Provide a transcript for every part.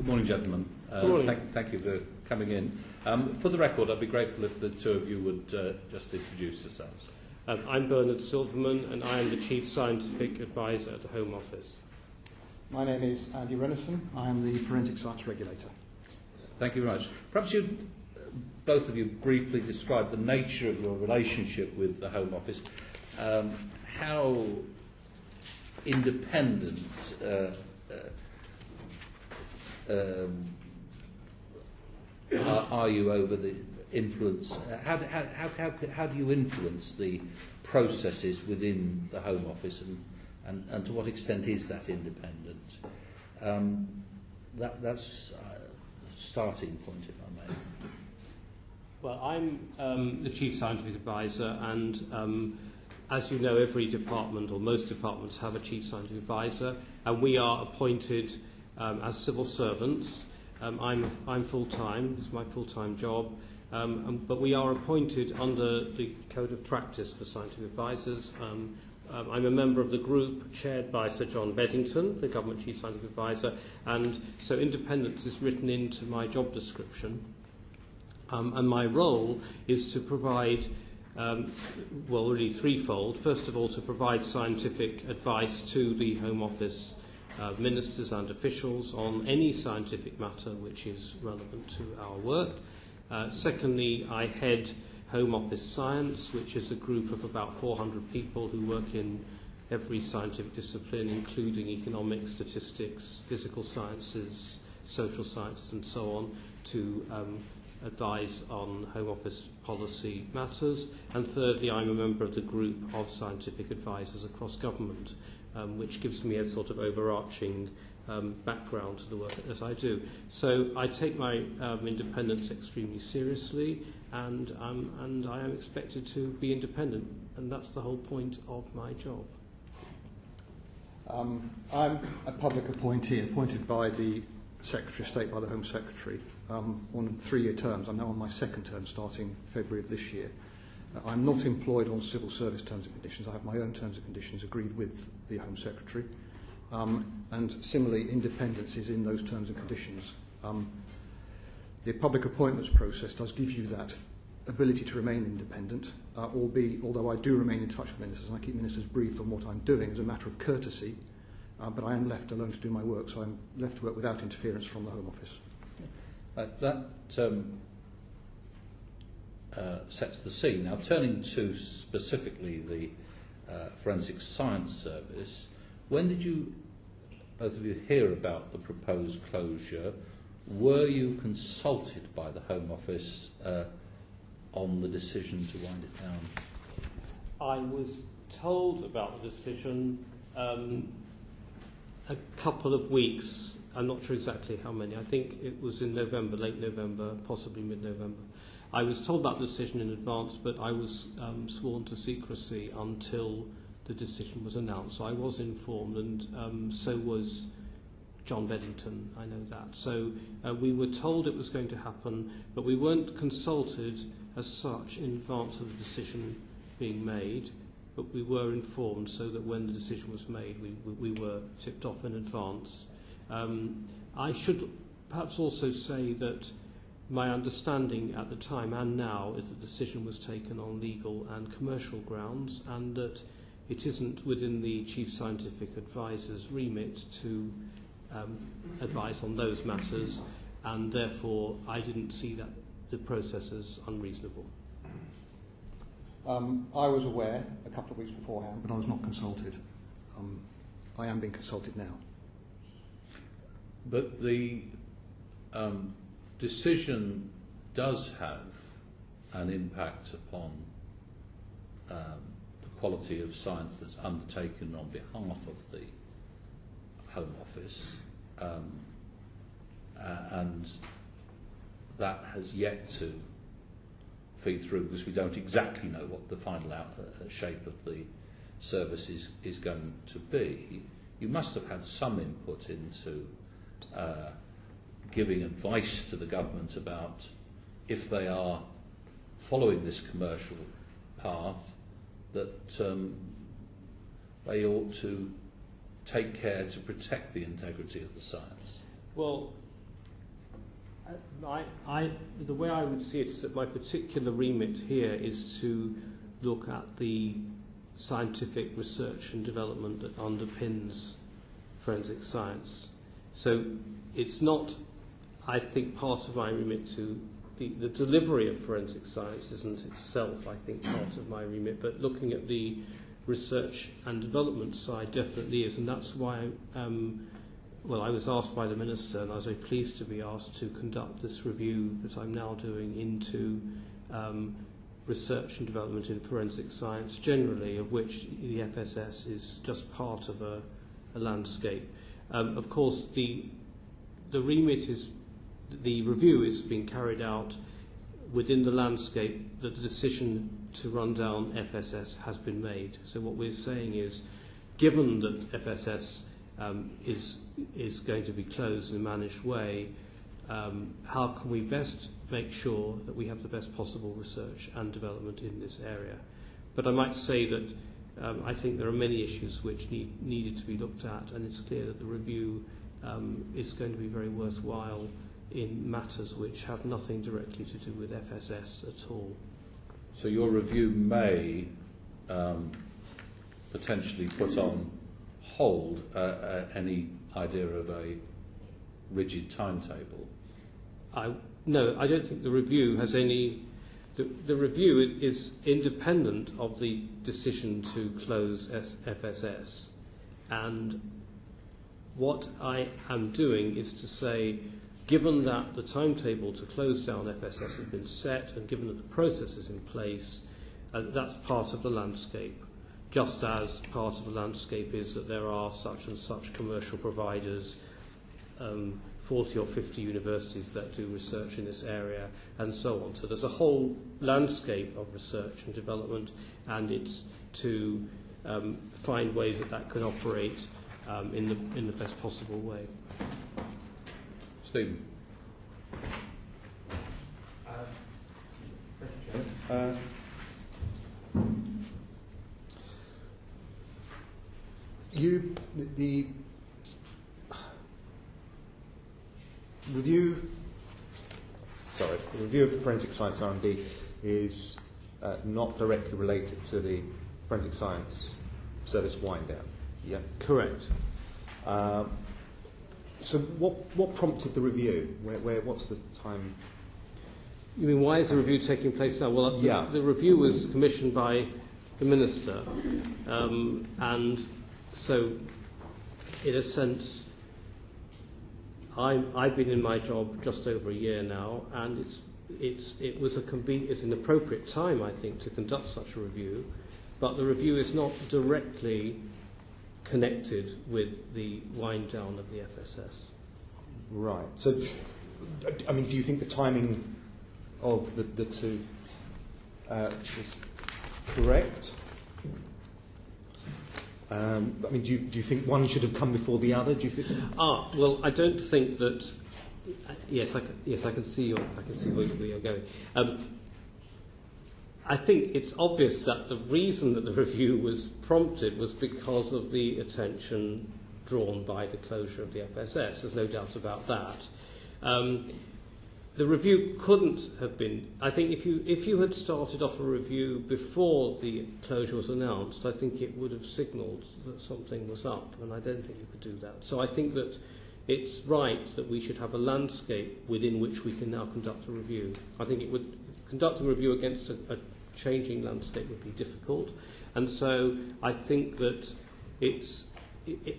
Good morning, gentlemen. Good morning. Thank you for coming in. For the record, I'd be grateful if the two of you would just introduce yourselves. I'm Bernard Silverman, and I am the Chief Scientific Advisor at the Home Office. My name is Andy Renison. I am the Forensic Science Regulator. Thank you very much. Perhaps you, both of you, briefly describe the nature of your relationship with the Home Office. How independent are you over the influence? How do you influence the processes within the Home Office, and to what extent is that independent? That's a starting point, if I may. Well, I'm the Chief Scientific Advisor, and as you know, every department, or most departments, have a Chief Scientific Advisor, and we are appointed as civil servants. I'm full-time, it's my full-time job, but we are appointed under the Code of Practice for Scientific Advisors. I'm a member of the group chaired by Sir John Beddington, the Government Chief Scientific Advisor, and so independence is written into my job description. And my role is to provide, really threefold. First of all, to provide scientific advice to the Home Office ministers and officials on any scientific matter which is relevant to our work. Secondly, I head Home Office Science, which is a group of about 400 people who work in every scientific discipline, including economics, statistics, physical sciences, social sciences, and so on, to advise on Home Office policy matters. And thirdly, I'm a member of the group of scientific advisors across government, which gives me a sort of overarching background to the work that I do. So I take my independence extremely seriously, and I am expected to be independent, and that's the whole point of my job. I'm a public appointee, appointed by the Secretary of State, by the Home Secretary, on 3-year terms. I'm now on my second term, starting February of this year. I'm not employed on civil service terms and conditions. I have my own terms and conditions agreed with the Home Secretary. And similarly, independence is in those terms and conditions. The public appointments process does give you that ability to remain independent, although I do remain in touch with ministers, and I keep ministers briefed on what I'm doing as a matter of courtesy, but I am left alone to do my work, so I'm left to work without interference from the Home Office. That sets the scene. Now, turning to specifically the Forensic Science Service, when did you, both of you, hear about the proposed closure? Were you consulted by the Home Office on the decision to wind it down? I was told about the decision a couple of weeks. I'm not sure exactly how many. I think it was in November, late November, possibly mid-November. I was told about the decision in advance, but I was sworn to secrecy until the decision was announced. So I was informed, and so was John Beddington, I know that. So we were told it was going to happen, but we weren't consulted as such in advance of the decision being made, but we were informed so that when the decision was made, we were tipped off in advance. I should perhaps also say that my understanding at the time and now is that the decision was taken on legal and commercial grounds, and that it isn't within the Chief Scientific Advisor's remit to advise on those matters, and therefore I didn't see that the process as unreasonable. I was aware a couple of weeks beforehand, but I was not consulted. I am being consulted now. But the decision does have an impact upon the quality of science that's undertaken on behalf of the Home Office, and that has yet to feed through, because we don't exactly know what the final shape of the service is going to be. You must have had some input into giving advice to the government about if they are following this commercial path, that they ought to take care to protect the integrity of the science. Well, The way I would see it is that my particular remit here is to look at the scientific research and development that underpins forensic science. So it's not, I think, part of my remit to the delivery of forensic science isn't itself, I think, part of my remit, but looking at the research and development side definitely is, and that's why I was asked by the Minister, and I was very pleased to be asked to conduct this review that I'm now doing into research and development in forensic science generally, of which the FSS is just part of a landscape. Of course, the remit is, the review is being carried out within the landscape that the decision to run down FSS has been made. So what we're saying is, given that FSS is going to be closed in a managed way, how can we best make sure that we have the best possible research and development in this area? But I might say that I think there are many issues which needed to be looked at, and it's clear that the review is going to be very worthwhile in matters which have nothing directly to do with FSS at all. So your review may potentially put on hold any idea of a rigid timetable? No, I don't think the review has any. The review is independent of the decision to close FSS, and what I am doing is to say, given that the timetable to close down FSS has been set, and given that the process is in place, that's part of the landscape. Just as part of the landscape is that there are such and such commercial providers, 40 or 50 universities that do research in this area, and so on. So there's a whole landscape of research and development, and it's to find ways that can operate in the best possible way. Stephen. The review of the forensic science R&D is not directly related to the forensic science service wind down. Yeah, correct. So what prompted the review? What's the time? You mean, why is the review taking place now? Well, the review was commissioned by the Minister, and so, in a sense, I've been in my job just over a year now, and it was an appropriate time, I think, to conduct such a review, but the review is not directly connected with the wind down of the FSS. Right. So, I mean, do you think the timing of the two was correct? I mean, do you think one should have come before the other? Do you think? Well, I don't think that. Yes, I can see where you're going. I think it's obvious that the reason that the review was prompted was because of the attention drawn by the closure of the FSS. There's no doubt about that. The review couldn't have been. I think if you had started off a review before the closure was announced, I think it would have signalled that something was up, and I don't think you could do that. So I think that it's right that we should have a landscape within which we can now conduct a review. I think conducting a review against a changing landscape would be difficult, and so I think that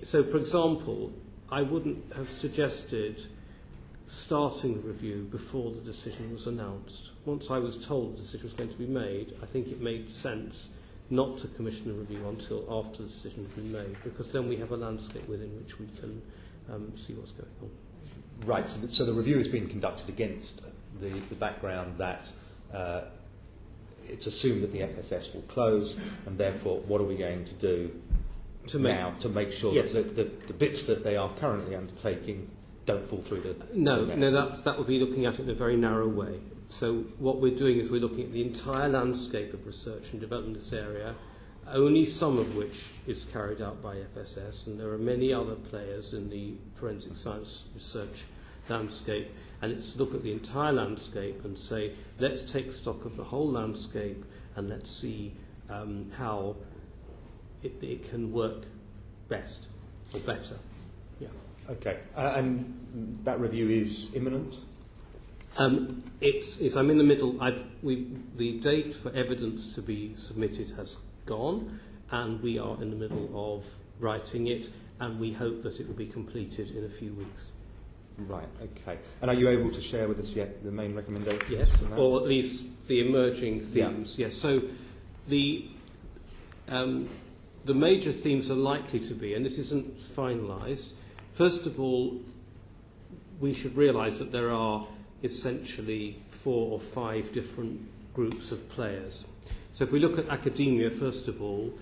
so, for example, I wouldn't have suggested starting the review before the decision was announced. Once I was told the decision was going to be made, I think it made sense not to commission a review until after the decision had been made, because then we have a landscape within which we can see what's going on. Right, so the review is being conducted against the background that it's assumed that the FSS will close, and therefore what are we going to do to make sure that the bits that they are currently undertaking don't fall through the... No, that would be looking at it in a very narrow way. So what we're doing is we're looking at the entire landscape of research and development in this area, only some of which is carried out by FSS, and there are many other players in the forensic science research landscape, and it's to look at the entire landscape and say, let's take stock of the whole landscape and let's see how it can work best or better. Yeah. Okay. And that review is imminent? I'm in the middle. The date for evidence to be submitted has gone, and we are in the middle of writing it, and we hope that it will be completed in a few weeks. Right, okay. And are you able to share with us yet the main recommendations? Yes, or at least the emerging themes. Yeah. Yes. So the major themes are likely to be, and this isn't finalised. First of all, we should realise that there are essentially 4 or 5 different groups of players. So if we look at academia, first of all,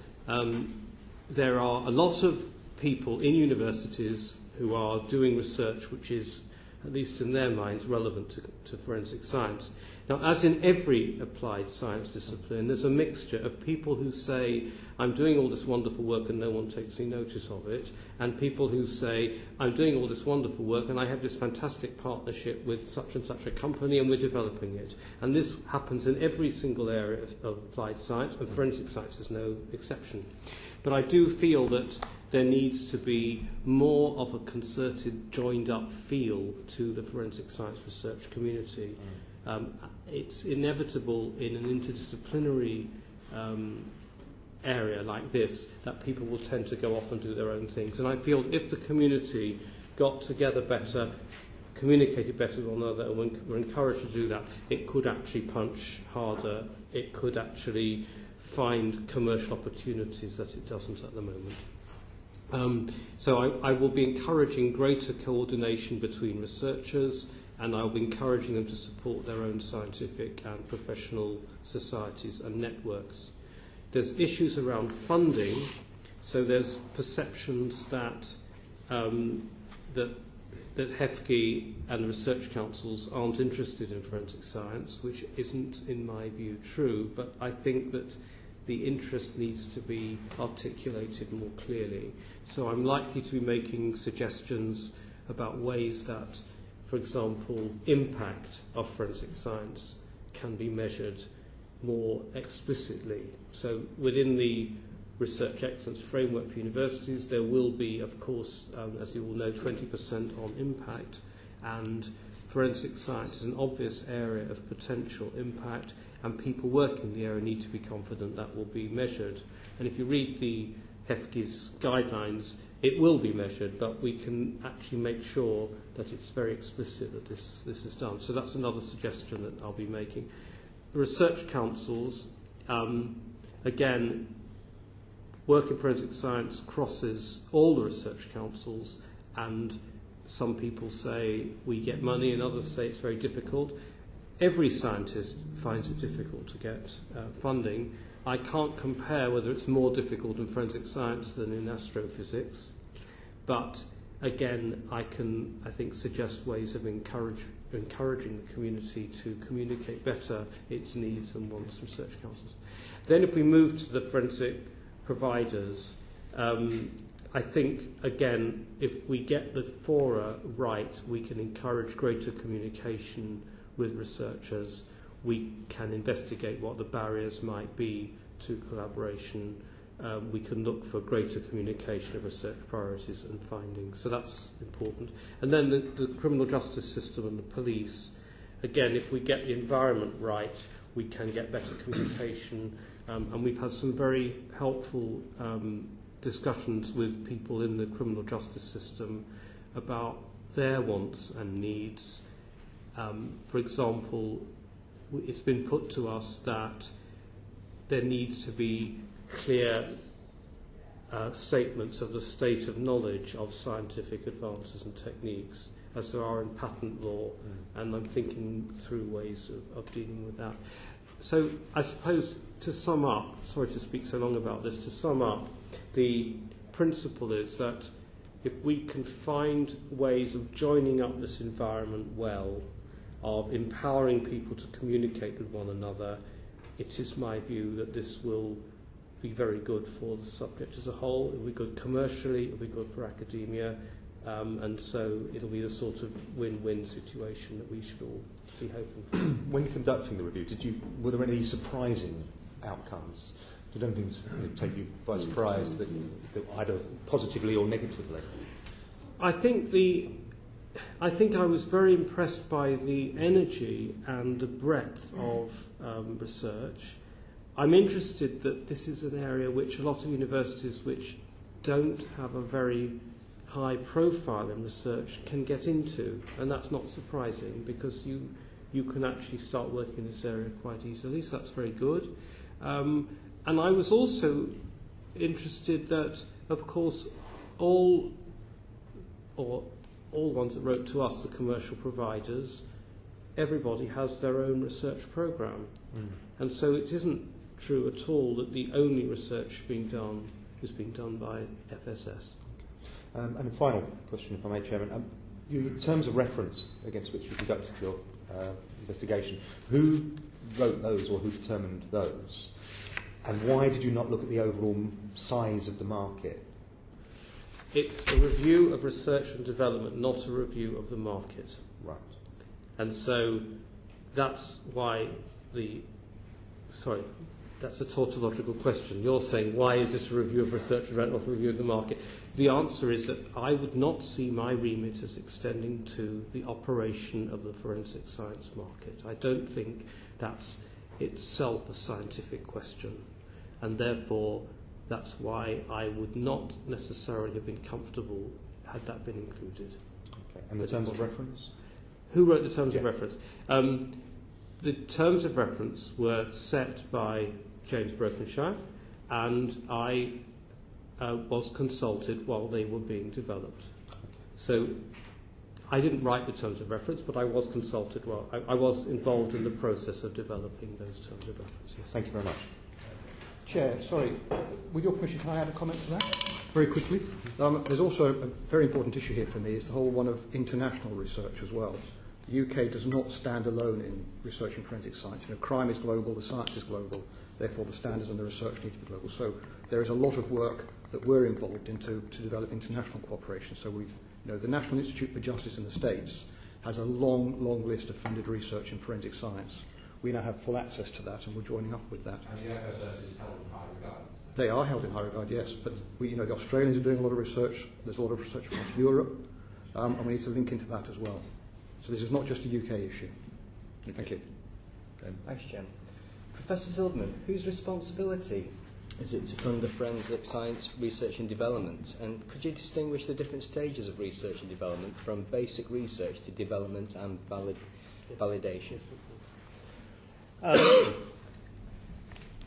there are a lot of people in universities who are doing research which is, at least in their minds, relevant to forensic science. Now, as in every applied science discipline, there's a mixture of people who say, I'm doing all this wonderful work and no one takes any notice of it, and people who say, I'm doing all this wonderful work and I have this fantastic partnership with such and such a company and we're developing it. And this happens in every single area of applied science, and forensic science is no exception. But I do feel that there needs to be more of a concerted, joined-up feel to the forensic science research community. It's inevitable in an interdisciplinary area like this that people will tend to go off and do their own things. And I feel if the community got together better, communicated better with one another, and were encouraged to do that, it could actually punch harder. It could actually find commercial opportunities that it doesn't at the moment. So I will be encouraging greater coordination between researchers, and I will be encouraging them to support their own scientific and professional societies and networks. There's issues around funding, so there's perceptions that that HEFGE and the research councils aren't interested in forensic science, which isn't, in my view, true, but I think that the interest needs to be articulated more clearly. So I'm likely to be making suggestions about ways that, for example, impact of forensic science can be measured more explicitly. So within the Research Excellence Framework for universities, there will be, of course, as you all know, 20% on impact, and forensic science is an obvious area of potential impact, and people working in the area need to be confident that will be measured. And if you read the HEFGE's guidelines, it will be measured, but we can actually make sure that it's very explicit that this is done. So that's another suggestion that I'll be making. The research councils, again, work in forensic science crosses all the research councils, and some people say we get money and others say it's very difficult. Every scientist finds it difficult to get funding. I can't compare whether it's more difficult in forensic science than in astrophysics, but again, I can, I think, suggest ways of encouraging the community to communicate better its needs and wants from research councils. Then if we move to the forensic providers, I think, again, if we get the fora right, we can encourage greater communication with researchers. We can investigate what the barriers might be to collaboration. We can look for greater communication of research priorities and findings. So that's important. And then the criminal justice system and the police. Again, if we get the environment right, we can get better communication. And we've had some very helpful discussions with people in the criminal justice system about their wants and needs. For example, it's been put to us that there needs to be clear statements of the state of knowledge of scientific advances and techniques, as there are in patent law, and I'm thinking through ways of dealing with that. So I suppose, to sum up, sorry to speak so long about this, to sum up, the principle is that if we can find ways of joining up this environment well, of empowering people to communicate with one another, it is my view that this will be very good for the subject as a whole. It will be good commercially, it will be good for academia, And so it'll be the sort of win-win situation that we should all be hoping for. When conducting the review, were there any surprising outcomes? Did anything take you by surprise, that either positively or negatively? I think I was very impressed by the energy and the breadth of research. I'm interested that this is an area which a lot of universities which don't have a very high profile in research can get into, and that's not surprising because you can actually start working in this area quite easily, so that's very good. And I was also interested that, of course, all ones that wrote to us, the commercial providers, everybody has their own research programme. And so it isn't true at all that the only research being done is being done by FSS. And a final question, if I may, Chairman. In terms of reference against which you conducted your investigation, who wrote those or who determined those? And why did you not look at the overall size of the market? It's a review of research and development, not a review of the market. Right. And so that's why that's a tautological question. You're saying, why is this a review of research and development, not a review of the market? The answer is that I would not see my remit as extending to the operation of the forensic science market. I don't think that's itself a scientific question. And therefore, that's why I would not necessarily have been comfortable had that been included. Okay. And the terms of reference? Who wrote the terms of reference? The terms of reference were set by James Brokenshire, and I was consulted while they were being developed. So I didn't write the terms of reference, but I was consulted while I was involved in the process of developing those terms of reference. Yes. Thank you very much. Chair, sorry, with your permission, can I add a comment to that? Very quickly. There's also a very important issue here for me, is the whole one of international research as well. The UK does not stand alone in research in forensic science. You know, crime is global, the science is global, therefore the standards and the research need to be global. So there is a lot of work that we're involved in to develop international cooperation. So the National Institute for Justice in the States has a long list of funded research in forensic science. We now have full access to that, and we're joining up with that. And the FSS is held in high regard. They are held in high regard, yes. But the Australians are doing a lot of research. There's a lot of research across Europe, and we need to link into that as well. So this is not just a UK issue. Thank you. Thanks, Jen. Professor Zildman, whose responsibility is it to fund the forensic science research and development? And could you distinguish the different stages of research and development from basic research to development and validation?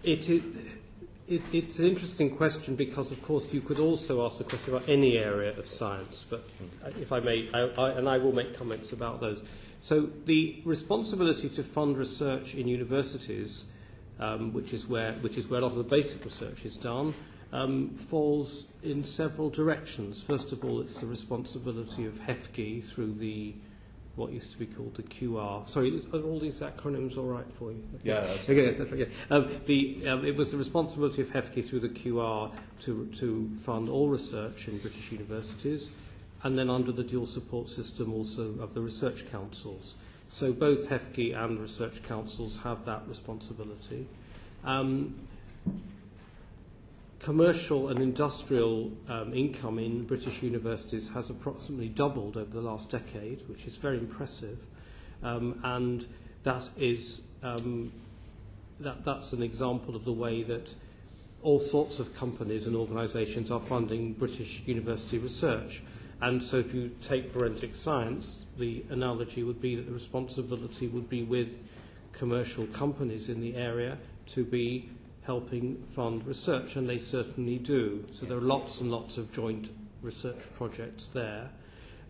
It's an interesting question because, of course, you could also ask the question about any area of science, but if I may, and I will make comments about those. So the responsibility to fund research in universities, which is where a lot of the basic research is done, falls in several directions. First of all, it's the responsibility of HEFGE through what used to be called the QR. Sorry, are all these acronyms all right for you? Yeah, that's okay. That's okay. It was the responsibility of HEFGE through the QR to fund all research in British universities, and then under the dual support system also of the research councils. So both HEFGE and research councils have that responsibility. Commercial and industrial income in British universities has approximately doubled over the last decade, which is very impressive, and that is that's an example of the way that all sorts of companies and organisations are funding British university research. And so if you take forensic science, the analogy would be that the responsibility would be with commercial companies in the area to be helping fund research, and they certainly do. So there are lots and lots of joint research projects there.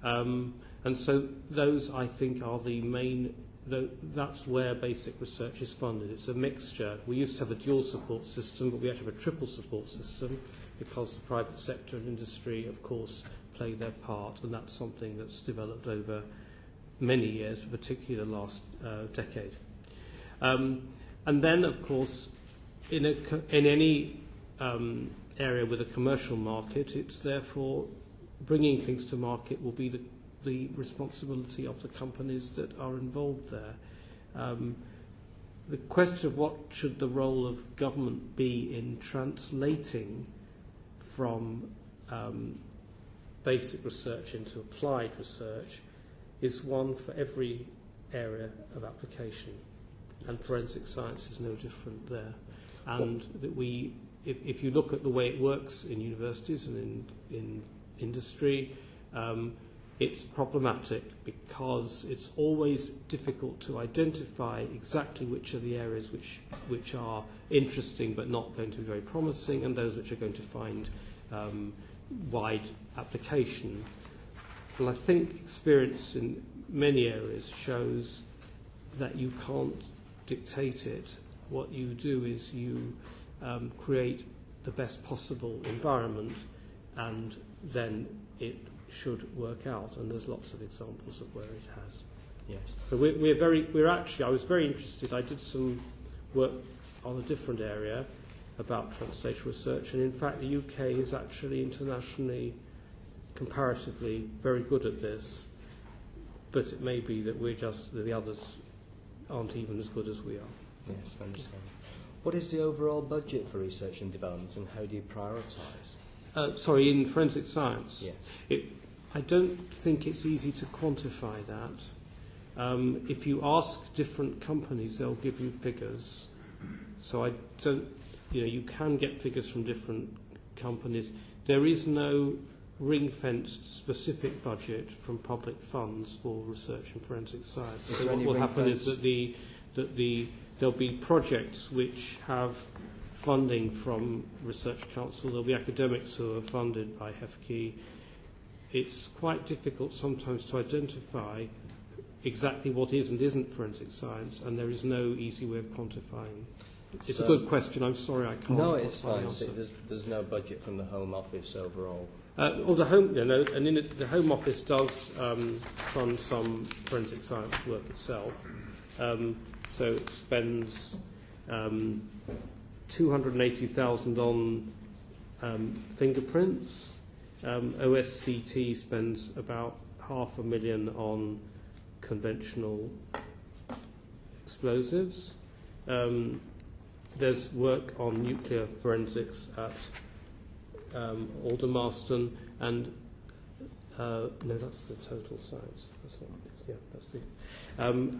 And so those, I think, are the main, that's where basic research is funded. It's a mixture. We used to have a dual support system, but we actually have a triple support system because the private sector and industry, of course, play their part, and that's something that's developed over many years, particularly the last decade. And then, of course, in any area with a commercial market, it's therefore bringing things to market will be the responsibility of the companies that are involved there. The question of what should the role of government be in translating from basic research into applied research is one for every area of application, and forensic science is no different there. And that if you look at the way it works in universities and in industry, it's problematic because it's always difficult to identify exactly which are the areas which are interesting but not going to be very promising, and those which are going to find wide application. And I think experience in many areas shows that you can't dictate it. What you do is you create the best possible environment, and then it should work out, and there's lots of examples of where it has. Yes. So I was very interested. I did some work on a different area about translational research, and in fact the UK is actually internationally, comparatively, very good at this, but it may be that the others aren't even as good as we are. Yes, I understand. What is the overall budget for research and development, and how do you prioritise? In forensic science? Yes. I don't think it's easy to quantify that. If you ask different companies, they'll give you figures. So you can get figures from different companies. There is no ring-fenced specific budget from public funds for research in forensic science. So what will happen is that there'll be projects which have funding from Research Council. There'll be academics who are funded by HEFCE. It's quite difficult sometimes to identify exactly what is and isn't forensic science, and there is no easy way of quantifying. It's a good question. I'm sorry I can't. No, it's fine. So there's no budget from the Home Office overall. The Home Office does fund some forensic science work itself. So it spends 280,000 on fingerprints. OSCT spends about $500,000 on conventional explosives. There's work on nuclear forensics at Aldermaston, and no, that's the total science. That's not, yeah, that's the. And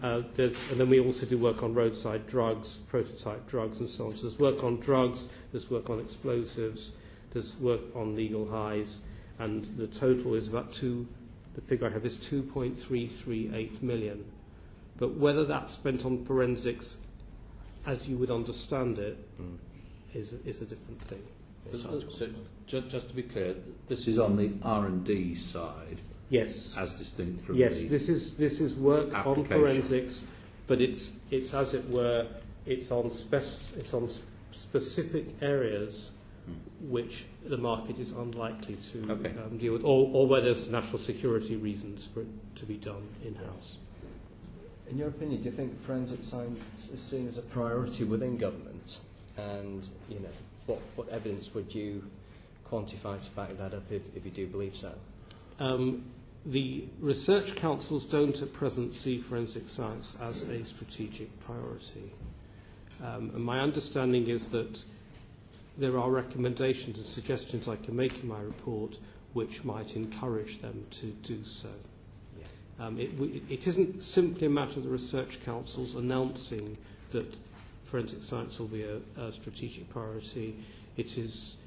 then we also do work on roadside drugs, prototype drugs, and so on. So there's work on drugs, there's work on explosives, there's work on legal highs, and the total is about the figure I have is 2.338 million. But whether that's spent on forensics, as you would understand it, is a different thing. So, just to be clear, this is on the R&D side. Yes. As distinct from yes, the this is work on forensics, but it's as it were, it's on specific areas which the market is unlikely to deal with, or where there's national security reasons for it to be done in-house. In your opinion, do you think forensic science is seen as a priority within government? And what evidence would you quantify to back that up if you do believe so? The research councils don't at present see forensic science as a strategic priority. And my understanding is that there are recommendations and suggestions I can make in my report which might encourage them to do so. It isn't simply a matter of the research councils announcing that forensic science will be a strategic priority. It is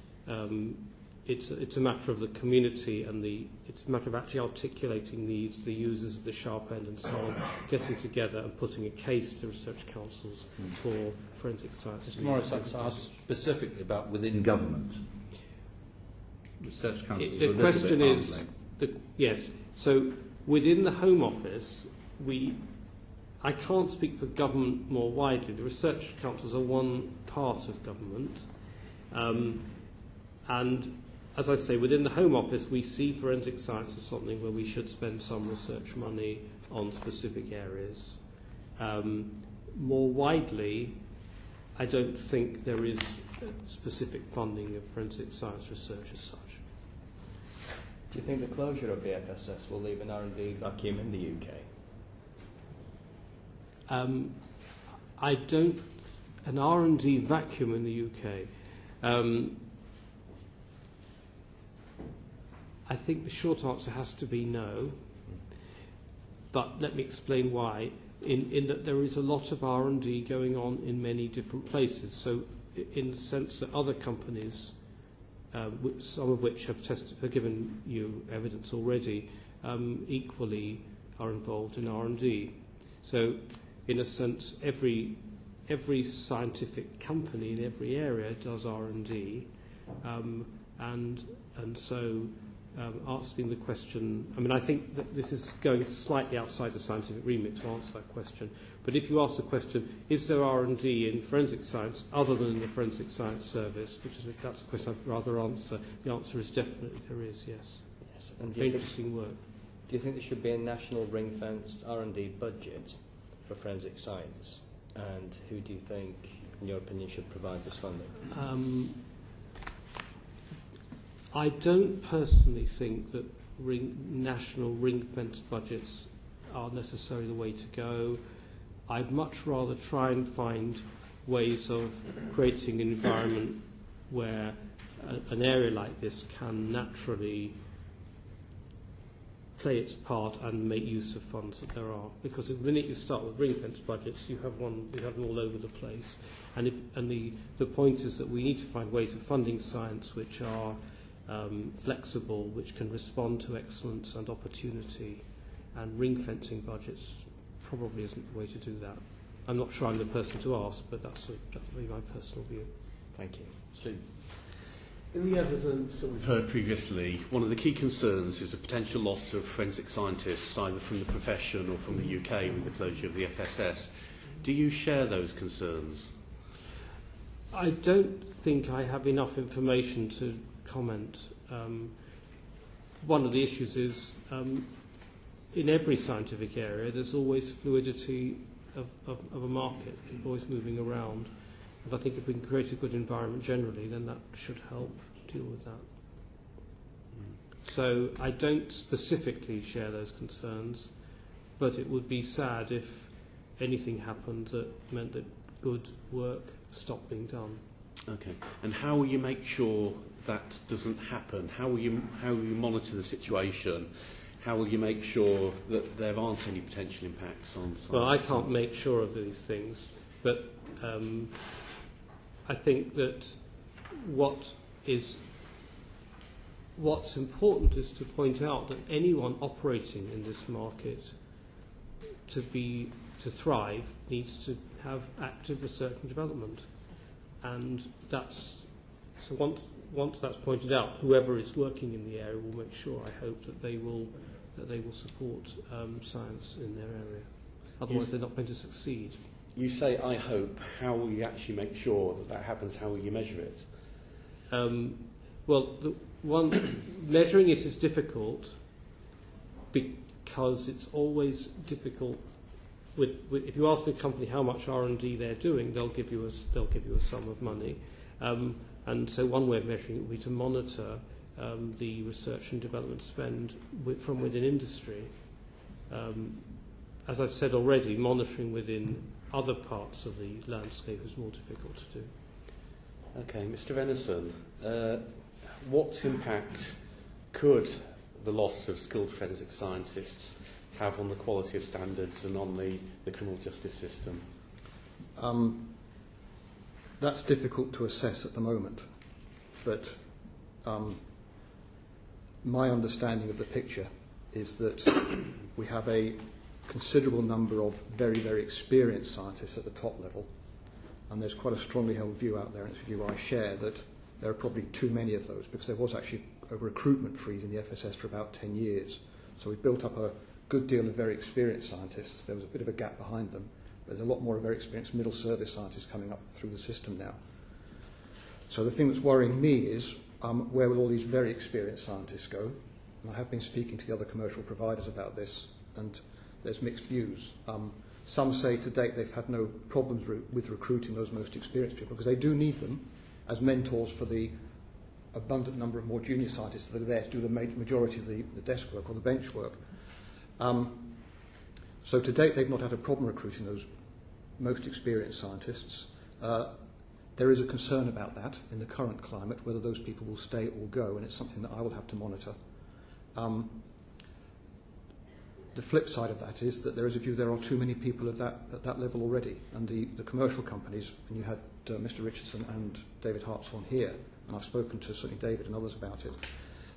it's a matter of the community, and it's a matter of actually articulating needs, the users at the sharp end and so on, getting together and putting a case to research councils for forensic science. Mr. Morris, I'd ask specifically about within government. Research councils. The question is, yes. So within the Home Office, I can't speak for government more widely. The research councils are one part of government, and as I say, within the Home Office, we see forensic science as something where we should spend some research money on specific areas. More widely, I don't think there is specific funding of forensic science research as such. you think the closure of the FSS will leave an R&D vacuum in the UK? I don't. An R&D vacuum in the UK. I think the short answer has to be no. But let me explain why. In that there is a lot of R&D going on in many different places. So, in the sense that other companies, some of which have given you evidence already, equally are involved in R&D. So, in a sense, every scientific company in every area does R&D, and so asking the question, I mean, I think that this is going slightly outside the scientific remit to answer that question. But if you ask the question, is there R&D in forensic science other than the Forensic Science Service, that's a question I'd rather answer. The answer is definitely there is, yes. Yes. And interesting work. Do you think there should be a national ring-fenced R&D budget for forensic science? And who do you think, in your opinion, should provide this funding? I don't personally think that national ring-fenced budgets are necessarily the way to go. I'd much rather try and find ways of creating an environment where an area like this can naturally play its part and make use of funds that there are. Because the minute you start with ring-fenced budgets, you have them all over the place. And the point is that we need to find ways of funding science which are flexible, which can respond to excellence and opportunity, and ring-fencing budgets probably isn't the way to do that. I'm not sure I'm the person to ask, but that would be my personal view. Thank you. Steve. In the evidence that we've heard previously, one of the key concerns is a potential loss of forensic scientists, either from the profession or from the UK with the closure of the FSS. Do you share those concerns? I don't think I have enough information to comment. One of the issues is in every scientific area there's always fluidity of a market, people always moving around. And I think if we can create a good environment generally, then that should help deal with that. So I don't specifically share those concerns, but it would be sad if anything happened that meant that good work stopped being done. Okay. And how will you make sure that doesn't happen? How will you monitor the situation? How will you make sure that there aren't any potential impacts on science? Well, I can't make sure of these things, but I think that what's important is to point out that anyone operating in this market to thrive needs to have active research and development, and so once that's pointed out, whoever is working in the area will make sure, I hope, that they will support science in their area. Otherwise, they're not going to succeed. You say, I hope. How will you actually make sure that happens? How will you measure it? Well, measuring it is difficult because it's always difficult. If you ask a company how much R&D they're doing, they'll give you a sum of money, and so one way of measuring it would be to monitor the research and development spend from within industry. As I've said already, monitoring within other parts of the landscape is more difficult to do. Okay, Mr. Venison, what impact could the loss of skilled forensic scientists have on the quality of standards and on the criminal justice system? That's difficult to assess at the moment, but my understanding of the picture is that we have a considerable number of very, very experienced scientists at the top level, and there's quite a strongly held view out there, and it's a view I share, that there are probably too many of those, because there was actually a recruitment freeze in the FSS for about 10 years. So we've built up a good deal of very experienced scientists. There was a bit of a gap behind them. There's a lot more very experienced middle service scientists coming up through the system now. So the thing that's worrying me is where will all these very experienced scientists go? And I have been speaking to the other commercial providers about this, and there's mixed views. Some say to date they've had no problems with recruiting those most experienced people, because they do need them as mentors for the abundant number of more junior scientists that are there to do the majority of the desk work or the bench work. So to date, they've not had a problem recruiting those most experienced scientists. There is a concern about that in the current climate, whether those people will stay or go, and it's something that I will have to monitor. The flip side of that is that there is a view there are too many people at that level already, and the commercial companies, and you had Mr. Richardson and David Hartshorn here, and I've spoken to certainly David and others about it.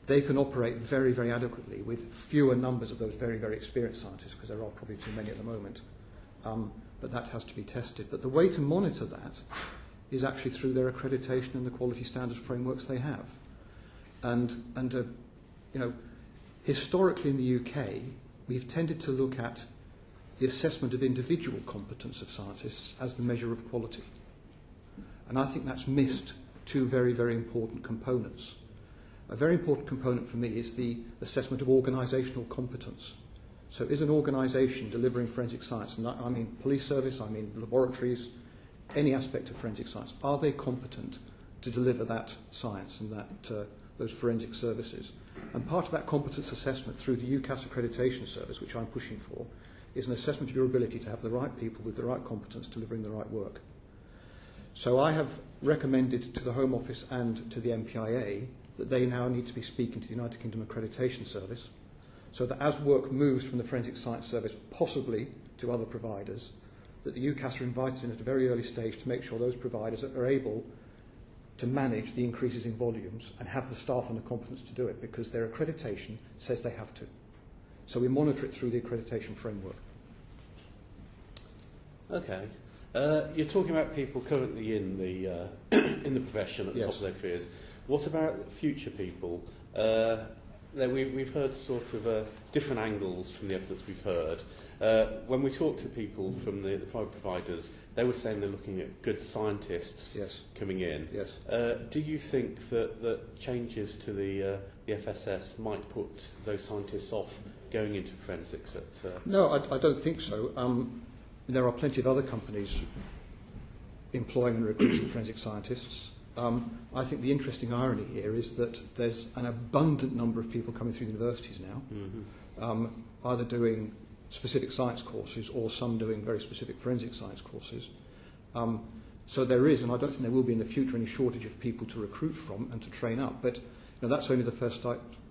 They can operate very, very adequately with fewer numbers of those very, very experienced scientists, because there are probably too many at the moment. But that has to be tested. But the way to monitor that is actually through their accreditation and the quality standards frameworks they have. And you know, historically in the UK, we've tended to look at the assessment of individual competence of scientists as the measure of quality. And I think that's missed two very, very important components. A very important component for me is the assessment of organisational competence. So is an organisation delivering forensic science, and I mean police service, I mean laboratories, any aspect of forensic science, are they competent to deliver that science and those forensic services? And part of that competence assessment through the UCAS accreditation service, which I'm pushing for, is an assessment of your ability to have the right people with the right competence delivering the right work. So I have recommended to the Home Office and to the MPIA that they now need to be speaking to the United Kingdom Accreditation Service, so that as work moves from the Forensic Science Service possibly to other providers, that the UCAS are invited in at a very early stage to make sure those providers are able to manage the increases in volumes and have the staff and the competence to do it, because their accreditation says they have to. So we monitor it through the accreditation framework. Okay. You're talking about people currently in the in the profession at the top of their careers. What about future people? We've heard sort of different angles from the evidence we've heard. When we talk to people from the private providers, they were saying they're looking at good scientists coming in. Yes. Do you think that changes to the FSS might put those scientists off going into forensics? No, I don't think so. There are plenty of other companies employing and recruiting forensic scientists. I think the interesting irony here is that there's an abundant number of people coming through universities now, either doing specific science courses or some doing very specific forensic science courses. So there is, and I don't think there will be in the future, any shortage of people to recruit from and to train up. But that's only the first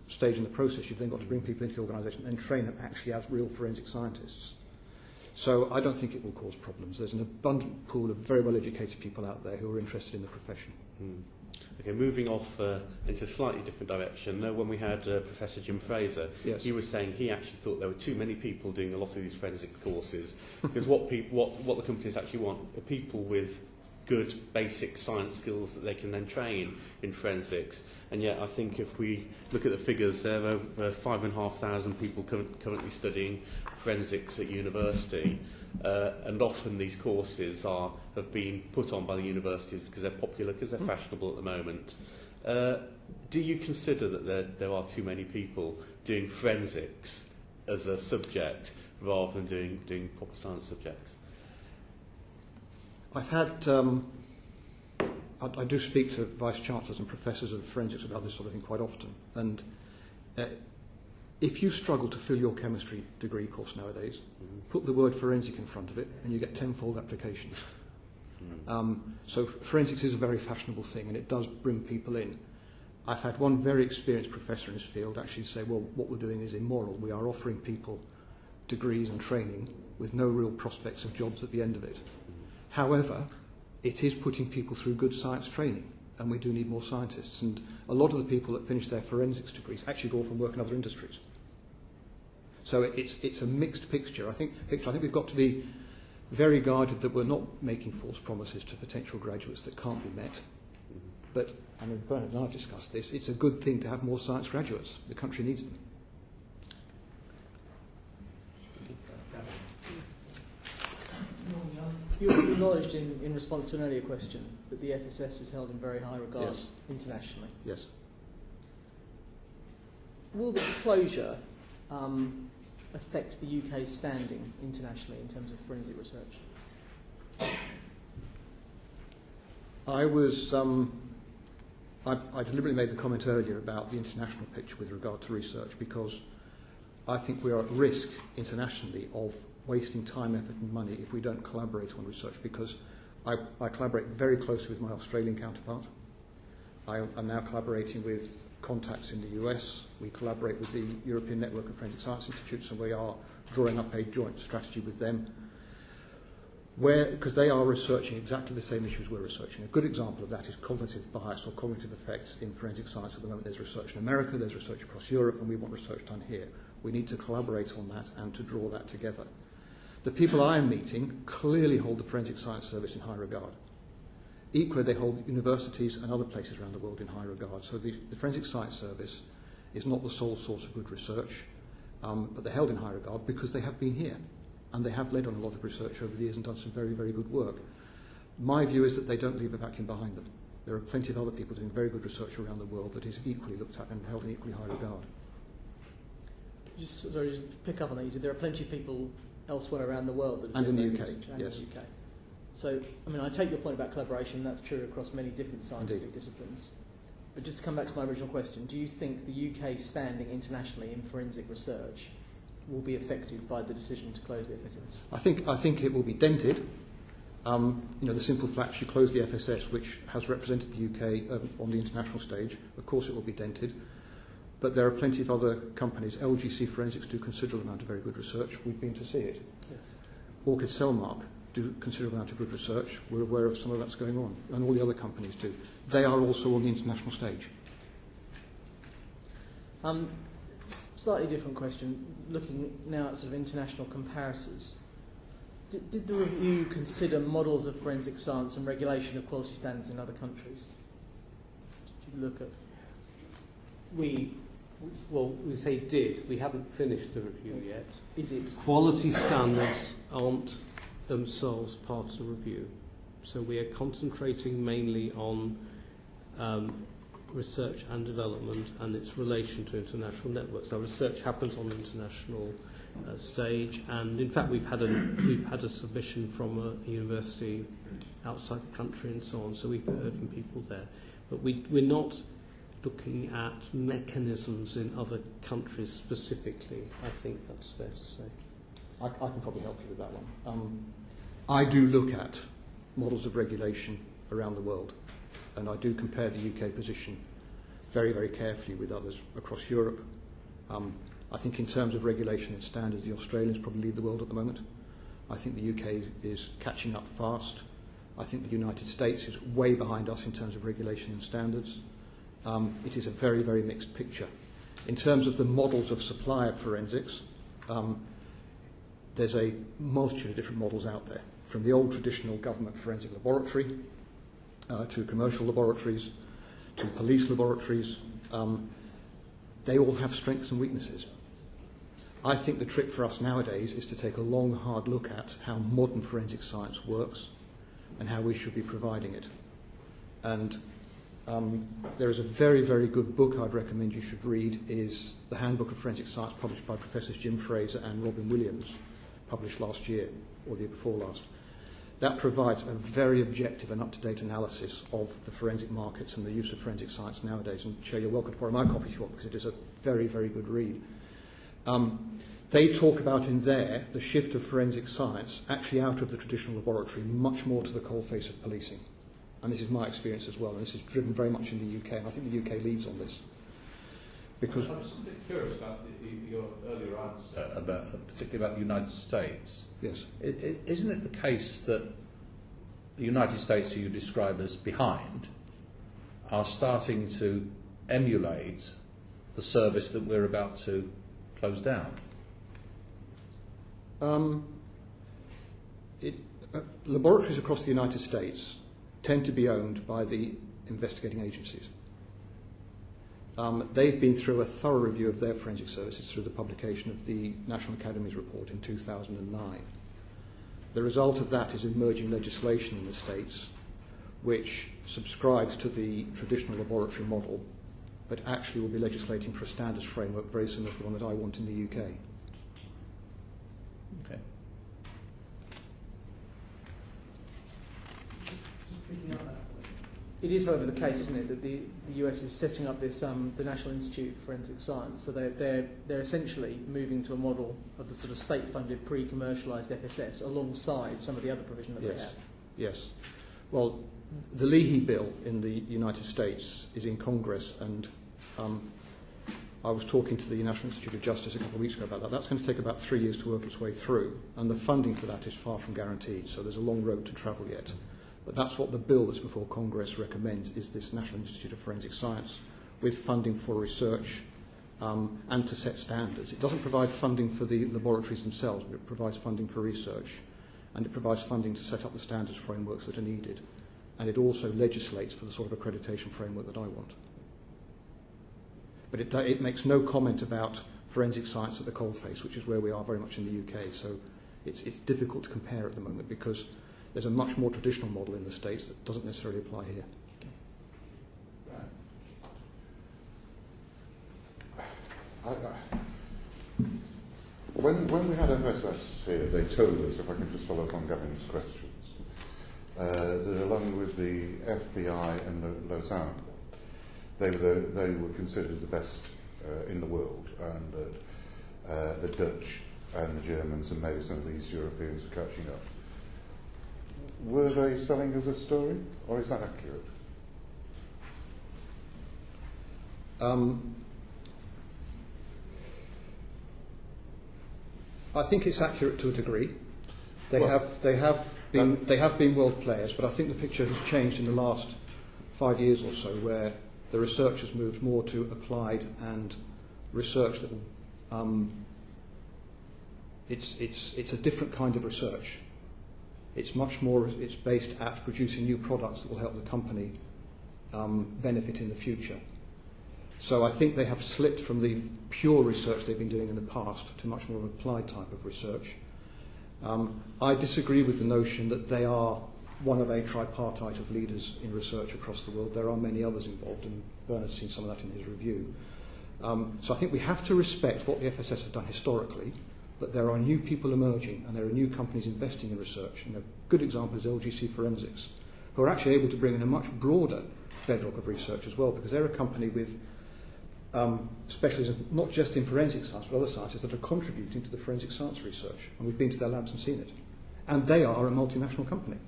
stage in the process. You've then got to bring people into the organisation and train them actually as real forensic scientists. So I don't think it will cause problems. There's an abundant pool of very well-educated people out there who are interested in the profession. Okay, moving off into a slightly different direction. When we had Professor Jim Fraser, he was saying he actually thought there were too many people doing a lot of these forensic courses, because what the companies actually want are people with good basic science skills that they can then train in forensics. And yet I think if we look at the figures, there are over 5,500 people currently studying forensics at university, and often these courses have been put on by the universities because they're popular, because they're fashionable at the moment. Do you consider that there are too many people doing forensics as a subject rather than doing proper science subjects? I've had, I do speak to vice-chancellors and professors of forensics about this sort of thing quite often, and if you struggle to fill your chemistry degree course nowadays, put the word forensic in front of it and you get tenfold applications. So forensics is a very fashionable thing, and it does bring people in. I've had one very experienced professor in his field actually say, well, what we're doing is immoral. We are offering people degrees and training with no real prospects of jobs at the end of it. However, it is putting people through good science training, and we do need more scientists. And a lot of the people that finish their forensics degrees actually go off and work in other industries. So it's a mixed picture. I think we've got to be very guarded that we're not making false promises to potential graduates that can't be met. But, I mean, Bernard and I have discussed this. It's a good thing to have more science graduates. The country needs them. You acknowledged in response to an earlier question that the FSS is held in very high regard internationally. Yes. Will the closure affect the UK's standing internationally in terms of forensic research? I was I deliberately made the comment earlier about the international picture with regard to research, because I think we are at risk internationally of wasting time, effort and money if we don't collaborate on research, because I collaborate very closely with my Australian counterpart. I am now collaborating with contacts in the US. We collaborate with the European Network of Forensic Science Institutes, and we are drawing up a joint strategy with them, because they are researching exactly the same issues we're researching. A good example of that is cognitive bias or cognitive effects in forensic science. At the moment, there's research in America, there's research across Europe, and we want research done here. We need to collaborate on that and to draw that together. The people I am meeting clearly hold the Forensic Science Service in high regard. Equally, they hold universities and other places around the world in high regard. So the Forensic Science Service is not the sole source of good research, but they're held in high regard because they have been here. And they have led on a lot of research over the years and done some very, very good work. My view is that they don't leave a vacuum behind them. There are plenty of other people doing very good research around the world that is equally looked at and held in equally high regard. Just pick up on that. You said there are plenty of people elsewhere around the world that and in the UK, and yes. In the UK. So, I mean, I take your point about collaboration. That's true across many different scientific Indeed. disciplines. But just to come back to my original question, do you think the UK standing internationally in forensic research will be affected by the decision to close the FSS? I think it will be dented. The simple fact, you close the FSS, which has represented the UK on the international stage, of course it will be dented. But there are plenty of other companies. LGC Forensics do considerable amount of very good research. We've been to see it. Yes. Orchid Cellmark do considerable amount of good research. We're aware of some of that's going on, and all the other companies do. They are also on the international stage. Slightly different question. Looking now at sort of international comparators, did the review consider models of forensic science and regulation of quality standards in other countries? Did you look at? We say did. We haven't finished the review yet. Is it? Quality standards aren't themselves part of the review. So we are concentrating mainly on research and development and its relation to international networks. Our research happens on the international stage, and in fact we've had a submission from a university outside the country and so on. So we've heard from people there, but we're not looking at mechanisms in other countries specifically. I think that's fair to say. I can probably help you with that one. I do look at models of regulation around the world, and I do compare the UK position very, very carefully with others across Europe. I think in terms of regulation and standards, the Australians probably lead the world at the moment. I think the UK is catching up fast. I think the United States is way behind us in terms of regulation and standards. It is a very, very mixed picture. In terms of the models of supply of forensics, there's a multitude of different models out there, from the old traditional government forensic laboratory to commercial laboratories to police laboratories. They all have strengths and weaknesses. I think the trick for us nowadays is to take a long, hard look at how modern forensic science works and how we should be providing it. And there is a very, very good book I'd recommend you should read, is the Handbook of Forensic Science, published by Professors Jim Fraser and Robin Williams, published last year, or the year before last. That provides a very objective and up-to-date analysis of the forensic markets and the use of forensic science nowadays. And Chair, you're welcome to borrow my copy if you want, because it is a very, very good read. They talk about in there the shift of forensic science actually out of the traditional laboratory much more to the coalface of policing. And this is my experience as well, and this is driven very much in the UK, and I think the UK leads on this. Because I'm just a bit curious about your earlier answer, particularly about the United States. yes, Isn't it the case that the United States, who you describe as behind, are starting to emulate the service that we're about to close down? Laboratories across the United States tend to be owned by the investigating agencies. They've been through a thorough review of their forensic services through the publication of the National Academy's report in 2009. The result of that is emerging legislation in the States which subscribes to the traditional laboratory model, but actually will be legislating for a standards framework very similar to the one that I want in the UK. Okay. Just picking up that point. It is, however, the case, isn't it, that the US is setting up this the National Institute for Forensic Science. So they're essentially moving to a model of the sort of state-funded, pre-commercialised FSS alongside some of the other provision that they have. Yes. Well, the Leahy bill in the United States is in Congress, and I was talking to the National Institute of Justice a couple of weeks ago about that. That's going to take about 3 years to work its way through, and the funding for that is far from guaranteed, so there's a long road to travel yet. But that's what the bill that's before Congress recommends, is this National Institute of Forensic Science with funding for research and to set standards. It doesn't provide funding for the laboratories themselves, but it provides funding for research, and it provides funding to set up the standards frameworks that are needed. And it also legislates for the sort of accreditation framework that I want. But it makes no comment about forensic science at the coalface, which is where we are very much in the UK. So it's difficult to compare at the moment because there's a much more traditional model in the States that doesn't necessarily apply here. When we had FSS here, they told us, if I can just follow up on Gavin's questions, that along with the FBI and Lausanne, they were considered the best in the world, and that the Dutch and the Germans and maybe some of the East Europeans are catching up. Were they selling us a story, or is that accurate? I think it's accurate to a degree. They have been world players, but I think the picture has changed in the last 5 years or so, where the research has moved more to applied and research that it's a different kind of research. It's much more, it's based at producing new products that will help the company benefit in the future. So I think they have slipped from the pure research they've been doing in the past to much more of an applied type of research. I disagree with the notion that they are one of a tripartite of leaders in research across the world. There are many others involved, and Bernard's seen some of that in his review. So I think we have to respect what the FSS have done historically, but there are new people emerging, and there are new companies investing in research. And a good example is LGC Forensics, who are actually able to bring in a much broader bedrock of research as well, because they're a company with specialism not just in forensic science, but other sciences that are contributing to the forensic science research. And we've been to their labs and seen it. And they are a multinational company.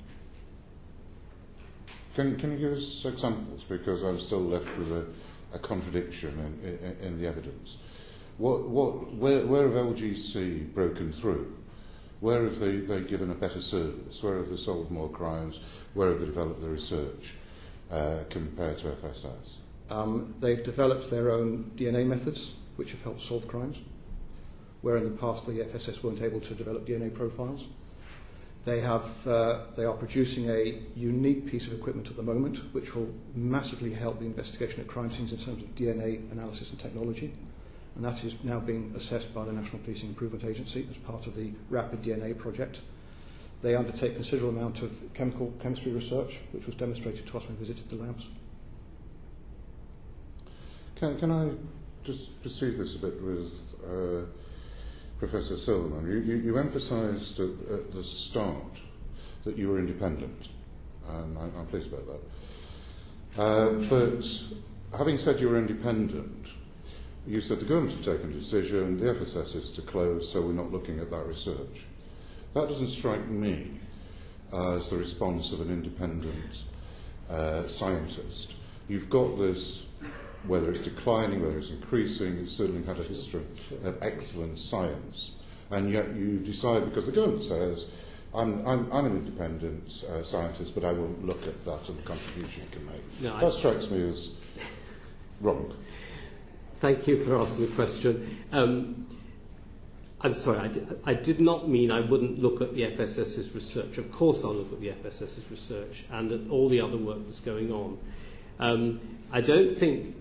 Can you give us examples? Because I'm still left with a contradiction in the evidence. Where have LGC broken through? Where have they given a better service? Where have they solved more crimes? Where have they developed the research compared to FSS? They've developed their own DNA methods, which have helped solve crimes, where in the past the FSS weren't able to develop DNA profiles. They are producing a unique piece of equipment at the moment, which will massively help the investigation of crime scenes in terms of DNA analysis and technology. And that is now being assessed by the National Policing Improvement Agency as part of the Rapid DNA project. They undertake a considerable amount of chemistry research, which was demonstrated to us when we visited the labs. Can I just pursue this a bit with Professor Silverman? You emphasised at the start that you were independent, and I'm pleased about that. But having said you were independent, you said the government have taken a decision, the FSS is to close, so we're not looking at that research. That doesn't strike me as the response of an independent scientist. You've got this, whether it's declining, whether it's increasing, it's certainly had a history of excellent science. And yet you decide, because the government says, I'm an independent scientist, but I won't look at that and the contribution you can make. No, that strikes me as wrong. Thank you for asking the question. I'm sorry, I did not mean I wouldn't look at the FSS's research. Of course I'll look at the FSS's research and at all the other work that's going on. I don't think,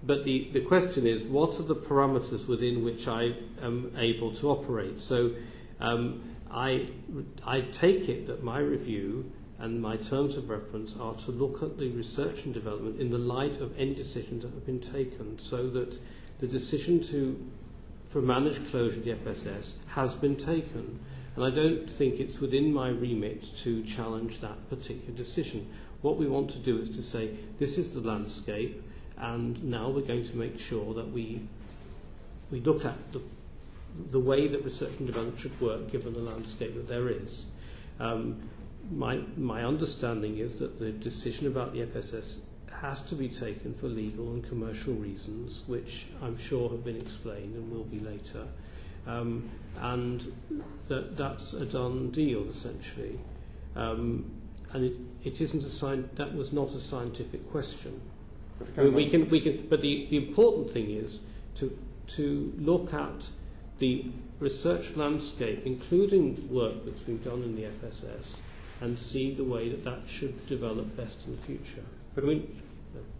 but the question is, what are the parameters within which I am able to operate? So I take it that my review and my terms of reference are to look at the research and development in the light of any decisions that have been taken, so that the decision for managed closure of the FSS has been taken. And I don't think it's within my remit to challenge that particular decision. What we want to do is to say, this is the landscape, and now we're going to make sure that we look at the way that research and development should work given the landscape that there is. My understanding is that the decision about the FSS has to be taken for legal and commercial reasons, which I'm sure have been explained and will be later, and that's a done deal essentially. And it isn't that was not a scientific question. We can, but the important thing is to look at the research landscape, including work that's been done in the FSS, and see the way that should develop best in the future. But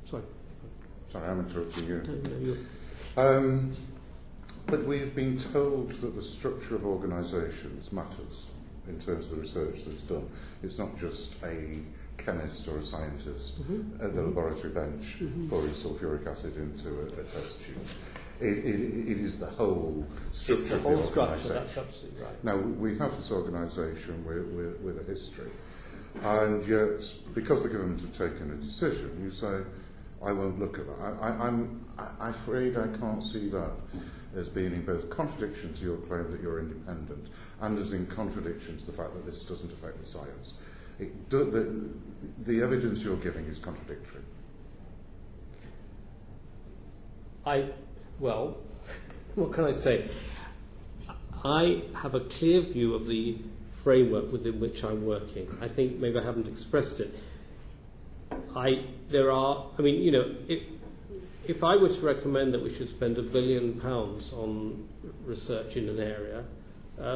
Sorry, I'm interrupting you. No, But we've been told that the structure of organisations matters in terms of the research that's done. It's not just a chemist or a scientist at the laboratory bench pouring sulfuric acid into a test tube. It is the whole structure of the organisation. That's absolutely right. Now, we have this organisation with a history, and yet, because the government have taken a decision, you say, I won't look at that. I'm afraid I can't see that as being in both contradiction to your claim that you're independent and as in contradiction to the fact that this doesn't affect the science. The evidence you're giving is contradictory. Well, what can I say? I have a clear view of the framework within which I'm working. I think maybe I haven't expressed it. If I were to recommend that we should spend £1 billion on research in an area,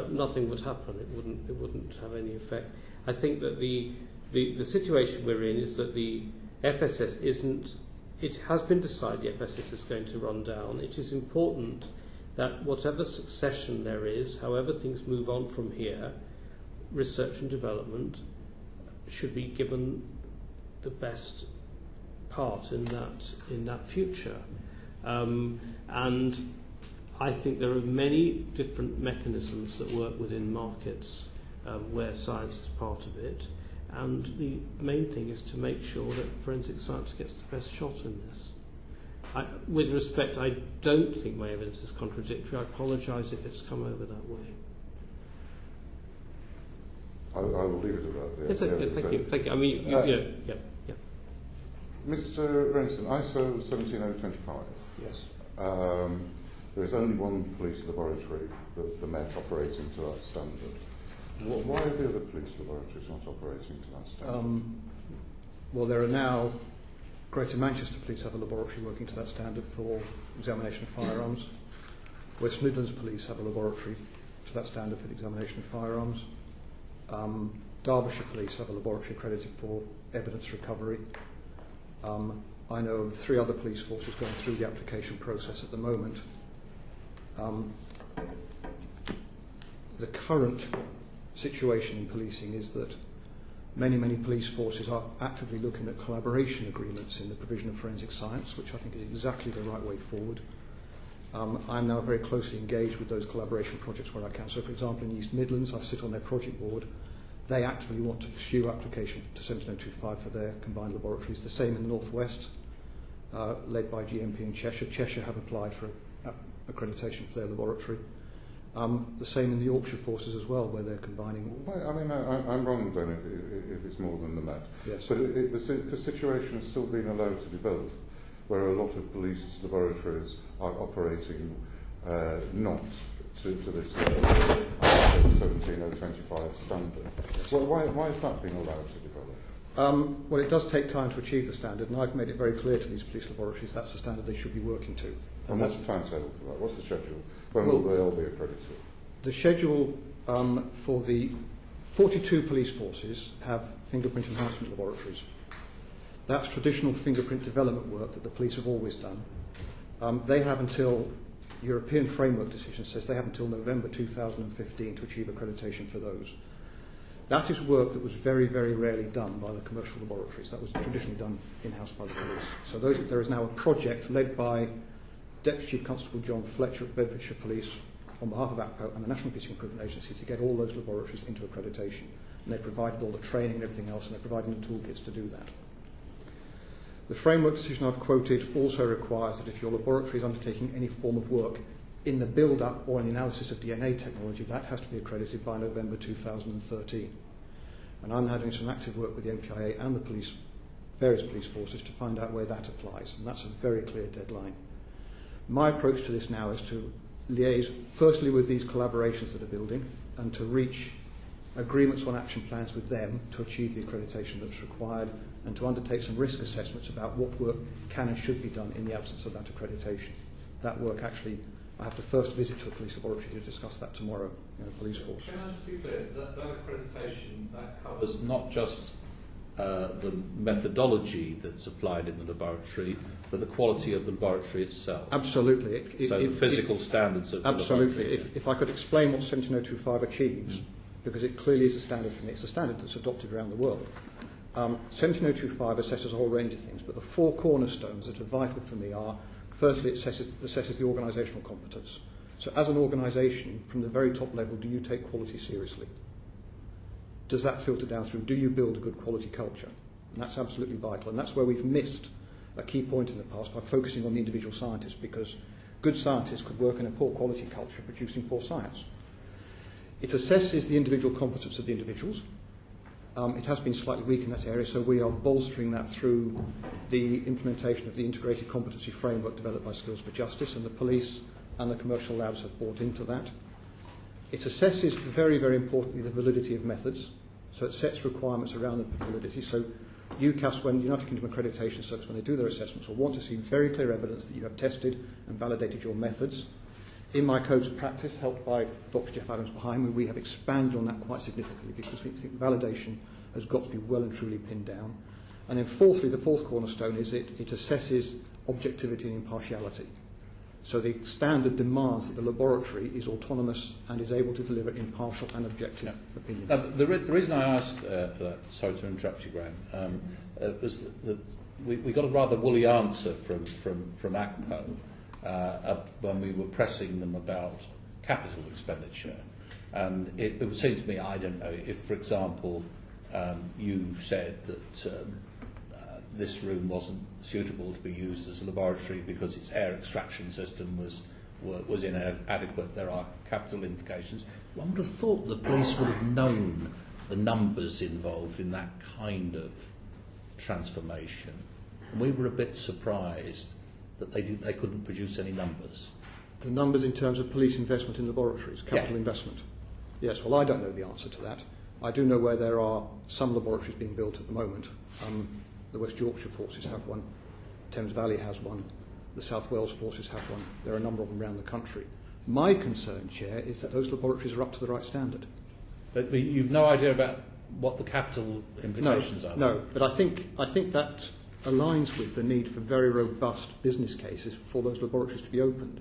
nothing would happen. It wouldn't have any effect. I think that the situation we're in is that the FSS isn't. It has been decided the FSS is going to run down. It is important that whatever succession there is, however things move on from here, research and development should be given the best part in that future. And I think there are many different mechanisms that work within markets where science is part of it. And the main thing is to make sure that forensic science gets the best shot in this. With respect, I don't think my evidence is contradictory. I apologise if it's come over that way. I will leave it at that. Thank you. I mean, yeah. Mr. Renson, ISO 17025. Yes. There is only one police laboratory, the Met, operating to that standard. Why are the other police laboratories not operating to that standard? Well, there are now, Greater Manchester Police have a laboratory working to that standard for examination of firearms. West Midlands Police have a laboratory to that standard for the examination of firearms. Derbyshire Police have a laboratory accredited for evidence recovery. I know of 3 other police forces going through the application process at the moment. The current situation in policing is that many police forces are actively looking at collaboration agreements in the provision of forensic science, which I think is exactly the right way forward. I'm now very closely engaged with those collaboration projects where I can. So, for example, in East Midlands, I sit on their project board. They actively want to pursue application to 17025 for their combined laboratories. The same in the North West, led by GMP in Cheshire. Cheshire have applied for accreditation for their laboratory. The same in the Yorkshire forces as well, where they're combining. Well, I mean, I'm wrong then if it's more than the Met. Yes. But the situation is still being allowed to develop, where a lot of police laboratories are operating not to this level, 17025 standard. Well, why is that being allowed to develop? Well, it does take time to achieve the standard, and I've made it very clear to these police laboratories that's the standard they should be working to. And what's the timetable for that? What's the schedule? When will they all be accredited? The schedule for the 42 police forces have fingerprint enhancement laboratories. That's traditional fingerprint development work that the police have always done. They have until, European framework decision says they have until November 2015 to achieve accreditation for those. That is work that was very, very rarely done by the commercial laboratories. That was traditionally done in-house by the police. So there is now a project led by Deputy Chief Constable John Fletcher at Bedfordshire Police on behalf of APCO and the National Policing Improvement Agency to get all those laboratories into accreditation. and they've provided all the training and everything else, and they're providing the toolkits to do that. The framework decision I've quoted also requires that if your laboratory is undertaking any form of work in the build-up or in the analysis of DNA technology, that has to be accredited by November 2013. And I'm now doing some active work with the NPIA and the various police forces to find out where that applies, and that's a very clear deadline. My approach to this now is to liaise firstly with these collaborations that are building and to reach agreements on action plans with them to achieve the accreditation that's required, and to undertake some risk assessments about what work can and should be done in the absence of that accreditation. That work actually, I have to first visit to a police laboratory to discuss that tomorrow in the police force. Can I just be clear, that accreditation, that covers not just the methodology that's applied in the laboratory, but the quality of the laboratory itself? Absolutely. The physical standards of absolutely. The laboratory. If I could explain what 17025 achieves, because it clearly is a standard for me, it's a standard that's adopted around the world. 17025 assesses a whole range of things, but the four cornerstones that are vital for me are, firstly, it assesses the organisational competence. So as an organisation, from the very top level, do you take quality seriously? Does that filter down through? Do you build a good quality culture? And that's absolutely vital. And that's where we've missed a key point in the past by focusing on the individual scientists, because good scientists could work in a poor quality culture producing poor science. It assesses the individual competence of the individuals. It has been slightly weak in that area, so we are bolstering that through the implementation of the integrated competency framework developed by Skills for Justice, and the police and the commercial labs have bought into that. It assesses, very, very importantly, the validity of methods. So it sets requirements around the validity. So UCAS, when United Kingdom Accreditation Service, when they do their assessments, will want to see very clear evidence that you have tested and validated your methods. In my codes of practice, helped by Dr. Jeff Adams behind me, we have expanded on that quite significantly, because we think validation has got to be well and truly pinned down. And then fourthly, the fourth cornerstone is it assesses objectivity and impartiality. So the standard demands that the laboratory is autonomous and is able to deliver impartial and objective opinion. Now, the reason I asked that, sorry to interrupt you, Graham, was that we got a rather woolly answer from ACPO when we were pressing them about capital expenditure. And it would seem to me, I don't know, if, for example, you said that this room wasn't suitable to be used as a laboratory because its air extraction system was inadequate, there are capital implications. One would have thought the police would have known the numbers involved in that kind of transformation. And we were a bit surprised that they couldn't produce any numbers. The numbers in terms of police investment in laboratories, capital investment? Yes, well, I don't know the answer to that. I do know where there are some laboratories being built at the moment. The West Yorkshire forces have one, Thames Valley has one, the South Wales forces have one. There are a number of them around the country. My concern, Chair, is that those laboratories are up to the right standard. But you've no idea about what the capital implications are? No, but I think that aligns with the need for very robust business cases for those laboratories to be opened.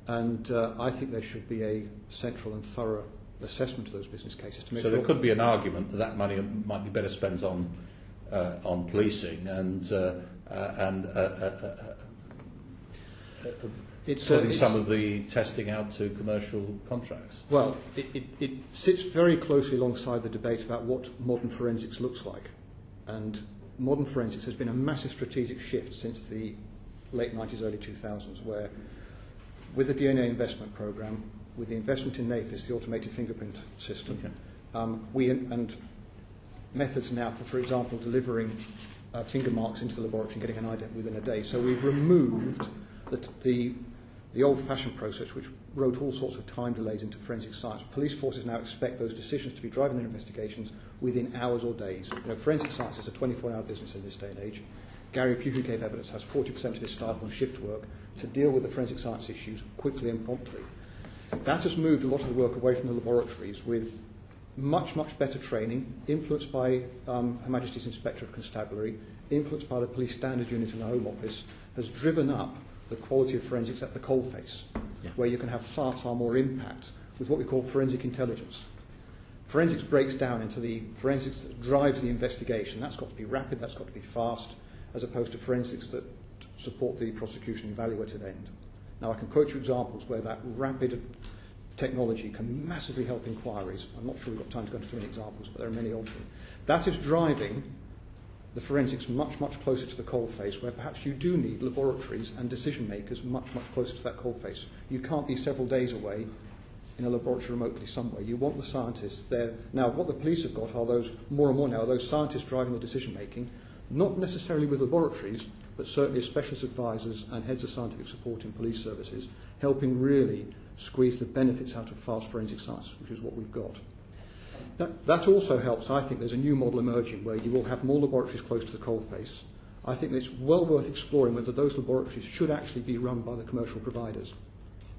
And I think there should be a central and thorough assessment of those business cases to make sure. So there could be an argument that money might be better spent on policing and putting some of the testing out to commercial contracts. Well, it sits very closely alongside the debate about what modern forensics looks like. And modern forensics has been a massive strategic shift since the late 90s, early 2000s, where with the DNA investment programme, with the investment in NAFIS, the automated fingerprint system, and methods now for example, delivering finger marks into the laboratory and getting an ident within a day. So we've removed the old-fashioned process, which wrote all sorts of time delays into forensic science. Police forces now expect those decisions to be driving their investigations within hours or days. You know, forensic science is a 24-hour business in this day and age. Gary Pugh, who gave evidence, has 40% of his staff on shift work to deal with the forensic science issues quickly and promptly. That has moved a lot of the work away from the laboratories with much, much better training, influenced by Her Majesty's Inspector of Constabulary, influenced by the Police Standard Unit in the Home Office, has driven up the quality of forensics at the coalface, where you can have far, far more impact with what we call forensic intelligence. Forensics breaks down into the forensics that drives the investigation. That's got to be rapid, that's got to be fast, as opposed to forensics that support the prosecution evaluated end. Now, I can quote you examples where that rapid technology can massively help inquiries. I'm not sure we've got time to go into too many examples, but there are many of them. That is driving the forensics much, much closer to the coalface, where perhaps you do need laboratories and decision makers much, much closer to that coalface. You can't be several days away in a laboratory remotely somewhere. You want the scientists there. Now, what the police have got are those, more and more now, those scientists driving the decision making, not necessarily with laboratories, but certainly as specialist advisors and heads of scientific support in police services, helping really squeeze the benefits out of fast forensic science, which is what we've got. That also helps. I think there's a new model emerging where you will have more laboratories close to the coalface. I think it's well worth exploring whether those laboratories should actually be run by the commercial providers.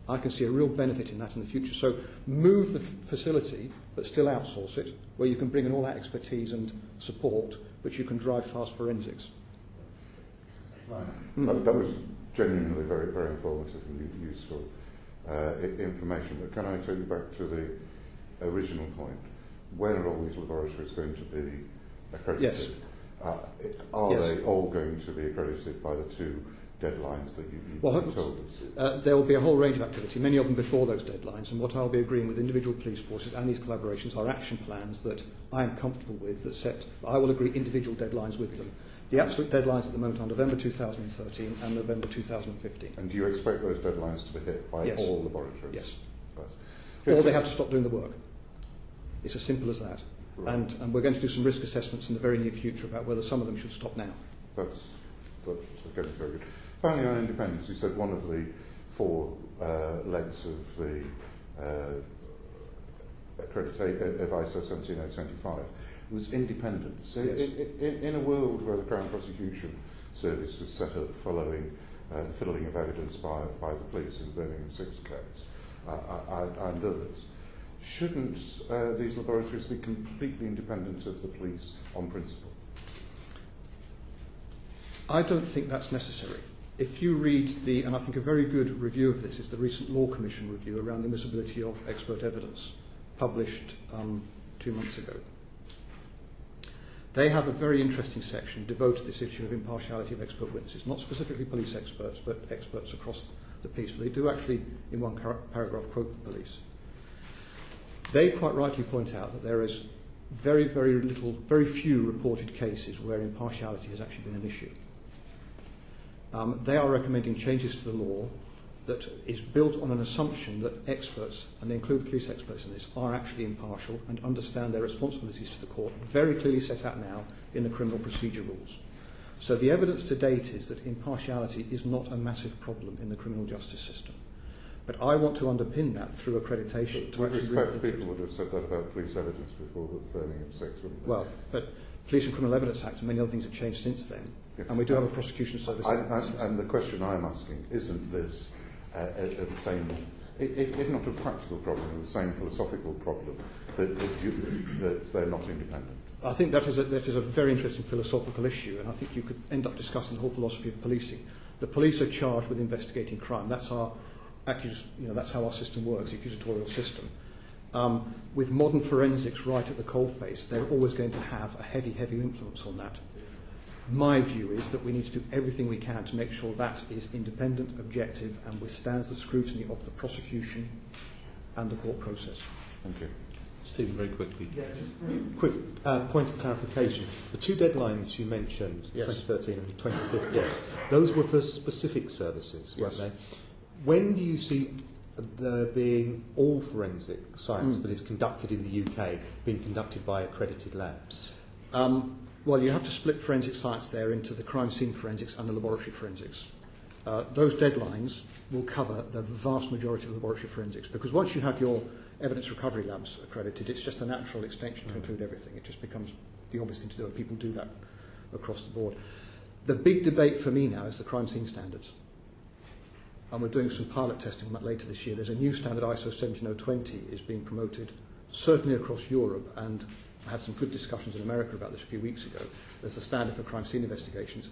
I can see a real benefit in that in the future. So move the facility, but still outsource it, where you can bring in all that expertise and support, but you can drive fast forensics. Right. That was genuinely very, very informative and useful information. But can I take you back to the original point? When are all these laboratories going to be accredited? Yes. Are they all going to be accredited by the two deadlines that you told us? There will be a whole range of activity, many of them before those deadlines, and what I'll be agreeing with individual police forces and these collaborations are action plans that I am comfortable with, that set, I will agree individual deadlines with them. The absolute deadlines at the moment are November 2013 and November 2015. And do you expect those deadlines to be hit by all laboratories? Yes. Yes. Or they have to stop doing the work. It's as simple as that. Right. And we're going to do some risk assessments in the very near future about whether some of them should stop now. That's very good. Finally, on independence, you said one of the four legs of the accreditation of ISO 17025 was independence. Yes. In a world where the Crown Prosecution Service was set up following the fiddling of evidence by the police in the Birmingham 6 case and others, shouldn't these laboratories be completely independent of the police on principle? I don't think that's necessary. If you read and I think a very good review of this is the recent Law Commission review around the admissibility of expert evidence, published 2 months ago. They have a very interesting section devoted to this issue of impartiality of expert witnesses, not specifically police experts, but experts across the piece. But they do actually, in one paragraph, quote the police. They quite rightly point out that there is very few reported cases where impartiality has actually been an issue. They are recommending changes to the law that is built on an assumption that experts, and they include police experts in this, are actually impartial and understand their responsibilities to the court, very clearly set out now in the criminal procedure rules. So the evidence to date is that impartiality is not a massive problem in the criminal justice system. But I want to underpin that through accreditation. With respect, people would have said that about police evidence before Birmingham 6, wouldn't they? Well, but Police and Criminal Evidence Act and many other things have changed since then. Yes. And we do have a prosecution service. And the question I'm asking, isn't this the same, if not a practical problem, the same philosophical problem, that they're not independent? I think that is a very interesting philosophical issue, and I think you could end up discussing the whole philosophy of policing. The police are charged with investigating crime. That's how our system works, the accusatorial system. With modern forensics right at the coalface, they're always going to have a heavy influence on that. My view is that we need to do everything we can to make sure that is independent, objective, and withstands the scrutiny of the prosecution and the court process. Thank you. Stephen, very quickly. Yeah, just very quick point of clarification. The two deadlines you mentioned, yes. 2013 and 2015, those were for specific services, yes. weren't they? When do you see there being all forensic science that is conducted in the UK being conducted by accredited labs? Well, you have to split forensic science there into the crime scene forensics and the laboratory forensics. Those deadlines will cover the vast majority of laboratory forensics, because once you have your evidence recovery labs accredited, it's just a natural extension to include everything. It just becomes the obvious thing to do, and people do that across the board. The big debate for me now is the crime scene standards. And we're doing some pilot testing on that later this year. There's a new standard, ISO 17020, is being promoted, certainly across Europe, and I had some good discussions in America about this a few weeks ago. There's the standard for crime scene investigations.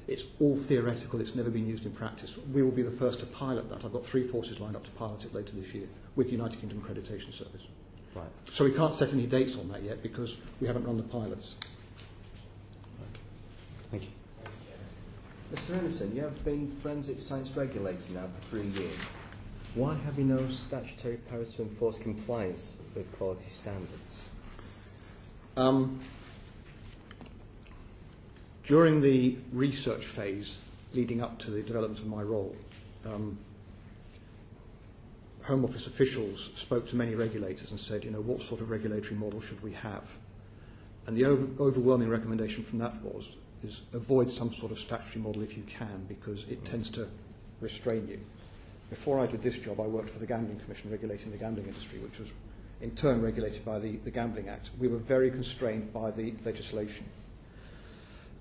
It's all theoretical, it's never been used in practice. We will be the first to pilot that. I've got 3 forces lined up to pilot it later this year with the United Kingdom Accreditation Service. Right. So we can't set any dates on that yet because we haven't run the pilots. Okay. Thank you. Mr. Anderson, you have been forensic science regulator now for 3 years. Why have you no statutory powers to enforce compliance with quality standards? During the research phase leading up to the development of my role, Home Office officials spoke to many regulators and said, what sort of regulatory model should we have? And the overwhelming recommendation from that is avoid some sort of statutory model if you can, because it tends to restrain you. Before I did this job, I worked for the Gambling Commission regulating the gambling industry, which was in turn regulated by the Gambling Act. We were very constrained by the legislation.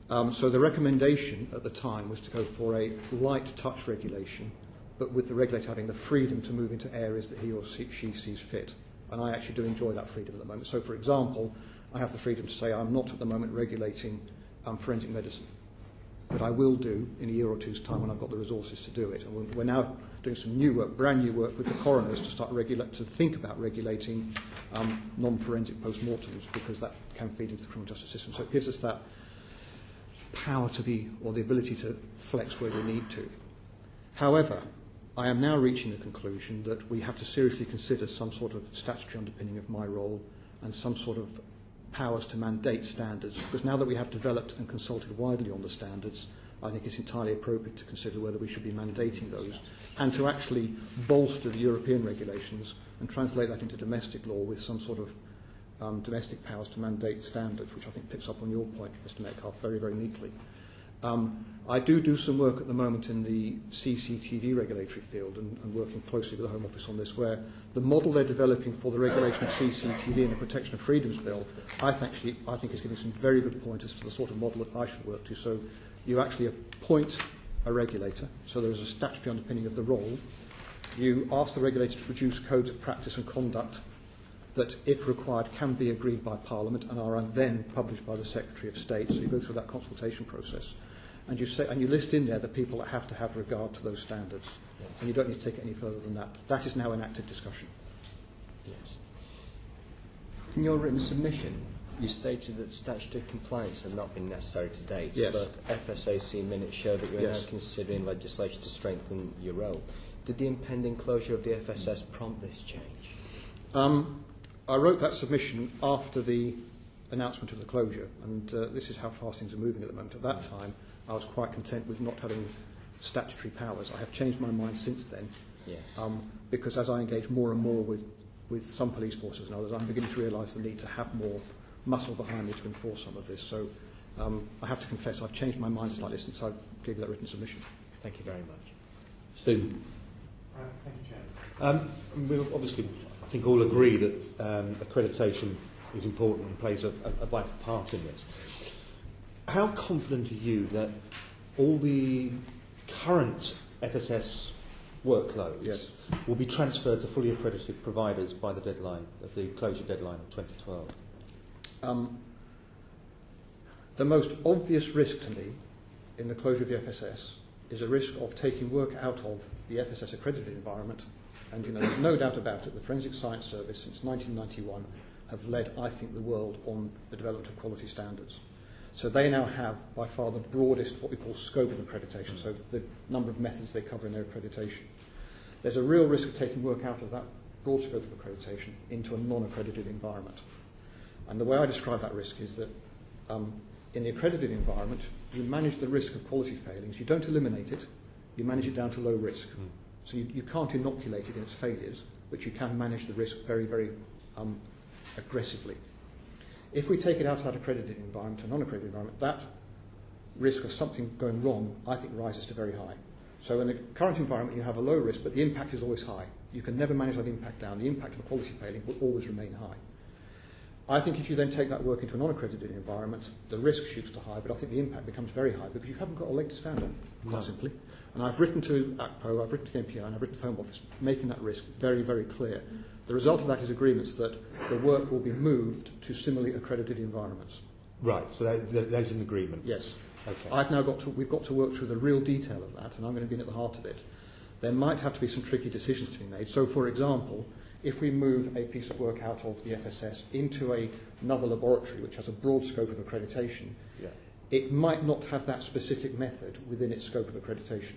So the recommendation at the time was to go for a light touch regulation, but with the regulator having the freedom to move into areas that he or she sees fit. And I actually do enjoy that freedom at the moment. So, for example, I have the freedom to say I'm not at the moment regulating forensic medicine, but I will do in a year or two's time when I've got the resources to do it. And we're now doing some new work, brand new work with the coroners to start to think about regulating non-forensic post-mortems, because that can feed into the criminal justice system. So it gives us that power to be, or the ability to flex where we need to. However, I am now reaching the conclusion that we have to seriously consider some sort of statutory underpinning of my role and some sort of powers to mandate standards, because now that we have developed and consulted widely on the standards, I think it's entirely appropriate to consider whether we should be mandating those and to actually bolster the European regulations and translate that into domestic law with some sort of domestic powers to mandate standards, which I think picks up on your point, Mr. Metcalfe, very, very neatly. I do some work at the moment in the CCTV regulatory field and working closely with the Home Office on this, where the model they're developing for the regulation of CCTV and the Protection of Freedoms Bill, I think is giving some very good pointers to the sort of model that I should work to. So you actually appoint a regulator, so there is a statutory underpinning of the role. You ask the regulator to produce codes of practice and conduct that, if required, can be agreed by Parliament and are then published by the Secretary of State. So you go through that consultation process. And you list in there the people that have to have regard to those standards. Yes. And you don't need to take it any further than that. That is now an active discussion. Yes. In your written submission, you stated that statutory compliance had not been necessary to date, yes. But FSAC minutes show that you are yes. now considering legislation to strengthen your role. Did the impending closure of the FSS prompt this change? I wrote that submission after the announcement of the closure, and this is how fast things are moving at the moment. At that time, I was quite content with not having statutory powers. I have changed my mind since then, yes. Because as I engage more and more with some police forces and others, I'm beginning to realise the need to have more muscle behind me to enforce some of this. So I have to confess I've changed my mind slightly since I gave you that written submission. Thank you very much. Stephen. Thank you, Chairman. We obviously, I think, all agree that accreditation is important and plays a vital part in this. How confident are you that all the current FSS workloads yes. will be transferred to fully accredited providers by the deadline, of the closure deadline of 2012? The most obvious risk to me in the closure of the FSS is a risk of taking work out of the FSS accredited environment. And there's no doubt about it, the Forensic Science Service since 1991 have led, I think, the world on the development of quality standards. So they now have by far the broadest, what we call, scope of accreditation, so the number of methods they cover in their accreditation. There's a real risk of taking work out of that broad scope of accreditation into a non-accredited environment. And the way I describe that risk is that in the accredited environment, you manage the risk of quality failings. You don't eliminate it, you manage it down to low risk. So you can't inoculate against failures, but you can manage the risk very, very aggressively. If we take it out of that accredited environment to a non-accredited environment, that risk of something going wrong, I think, rises to very high. So in the current environment, you have a low risk, but the impact is always high. You can never manage that impact down. The impact of a quality failing will always remain high. I think if you then take that work into a non-accredited environment, the risk shoots to high, but I think the impact becomes very high because you haven't got a leg to stand on, quite simply. And I've written to ACPO, I've written to the NPI, and I've written to the Home Office, making that risk very, very clear. The result of that is agreements that the work will be moved to similarly accredited environments. Right, so there's an agreement. Yes. Okay. We've got to work through the real detail of that, and I'm going to be at the heart of it. There might have to be some tricky decisions to be made. So, for example, if we move a piece of work out of the FSS into another laboratory which has a broad scope of accreditation, it might not have that specific method within its scope of accreditation.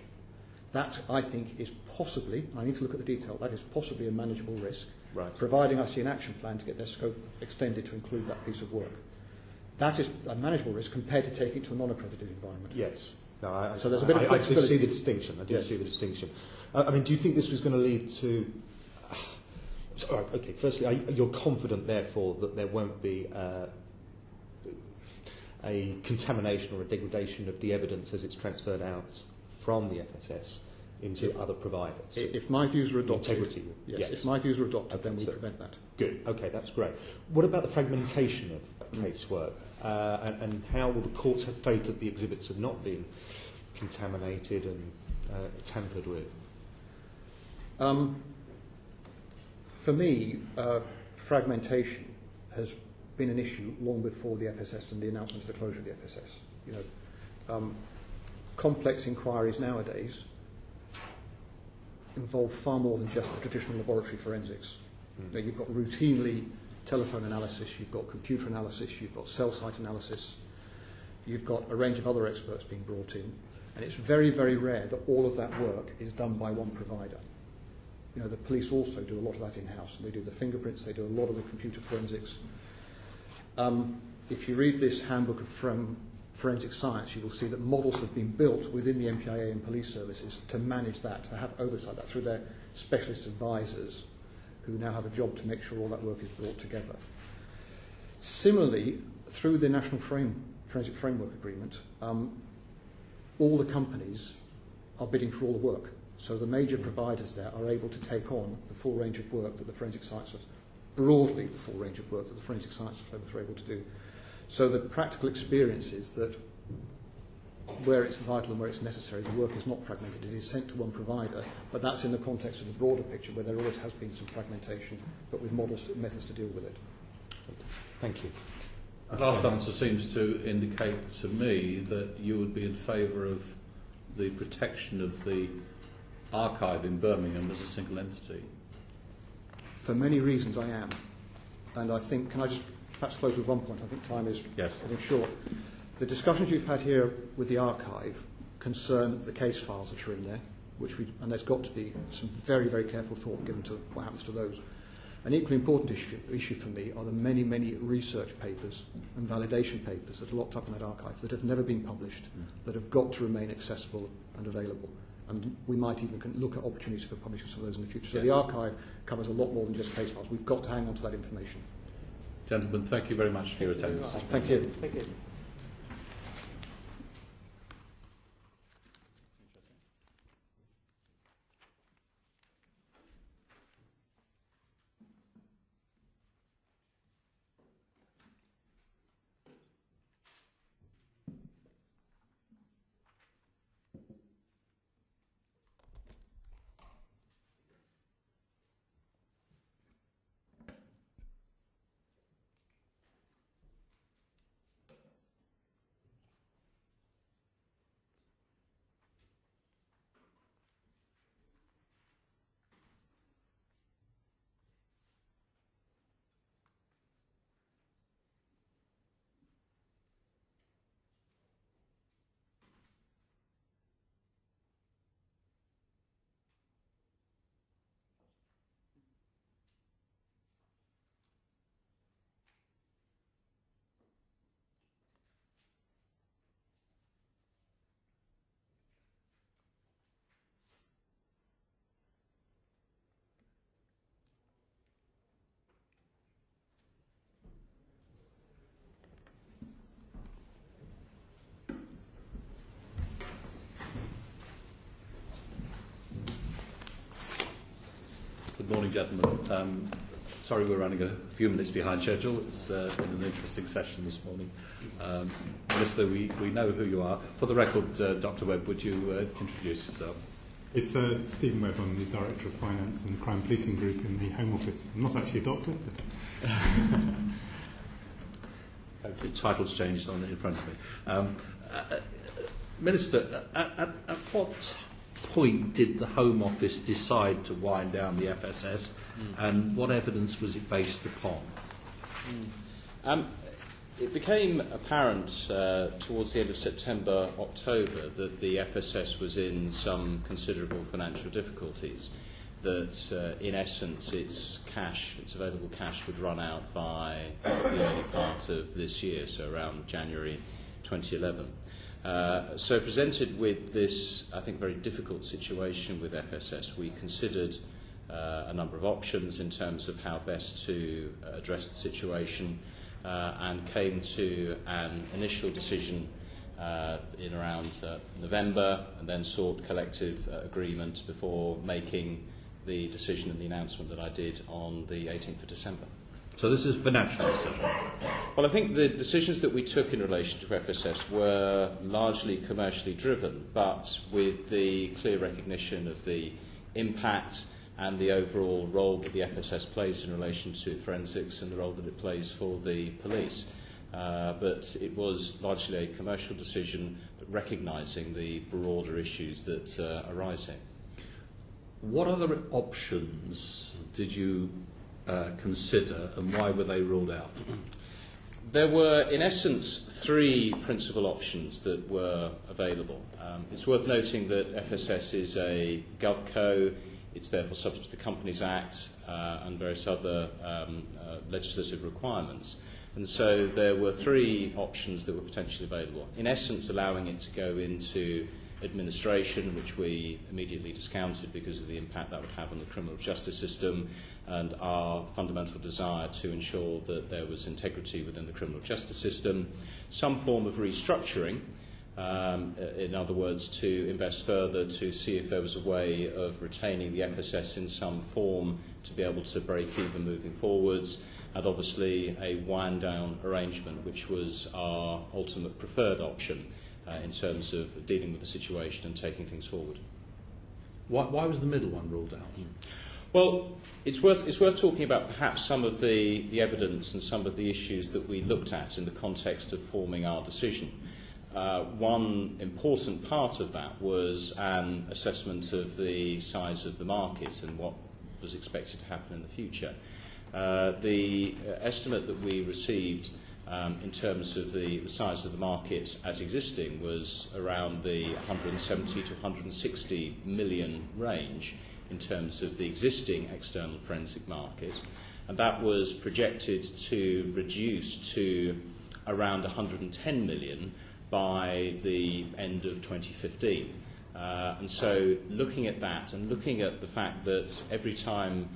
That, I think, is possibly, I need to look at the detail, that is possibly a manageable risk, Right. providing I see an action plan to get their scope extended to include that piece of work. That is a manageable risk compared to taking it to a non-accredited environment. Yes. No, So there's a bit of I flexibility. do see the distinction. I do Yes. see the distinction. I mean, do you think this was going to lead to... All right, okay, firstly, you're confident, therefore, that there won't be a contamination or a degradation of the evidence as it's transferred out from the FSS into other providers? If my views are adopted, Integrity. yes, if my views are adopted, Okay, then we so- prevent that. Good. Okay, that's great. What about the fragmentation of casework? And how will the courts have faith that the exhibits have not been contaminated and tampered with? For me, fragmentation has been an issue long before the FSS and the announcement of the closure of the FSS. You know, complex inquiries nowadays involve far more than just the traditional laboratory forensics. You know, you've got routinely telephone analysis, you've got computer analysis, you've got cell site analysis, you've got a range of other experts being brought in, and it's very, very rare that all of that work is done by one provider. You know, the police also do a lot of that in-house. They do the fingerprints, they do a lot of the computer forensics. If you read this handbook of forensic science, you will see that models have been built within the MPIA and police services to manage that, to have oversight that through their specialist advisors who now have a job to make sure all that work is brought together. Similarly, through the National Forensic Framework Agreement, all the companies are bidding for all the work. So the major providers there are able to take on the full range of work that the forensic scientists, broadly the full range of work that the forensic scientists are able to do. So the practical experience is that where it's vital and where it's necessary, the work is not fragmented. It is sent to one provider, but that's in the context of the broader picture where there always has been some fragmentation, but with models and methods to deal with it. Thank you. That last answer seems to indicate to me that you would be in favour of the protection of the archive in Birmingham as a single entity. For many reasons I am. And I think, can I just perhaps close with one point? I think time is getting short. The discussions you've had here with the archive concern the case files that are in there, and there's got to be some very, very careful thought given to what happens to those. An equally important issue for me are the many, many research papers and validation papers that are locked up in that archive that have never been published, that have got to remain accessible and available. And we might even look at opportunities for publishing some of those in the future. So the archive covers a lot more than just case files. We've got to hang on to that information. Gentlemen, thank you very much for your attendance. Thank you. Thank you. Good morning, gentlemen. Sorry we're running a few minutes behind schedule. It's been an interesting session this morning. Minister, we know who you are. For the record, Dr. Webb, would you introduce yourself? It's Stephen Webb. I'm the Director of Finance and Crime Policing Group in the Home Office. I'm not actually a doctor. But The title's changed on in front of me. Minister, at what point did the Home Office decide to wind down the FSS, and what evidence was it based upon? It became apparent towards the end of September, October, that the FSS was in some considerable financial difficulties, that in essence its available cash would run out by the early part of this year, so around January 2011. So presented with this, I think, very difficult situation with FSS, we considered a number of options in terms of how best to address the situation, and came to an initial decision in around November, and then sought collective agreement before making the decision and the announcement that I did on the 18th of December. So this is a financial decision? Well, I think the decisions that we took in relation to FSS were largely commercially driven, but with the clear recognition of the impact and the overall role that the FSS plays in relation to forensics and the role that it plays for the police. But it was largely a commercial decision, but recognising the broader issues that arise here. What other options did you consider, and why were they ruled out? There were, in essence, three principal options that were available. It's worth noting that FSS is a GovCo. It's therefore subject to the Companies Act and various other legislative requirements. And so there were three options that were potentially available. In essence, allowing it to go into administration, which we immediately discounted because of the impact that would have on the criminal justice system and our fundamental desire to ensure that there was integrity within the criminal justice system. Some form of restructuring, in other words, to invest further to see if there was a way of retaining the FSS in some form to be able to break even moving forwards, and obviously a wind-down arrangement, which was our ultimate preferred option in terms of dealing with the situation and taking things forward. Why was the middle one ruled out? Well, it's worth talking about perhaps some of the evidence and some of the issues that we looked at in the context of forming our decision. One important part of that was an assessment of the size of the market and what was expected to happen in the future. The estimate that we received in terms of the size of the market as existing was around the 170 to 160 million range in terms of the existing external forensic market, and that was projected to reduce to around 110 million by the end of 2015. And so looking at that and looking at the fact that every time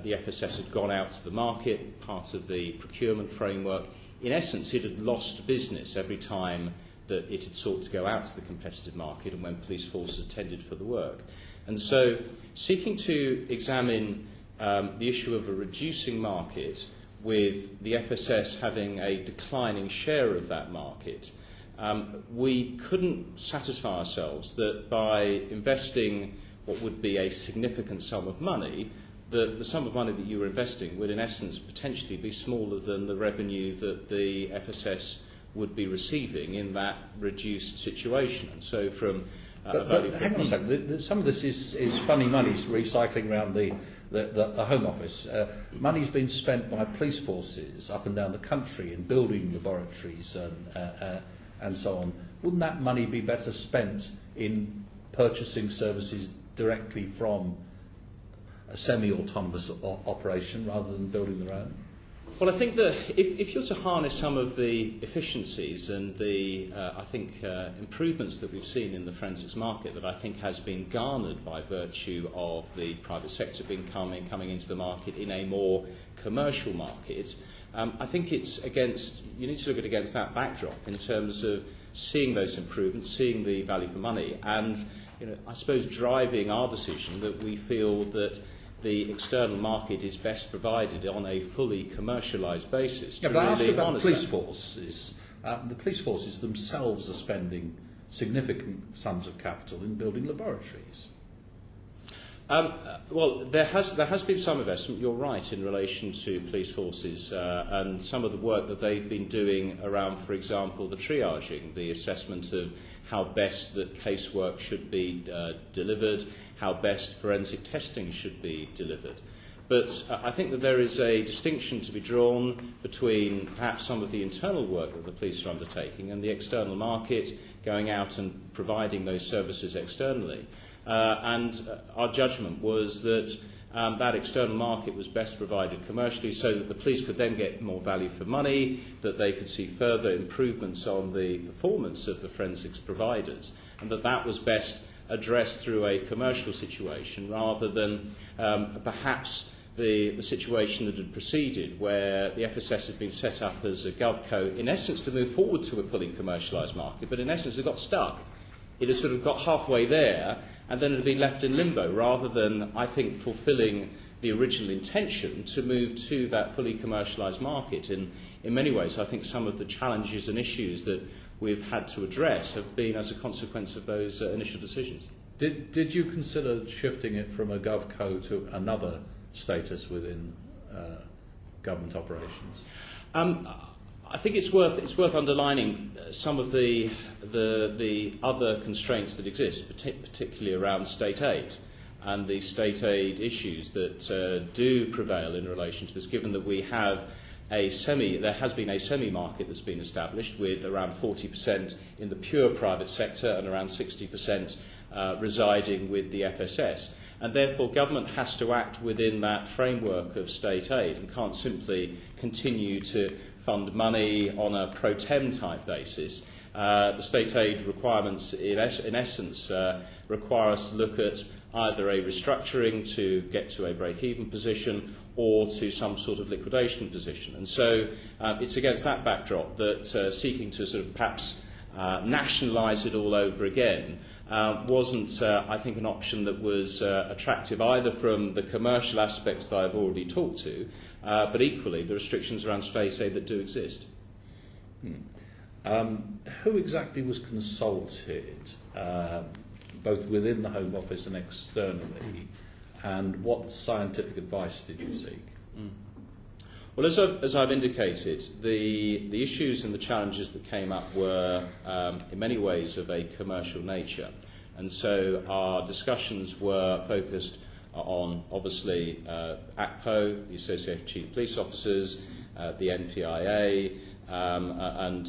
the FSS had gone out to the market, part of the procurement framework, in essence it had lost business every time that it had sought to go out to the competitive market and when police forces tendered for the work. And so seeking to examine the issue of a reducing market with the FSS having a declining share of that market, we couldn't satisfy ourselves that by investing what would be a significant sum of money, the sum of money that you were investing would in essence potentially be smaller than the revenue that the FSS would be receiving in that reduced situation. And so from but hang on a second, some of this is funny money recycling around the Home Office. Money's been spent by police forces up and down the country in building laboratories and so on. Wouldn't that money be better spent in purchasing services directly from a semi-autonomous operation rather than building their own? Well, I think that if you're to harness some of the efficiencies and the, improvements that we've seen in the forensics market that I think has been garnered by virtue of the private sector coming into the market in a more commercial market, I think you need to look at it against that backdrop in terms of seeing those improvements, seeing the value for money, and I suppose driving our decision that we feel that the external market is best provided on a fully commercialised basis. Yeah, but I asked you about the police forces. The police forces themselves are spending significant sums of capital in building laboratories. Well, there has been some investment, you're right, in relation to police forces and some of the work that they've been doing around, for example, the triaging, the assessment of how best that casework should be delivered, how best forensic testing should be delivered. But I think that there is a distinction to be drawn between perhaps some of the internal work that the police are undertaking and the external market, going out and providing those services externally. And our judgment was that that external market was best provided commercially so that the police could then get more value for money, that they could see further improvements on the performance of the forensics providers, and that was best addressed through a commercial situation rather than perhaps the situation that had preceded, where the FSS had been set up as a GovCo, in essence to move forward to a fully commercialised market, but in essence it got stuck. It had sort of got halfway there, and then it had been left in limbo, rather than, I think, fulfilling the original intention to move to that fully commercialised market. In many ways, I think some of the challenges and issues that we've had to address have been as a consequence of those initial decisions. Did you consider shifting it from a GovCo to another status within government operations? I think it's worth underlining some of the other constraints that exist, particularly around state aid and the state aid issues that do prevail in relation to this, given that we have there has been a semi-market that's been established with around 40% in the pure private sector and around 60% residing with the FSS. And therefore government has to act within that framework of state aid and can't simply continue to fund money on a pro tem type basis. The state aid requirements in essence require us to look at either a restructuring to get to a break-even position or to some sort of liquidation position. And so it's against that backdrop that seeking to sort of perhaps nationalise it all over again wasn't, I think, an option that was attractive either from the commercial aspects that I've already talked to, but equally the restrictions around state aid that do exist. Who exactly was consulted, both within the Home Office and externally, and what scientific advice did you seek? Well, as I've indicated, the issues and the challenges that came up were in many ways of a commercial nature. And so our discussions were focused on, obviously, ACPO, the Association of Chief Police Officers, the NPIA, and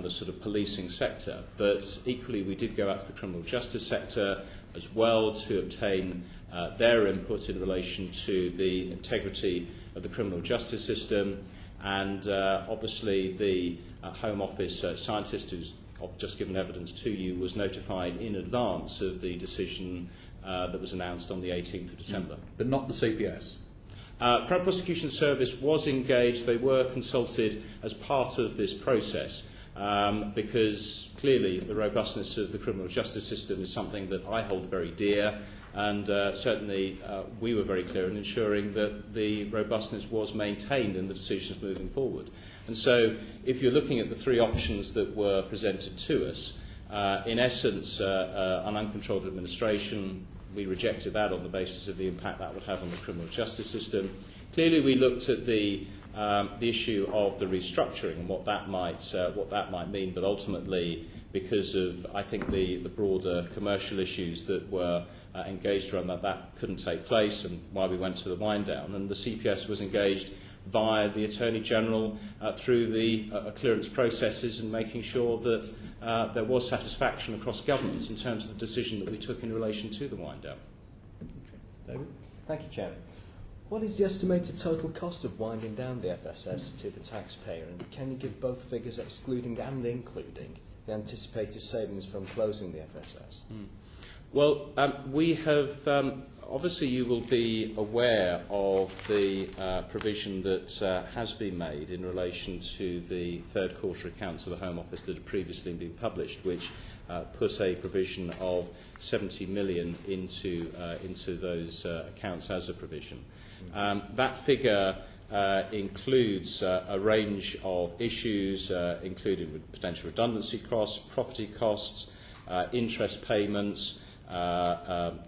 the sort of policing sector. But equally, we did go out to the criminal justice sector as well to obtain their input in relation to the integrity of the criminal justice system, and obviously the Home Office scientist who's just given evidence to you was notified in advance of the decision that was announced on the 18th of December. But not the CPS? Crown Prosecution Service was engaged. They were consulted as part of this process because clearly the robustness of the criminal justice system is something that I hold very dear, and certainly we were very clear in ensuring that the robustness was maintained in the decisions moving forward. And so if you're looking at the three options that were presented to us, in essence an uncontrolled administration, we rejected that on the basis of the impact that would have on the criminal justice system. Clearly we looked at the issue of the restructuring and what that might mean, but ultimately because of, I think, the broader commercial issues that were engaged around that couldn't take place, and why we went to the wind down. And the CPS was engaged via the Attorney General through the clearance processes and making sure that there was satisfaction across government in terms of the decision that we took in relation to the wind down. Okay. David? Thank you, Chair. What is the estimated total cost of winding down the FSS to the taxpayer, and can you give both figures excluding and including the anticipated savings from closing the FSS? Well, we have, obviously you will be aware of the provision that has been made in relation to the third quarter accounts of the Home Office that had previously been published, which put a provision of 70 million into those accounts as a provision. That figure includes a range of issues, including potential redundancy costs, property costs, interest payments,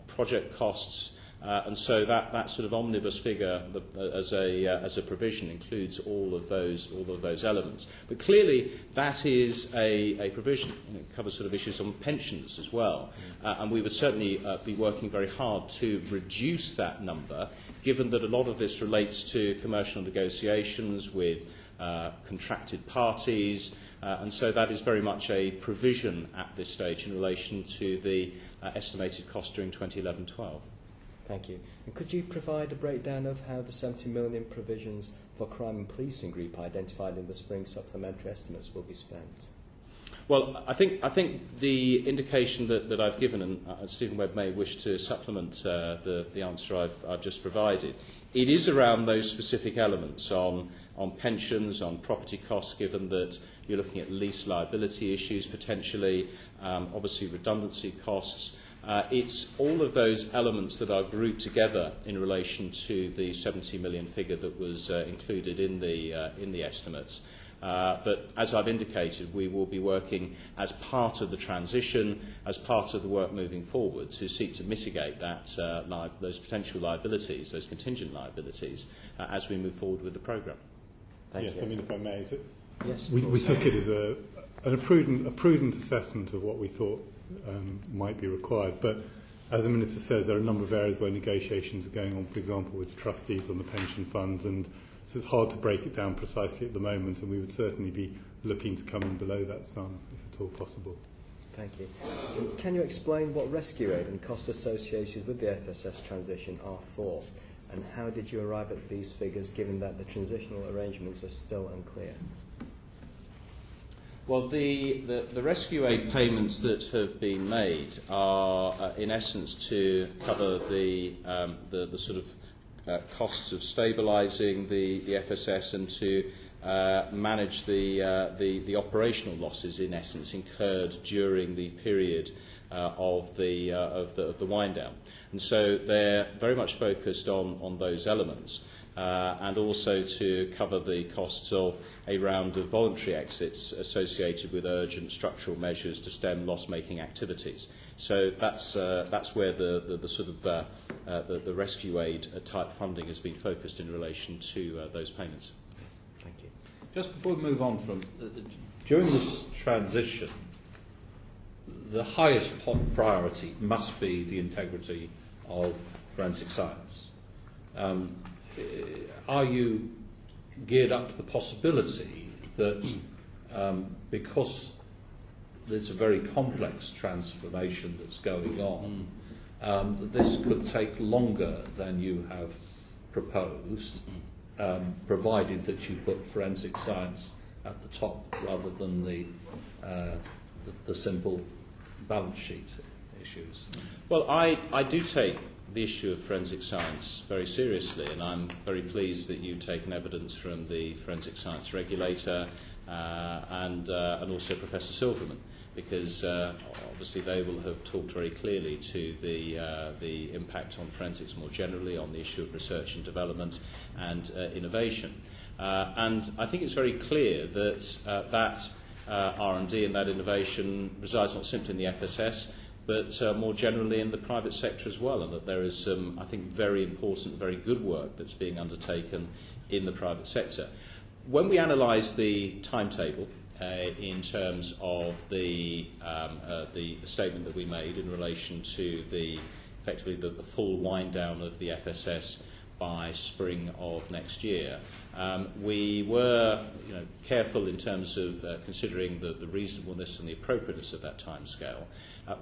project costs, And so that sort of omnibus figure as a provision includes all of those elements. But clearly that is a provision. It covers sort of issues on pensions as well. And we would certainly be working very hard to reduce that number, given that a lot of this relates to commercial negotiations with contracted parties. And so that is very much a provision at this stage in relation to the estimated cost during 2011-12. Thank you. And could you provide a breakdown of how the 70 million provisions for crime and policing group identified in the spring supplementary estimates will be spent? Well, I think the indication that I've given, and Stephen Webb may wish to supplement the answer I've just provided, it is around those specific elements on pensions, on property costs, given that you're looking at lease liability issues potentially, obviously redundancy costs. It's all of those elements that are grouped together in relation to the 70 million figure that was included in the estimates. But as I've indicated, we will be working as part of the transition, as part of the work moving forward, to seek to mitigate those potential liabilities, those contingent liabilities, as we move forward with the programme. Yes, I mean, if I may, yes, we took it as a prudent assessment of what we thought might be required. But as the Minister says, there are a number of areas where negotiations are going on, for example, with the trustees on the pension funds, and so it's hard to break it down precisely at the moment, and we would certainly be looking to come in below that sum, if at all possible. Thank you. And can you explain what rescue aid and costs associated with the FSS transition are for, and how did you arrive at these figures, given that the transitional arrangements are still unclear? Well, the rescue aid payments that have been made are, in essence, to cover the sort of costs of stabilising the FSS and to manage the operational losses, in essence, incurred during the period of the wind down. And so they're very much focused on those elements, and also to cover the costs of a round of voluntary exits associated with urgent structural measures to stem loss-making activities. So that's where the sort of the rescue aid type funding has been focused in relation to those payments. Thank you. Just before we move on from during this transition, the highest priority must be the integrity of forensic science. Are you geared up to the possibility that because there's a very complex transformation that's going on, that this could take longer than you have proposed, provided that you put forensic science at the top rather than the simple balance sheet issues? Well, I do take the issue of forensic science very seriously, and I'm very pleased that you've taken evidence from the Forensic Science Regulator and also Professor Silverman, because obviously they will have talked very clearly to the impact on forensics more generally, on the issue of research and development and innovation. And I think it's very clear that that R&D and that innovation resides not simply in the FSS, but more generally in the private sector as well, and that there is some, I think, very important, very good work that's being undertaken in the private sector. When we analyse the timetable in terms of the statement that we made in relation to effectively the full wind down of the FSS by spring of next year, we were careful in terms of considering the reasonableness and the appropriateness of that timescale.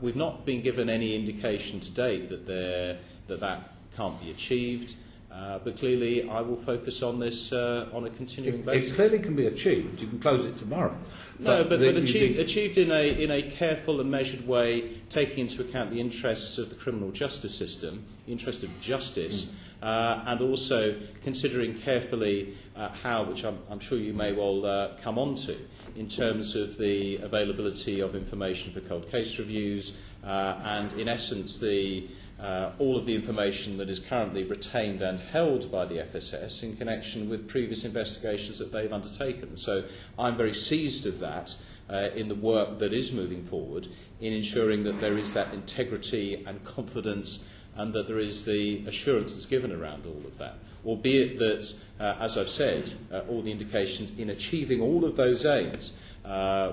We've not been given any indication to date that can't be achieved, but clearly I will focus on this on a continuing basis. It clearly can be achieved. You can close it tomorrow. No, but achieved in a careful and measured way, taking into account the interests of the criminal justice system, the interest of justice, and also considering carefully how, which I'm sure you may well come on to, in terms of the availability of information for cold case reviews, and in essence all of the information that is currently retained and held by the FSS in connection with previous investigations that they've undertaken. So I'm very seized of that in the work that is moving forward in ensuring that there is that integrity and confidence and that there is the assurance that's given around all of that. Albeit that, as I've said, all the indications in achieving all of those aims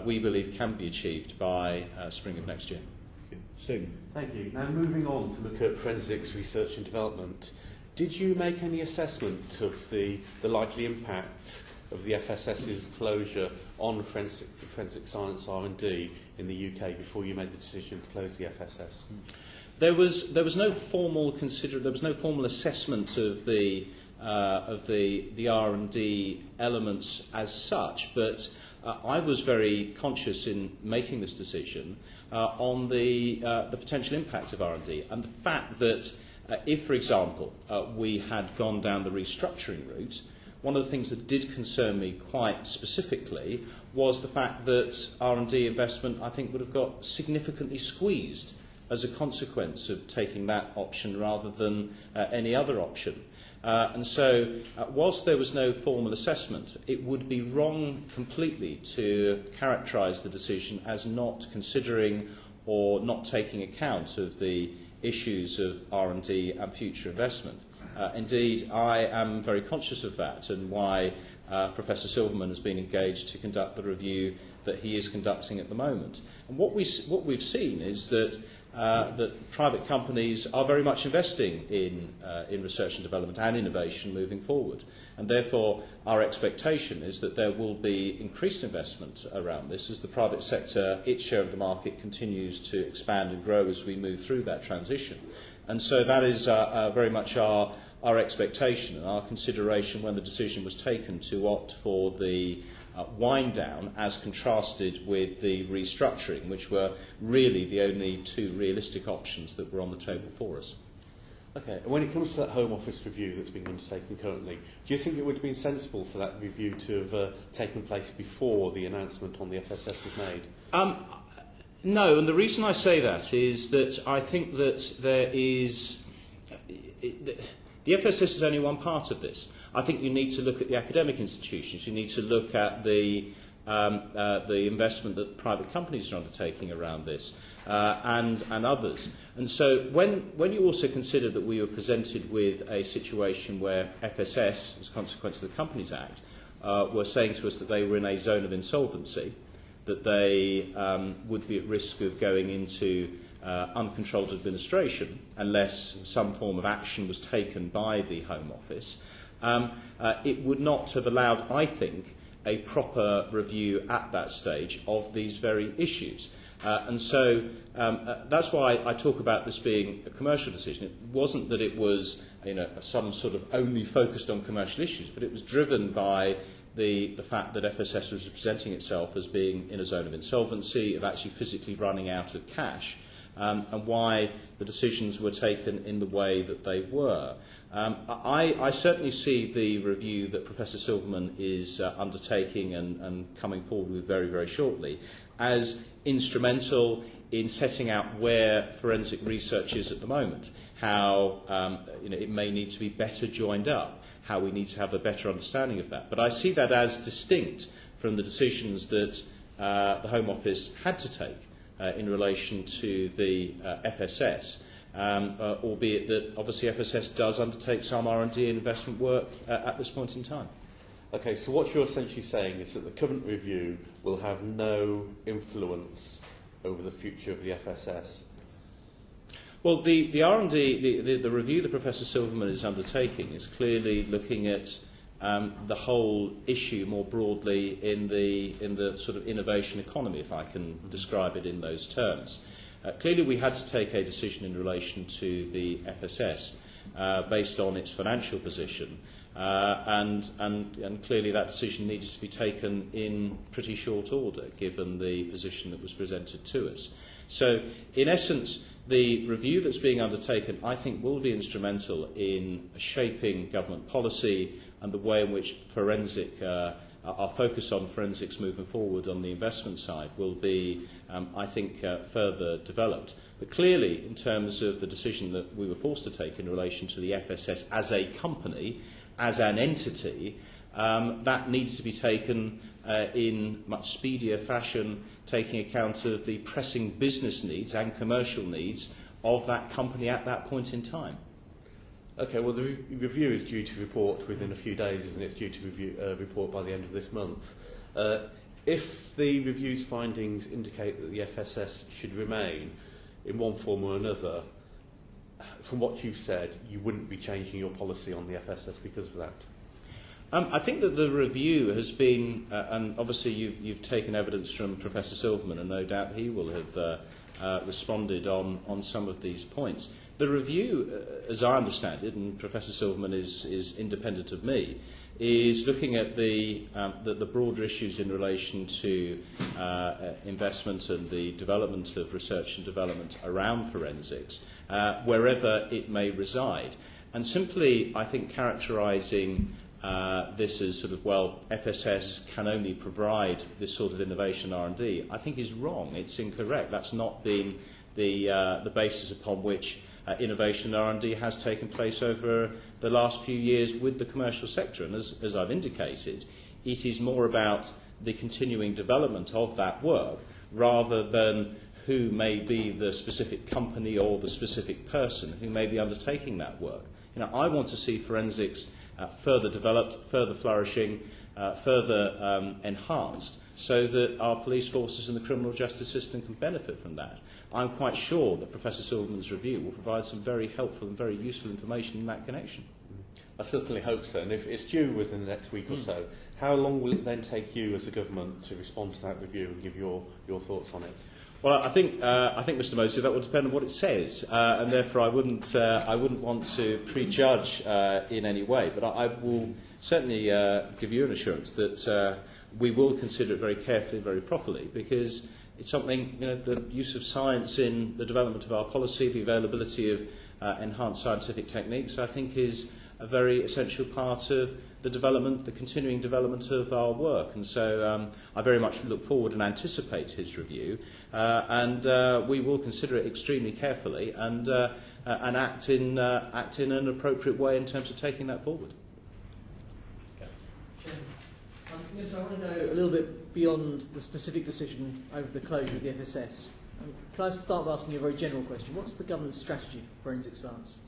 we believe can be achieved by spring of next year. Thank you. Now, moving on to look at forensics research and development, did you make any assessment of the likely impact of the FSS's closure on forensic science R&D in the UK before you made the decision to close the FSS? There was no formal assessment of the R&D elements as such, but I was very conscious in making this decision on the potential impact of R&D and the fact that if, for example, we had gone down the restructuring route, one of the things that did concern me quite specifically was the fact that R&D investment, I think, would have got significantly squeezed as a consequence of taking that option rather than any other option. And so, whilst there was no formal assessment, it would be wrong completely to characterise the decision as not considering or not taking account of the issues of R&D and future investment. Indeed, I am very conscious of that and why Professor Silverman has been engaged to conduct the review that he is conducting at the moment. And what we've seen is that private companies are very much investing in research and development and innovation moving forward. And therefore, our expectation is that there will be increased investment around this as the private sector, its share of the market, continues to expand and grow as we move through that transition. And so that is very much our expectation and our consideration when the decision was taken to opt for the wind down as contrasted with the restructuring, which were really the only two realistic options that were on the table for us. Okay, and when it comes to that Home Office review that's being undertaken currently, do you think it would have been sensible for that review to have taken place before the announcement on the FSS was made? No, and the reason I say that is that I think that there is... The FSS is only one part of this. I think you need to look at the academic institutions. You need to look at the investment that private companies are undertaking around this and others. And so when you also consider that we were presented with a situation where FSS, as a consequence of the Companies Act, were saying to us that they were in a zone of insolvency, that they would be at risk of going into uncontrolled administration unless some form of action was taken by the Home Office, it would not have allowed, I think, a proper review at that stage of these very issues. And so that's why I talk about this being a commercial decision. It wasn't that it was some sort of only focused on commercial issues, but it was driven by the fact that FSS was presenting itself as being in a zone of insolvency, of actually physically running out of cash, and why the decisions were taken in the way that they were. I certainly see the review that Professor Silverman is undertaking and coming forward with very, very shortly as instrumental in setting out where forensic research is at the moment, how it may need to be better joined up, how we need to have a better understanding of that. But I see that as distinct from the decisions that the Home Office had to take in relation to the FSS, albeit that obviously FSS does undertake some R&D and investment work at this point in time. Okay, so what you're essentially saying is that the current review will have no influence over the future of the FSS. Well, the R&D, the review that Professor Silverman is undertaking is clearly looking at the whole issue more broadly in the sort of innovation economy, if I can describe it in those terms. Clearly, we had to take a decision in relation to the FSS based on its financial position, and clearly that decision needed to be taken in pretty short order, given the position that was presented to us. So, in essence, the review that's being undertaken, I think, will be instrumental in shaping government policy and the way in which our focus on forensics moving forward on the investment side will be, I think, further developed. But clearly, in terms of the decision that we were forced to take in relation to the FSS as a company, as an entity, that needed to be taken in much speedier fashion, taking account of the pressing business needs and commercial needs of that company at that point in time. Okay, well, the review is due to report within a few days, isn't it? It's due to report by the end of this month. If the review's findings indicate that the FSS should remain in one form or another, from what you've said, you wouldn't be changing your policy on the FSS because of that? I think that the review has been, and obviously you've taken evidence from Professor Silverman, and no doubt he will have responded on some of these points. The review, as I understand it, and Professor Silverman is independent of me, is looking at the broader issues in relation to investment and the development of research and development around forensics, wherever it may reside. And simply, I think, characterising this as sort of, well, FSS can only provide this sort of innovation R&D, I think is wrong. It's incorrect. That's not been the basis upon which innovation R&D has taken place over the last few years with the commercial sector. And as I've indicated, it is more about the continuing development of that work rather than who may be the specific company or the specific person who may be undertaking that work. You know, I want to see forensics further developed, further flourishing, further enhanced, so that our police forces and the criminal justice system can benefit from that. I'm quite sure that Professor Silverman's review will provide some very helpful and very useful information in that connection. I certainly hope so. And if it's due within the next week or so, how long will it then take you as a government to respond to that review and give your thoughts on it? Well, I think Mr. Mosley, that will depend on what it says, and therefore I wouldn't want to prejudge in any way. But I will certainly give you an assurance that we will consider it very carefully and very properly, because it's something, you know, the use of science in the development of our policy, the availability of enhanced scientific techniques, I think is a very essential part of the development, the continuing development of our work. And so I very much look forward and anticipate his review, and we will consider it extremely carefully and act in an appropriate way in terms of taking that forward. Yes, I want to know a little bit beyond the specific decision over the closure of the FSS. Can I start by asking you a very general question? What's the government's strategy for forensic science?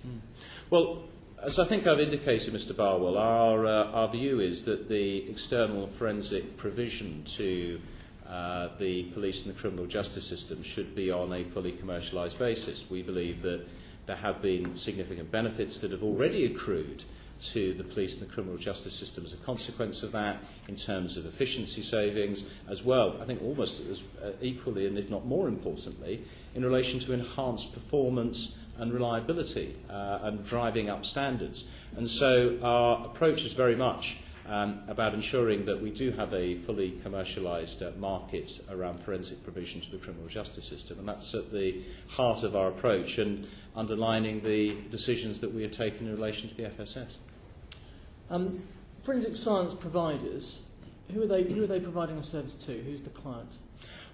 Well, as I think I've indicated, Mr. Barwell, our view is that the external forensic provision to the police and the criminal justice system should be on a fully commercialised basis. We believe that there have been significant benefits that have already accrued to the police and the criminal justice system as a consequence of that, in terms of efficiency savings, as well, I think almost as equally, and if not more importantly, in relation to enhanced performance and reliability and driving up standards. And so our approach is very much about ensuring that we do have a fully commercialised market around forensic provision to the criminal justice system, and that's at the heart of our approach and underlining the decisions that we have taken in relation to the FSS. Forensic science providers, who are they providing a service to? Who's the client?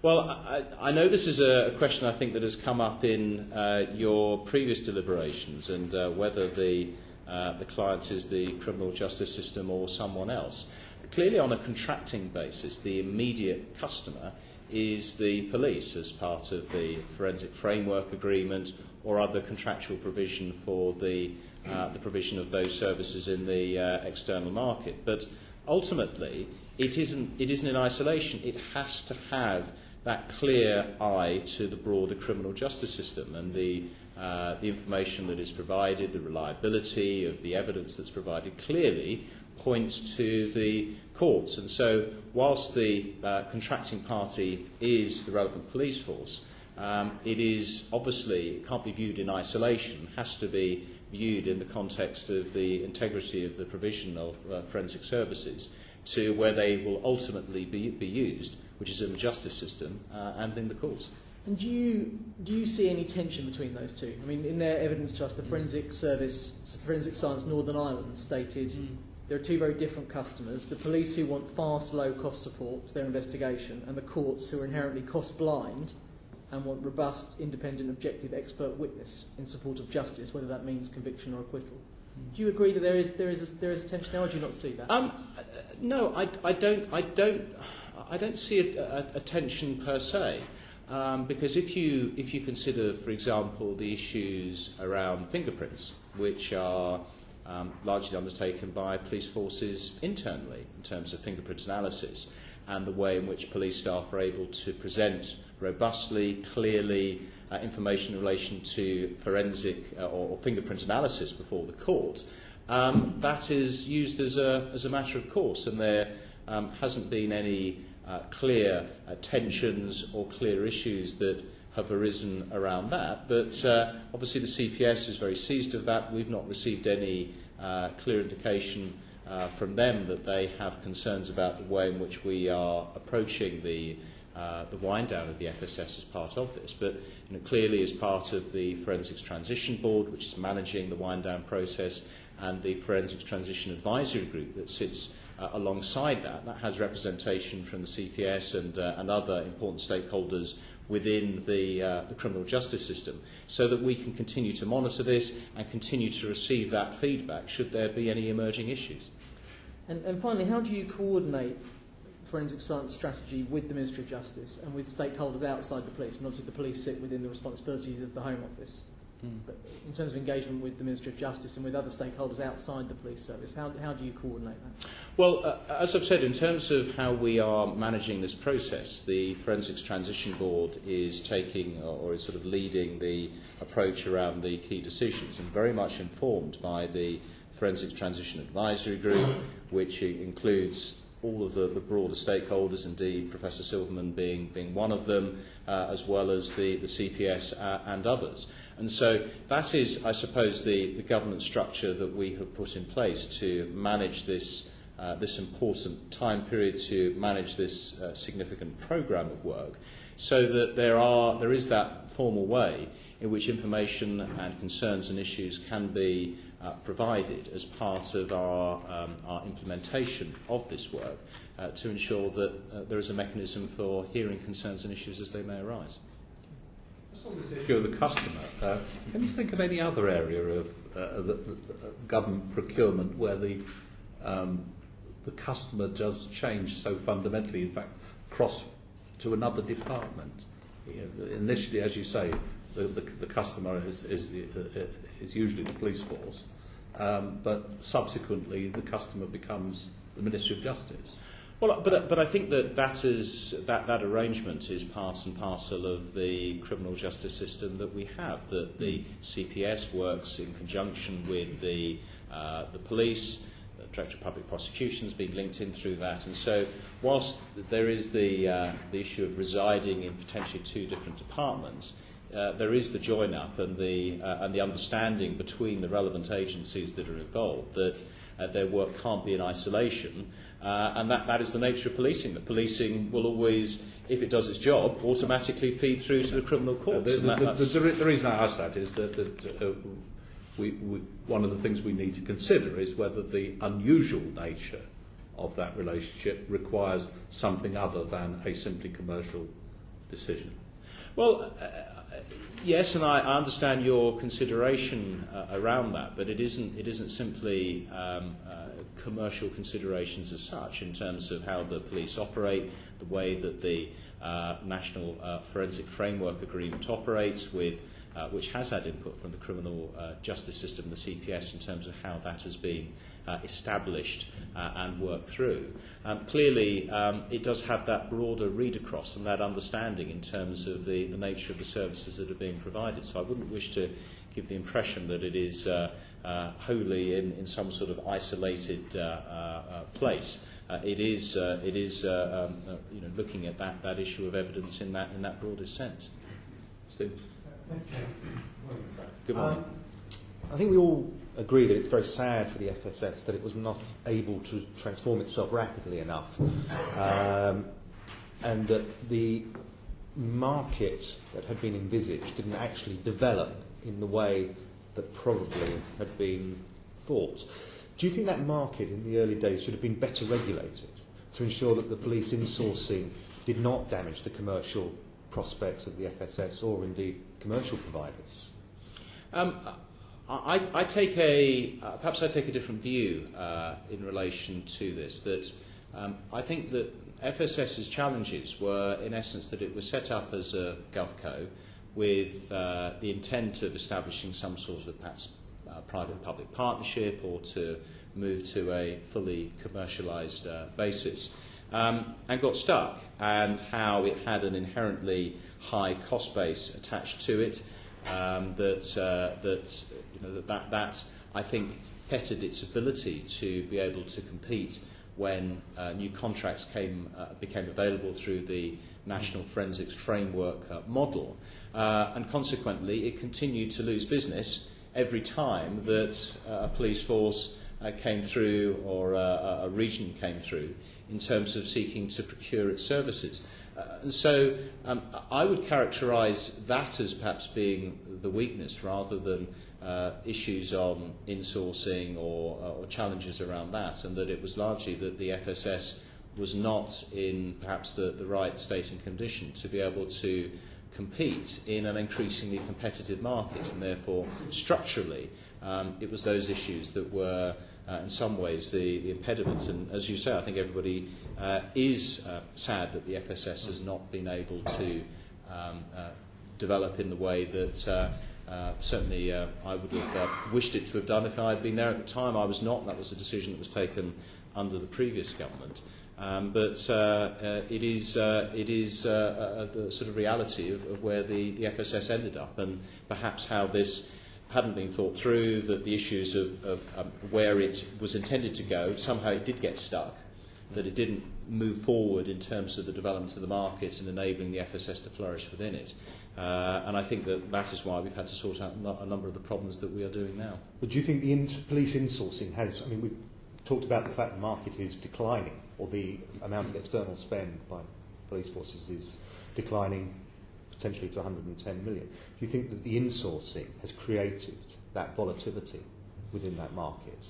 Well, I know this is a question I think that has come up in your previous deliberations, and whether the client is the criminal justice system or someone else. Clearly, on a contracting basis, the immediate customer is the police as part of the forensic framework agreement or other contractual provision for the provision of those services in the external market. But ultimately, it isn't in isolation. It has to have that clear eye to the broader criminal justice system and the information that is provided, the reliability of the evidence that's provided clearly points to the courts. And so whilst the contracting party is the relevant police force, it is obviously, it can't be viewed in isolation, has to be viewed in the context of the integrity of the provision of forensic services to where they will ultimately be used, which is in the justice system and in the courts. And do you see any tension between those two? I mean, in their evidence to us, the Forensic Science Northern Ireland stated there are two very different customers: the police who want fast, low-cost support to their investigation, and the courts who are inherently cost-blind and want robust, independent, objective, expert witness in support of justice, whether that means conviction or acquittal. Do you agree that there is a tension there, or do you not see that? No, I don't see a tension per se. Because if you consider, for example, the issues around fingerprints, which are largely undertaken by police forces internally in terms of fingerprint analysis, and the way in which police staff are able to present robustly, clearly, information in relation to forensic or fingerprint analysis before the court, that is used as a matter of course, and there hasn't been any clear tensions or clear issues that have arisen around that. But obviously the CPS is very seized of that. We've not received any clear indication from them that they have concerns about the way in which we are approaching the wind down of the FSS as part of this. But clearly as part of the Forensics Transition Board, which is managing the wind down process, and the Forensics Transition Advisory Group that sits alongside that has representation from the CPS and other important stakeholders within the criminal justice system, so that we can continue to monitor this and continue to receive that feedback should there be any emerging issues. And finally, how do you coordinate forensic science strategy with the Ministry of Justice and with stakeholders outside the police? And obviously the police sit within the responsibilities of the Home Office. But in terms of engagement with the Ministry of Justice and with other stakeholders outside the police service, how do you coordinate that? Well, as I've said, in terms of how we are managing this process, the Forensics Transition Board is taking or is sort of leading the approach around the key decisions, and very much informed by the Forensics Transition Advisory Group, which includes all of the broader stakeholders, indeed Professor Silverman being one of them, as well as the CPS and others. And so that is, I suppose, the governance structure that we have put in place to manage this important time period, to manage this significant programme of work, so that there is that formal way in which information and concerns and issues can be provided as part of our implementation of this work to ensure that there is a mechanism for hearing concerns and issues as they may arise. On this issue of the customer, can you think of any other area of the government procurement where the customer does change so fundamentally, in fact, cross to another department? Initially, as you say, the customer is usually the police force, but subsequently the customer becomes the Ministry of Justice. Well, but I think that arrangement is part and parcel of the criminal justice system that we have. That the CPS works in conjunction with the police, the Director of Public Prosecutions being linked in through that, and so whilst there is the issue of residing in potentially two different departments, there is the join up and the understanding between the relevant agencies that are involved that their work can't be in isolation. And that is the nature of policing. The policing will always, if it does its job, automatically feed through to the criminal courts. The reason I ask that is that one of the things we need to consider is whether the unusual nature of that relationship requires something other than a simply commercial decision. Well, yes, and I understand your consideration around that, but it isn't simply commercial considerations as such in terms of how the police operate, the way that the National Forensic Framework Agreement operates, with which has had input from the criminal justice system, the CPS, in terms of how that has been established and worked through. Clearly, it does have that broader read across and that understanding in terms of the nature of the services that are being provided. So I wouldn't wish to give the impression that it is wholly in some sort of isolated place. It is looking at that issue of evidence in that broadest sense. Steve. Thank you. Good morning. I think we all agree that it's very sad for the FSS that it was not able to transform itself rapidly enough, and that the market that had been envisaged didn't actually develop in the way that probably had been thought. Do you think that market in the early days should have been better regulated to ensure that the police insourcing did not damage the commercial prospects of the FSS or indeed commercial providers? Perhaps I take a different view in relation to this. That I think that FSS's challenges were, in essence, that it was set up as a GovCo with the intent of establishing some sort of perhaps private-public partnership or to move to a fully commercialised basis, and got stuck, and how it had an inherently high cost base attached to it, that I think fettered its ability to be able to compete when new contracts became available through the National Forensics Framework model, and consequently it continued to lose business every time that a police force came through or a region came through in terms of seeking to procure its services. And so I would characterise that as perhaps being the weakness rather than issues on insourcing or challenges around that, and that it was largely that the FSS was not in perhaps the right state and condition to be able to compete in an increasingly competitive market, and therefore structurally it was those issues that were in some ways the impediment. And as you say, I think everybody is sad that the FSS has not been able to develop in the way that certainly I would have wished it to have done if I had been there at the time. I was not. That was a decision that was taken under the previous government. But it is the sort of reality of where the FSS ended up, and perhaps how this hadn't been thought through, that the issues of where it was intended to go, somehow it did get stuck, that it didn't move forward in terms of the development of the market and enabling the FSS to flourish within it. And I think that is why we've had to sort out a number of the problems that we are doing now. But do you think the police insourcing has, I mean, we've talked about the fact the market is declining, or the amount of external spend by police forces is declining potentially to 110 million. Do you think that the insourcing has created that volatility within that market?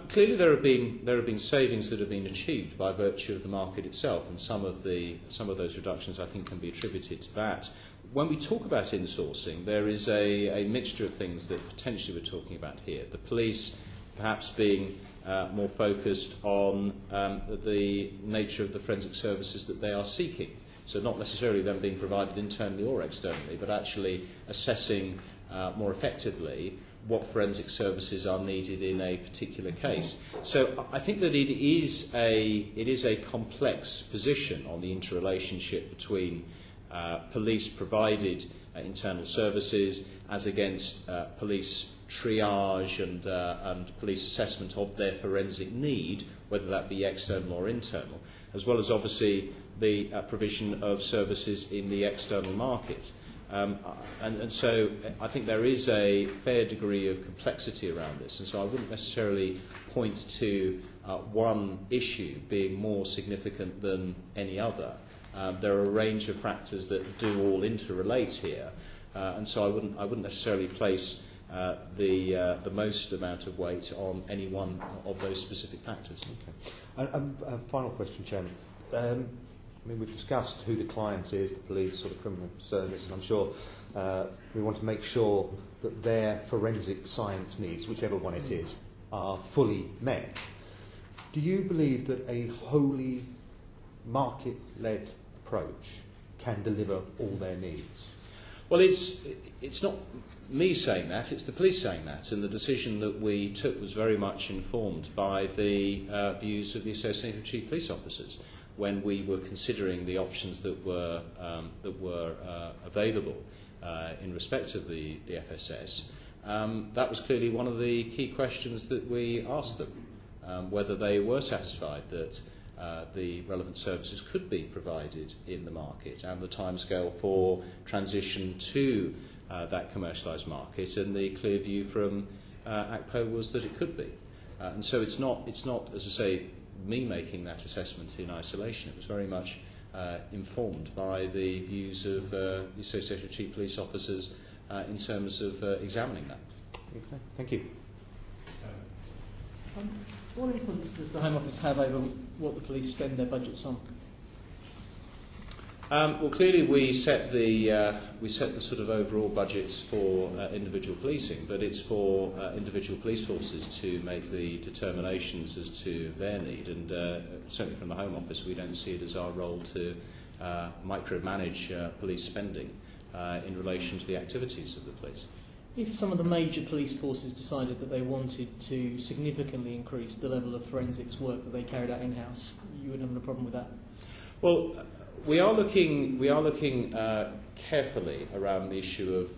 Clearly there have been savings that have been achieved by virtue of the market itself, and some of those reductions I think can be attributed to that. When we talk about insourcing, there is a mixture of things that potentially we're talking about here. The police perhaps being more focused on the nature of the forensic services that they are seeking. So not necessarily them being provided internally or externally, but actually assessing more effectively what forensic services are needed in a particular case. So I think that it is a complex position on the interrelationship between police provided internal services as against police triage and police assessment of their forensic need, whether that be external or internal, as well as obviously the provision of services in the external market. And so I think there is a fair degree of complexity around this, and so I wouldn't necessarily point to one issue being more significant than any other. There are a range of factors that do all interrelate here, and so I wouldn't necessarily place the most amount of weight on any one of those specific factors. Okay. Final question, Chairman. I mean, we've discussed who the client is, the police or the criminal service, and I'm sure we want to make sure that their forensic science needs, whichever one it is, are fully met. Do you believe that a wholly market-led approach can deliver all their needs? Well, it's not me saying that, it's the police saying that, and the decision that we took was very much informed by the views of the Association of Chief Police Officers when we were considering the options that were available in respect of the FSS. That was clearly one of the key questions that we asked them, whether they were satisfied that the relevant services could be provided in the market and the timescale for transition to that commercialised market, and the clear view from ACPO was that it could be. And so it's not, as I say, me making that assessment in isolation. It was very much informed by the views of the Association of Chief Police Officers in terms of examining that. Okay, thank you. What influence does the Home Office have over what the police spend their budgets on? Well, clearly we set the sort of overall budgets for individual policing, but it's for individual police forces to make the determinations as to their need. And certainly from the Home Office, we don't see it as our role to micromanage police spending in relation to the activities of the police. If some of the major police forces decided that they wanted to significantly increase the level of forensics work that they carried out in-house, you wouldn't have a problem with that? Well, we are looking carefully around the issue of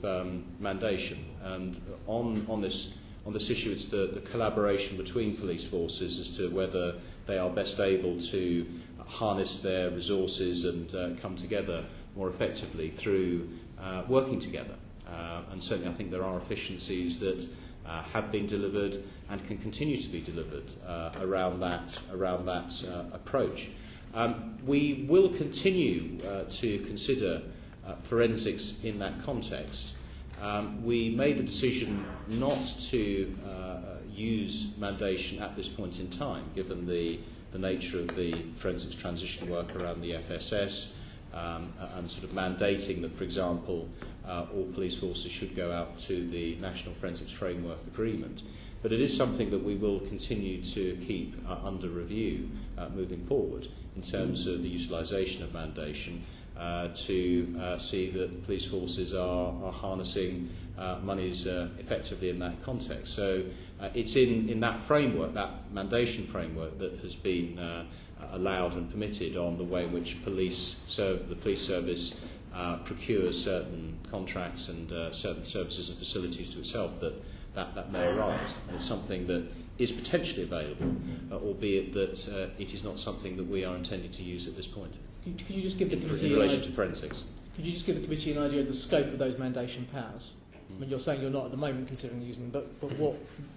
mandation, and on this issue, it's the collaboration between police forces as to whether they are best able to harness their resources and come together more effectively through working together. And certainly, I think there are efficiencies that have been delivered and can continue to be delivered around that approach. We will continue to consider forensics in that context. We made the decision not to use mandation at this point in time, given the nature of the forensics transition work around the FSS, and sort of mandating that, for example, all police forces should go out to the National Forensics Framework Agreement. But it is something that we will continue to keep under review moving forward in terms of the utilisation of mandation to see that police forces are harnessing monies effectively in that context. So it's in that framework, that mandation framework, that has been allowed and permitted on the way in which the police service procures certain contracts and certain services and facilities to itself that may arise. And it's something that is potentially available, albeit that it is not something that we are intending to use at this point. Could you just give the committee in relation to forensics? Could you just give the committee an idea of the scope of those mandation powers? I mean, you're saying you're not at the moment considering using them, but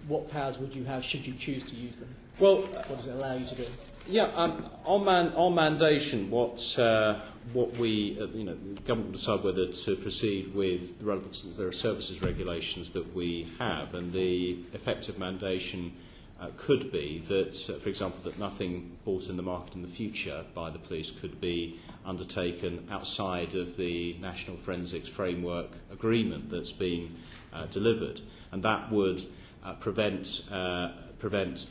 what powers would you have should you choose to use them? Well, what does it allow you to do? Yeah, on mandation, what we, the government will decide whether to proceed with the relevance. There are services regulations that we have, and the effective mandation could be that, for example, that nothing bought in the market in the future by the police could be undertaken outside of the National Forensics Framework Agreement that's been delivered, and that would prevent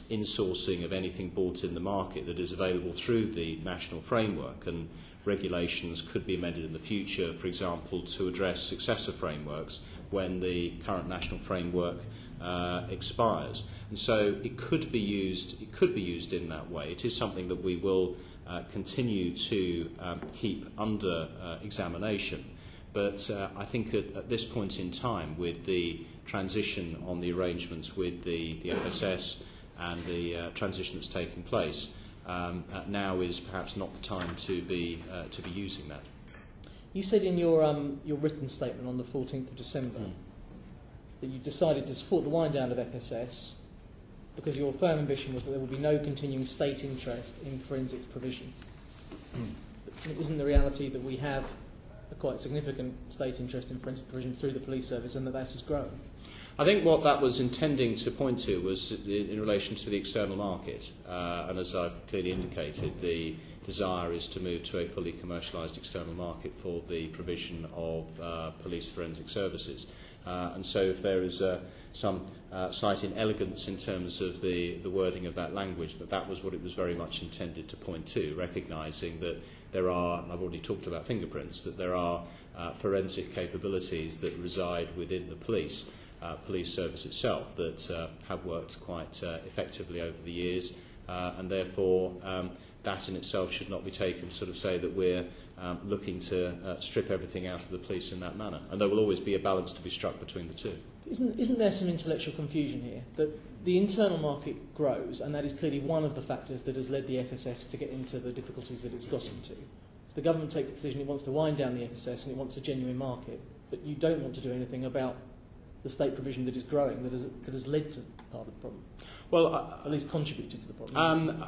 insourcing of anything bought in the market that is available through the national framework. And regulations could be amended in the future, for example, to address successor frameworks when the current national framework expires. And so it could be used. It could be used in that way. It is something that we will continue to keep under examination. But I think at this point in time, with the transition on the arrangements with the FSS and the transition that's taking place, now is perhaps not the time to be using that. You said in your written statement on the 14th of December that you decided to support the wind down of FSS because your firm ambition was that there would be no continuing state interest in forensics provision. Isn't the reality that we have a quite significant state interest in forensic provision through the police service and that is growing? I think what that was intending to point to was in relation to the external market, and as I've clearly indicated, the desire is to move to a fully commercialised external market for the provision of police forensic services. And so if there is some slight inelegance in terms of the wording of that language, that was what it was very much intended to point to, recognising that there are, and I've already talked about fingerprints, that there are forensic capabilities that reside within the police service itself that have worked quite effectively over the years, and therefore that in itself should not be taken to sort of say that we're looking to strip everything out of the police in that manner. And there will always be a balance to be struck between the two. Isn't there some intellectual confusion here? That the internal market grows, and that is clearly one of the factors that has led the FSS to get into the difficulties that it's got into. So the government takes the decision it wants to wind down the FSS and it wants a genuine market, but you don't want to do anything about the state provision that is growing, that has led to part of the problem. Well, at least contributed to the problem.